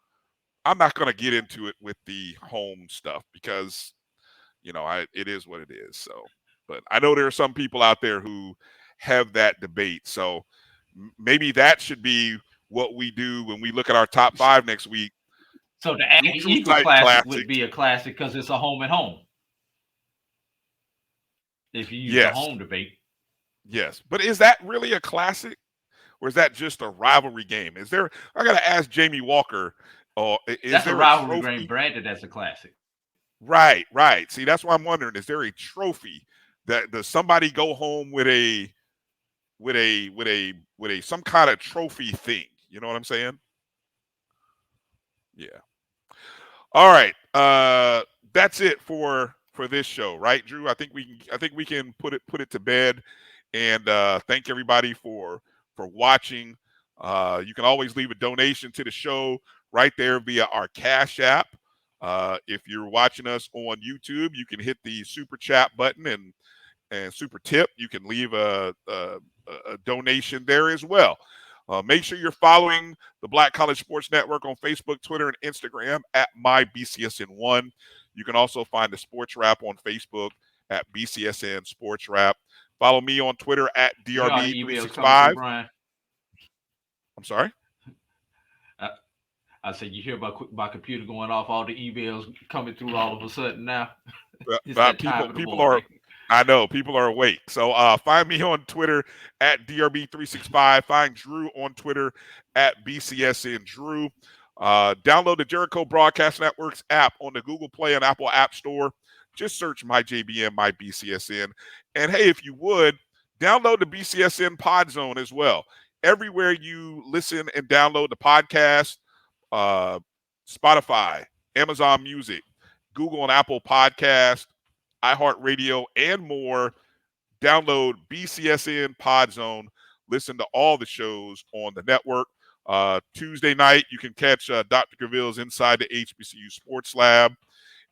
I'm not going to get into it with the home stuff because it is what it is. So, but I know there are some people out there who have that debate. So maybe that should be what we do when we look at our top 5 next week. So the Eagle Classic would be a classic because it's a home and home. If you use the home debate. Yes. But is that really a classic? Or is that just a rivalry game? I got to ask Jamie Walker. That's a rivalry game branded as a classic. Right. See, that's why I'm wondering, is there a trophy does somebody go home with some kind of trophy thing? You know what I'm saying? Yeah. All right. That's it for this show, right, Drew? I think we can put it to bed, and thank everybody for for watching. You can always leave a donation to the show right there via our Cash App. If you're watching us on YouTube, you can hit the super chat button and super tip. You can leave a donation there as well. Make sure you're following the Black College Sports Network on Facebook, Twitter, and Instagram at MyBCSN1. You can also find the SportsWrap on Facebook at BCSN SportsWrap. Follow me on Twitter at DRB365. I'm sorry? I said, you hear about my computer going off, all the emails coming through all of a sudden now? People are, I know, people are awake. So find me on Twitter at DRB365. Find Drew on Twitter at BCSN Drew. Download the Jericho Broadcast Networks app on the Google Play and Apple App Store. Just search MyJBN, MyBCSN. And hey, if you would, download the BCSN Pod Zone as well. Everywhere you listen and download the podcast, Spotify, Amazon Music, Google and Apple Podcast, iHeartRadio, and more, download BCSN Pod Zone. Listen to all the shows on the network. Tuesday night, you can catch Dr. Gaville's Inside the HBCU Sports Lab.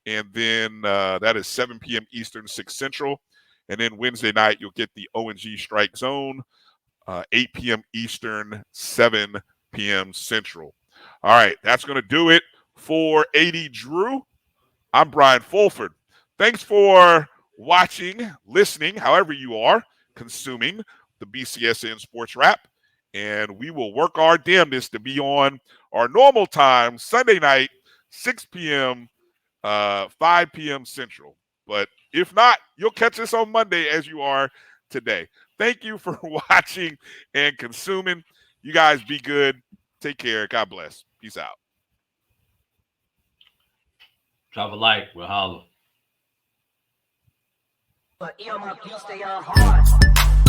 And then that is 7 p.m. Eastern, 6 Central. And then Wednesday night, you'll get the O&G Strike Zone, 8 p.m. Eastern, 7 p.m. Central. All right, that's going to do it for A.D. Drew. I'm Brian Fulford. Thanks for watching, listening, however you are, consuming the BCSN Sports Wrap. And we will work our damnedest to be on our normal time, Sunday night, 6 p.m., 5 p.m. Central. But if not, you'll catch us on Monday as you are today. Thank you for watching and consuming. You guys be good. Take care. God bless. Peace out. Drop a like. We'll holler. But you stay on hard.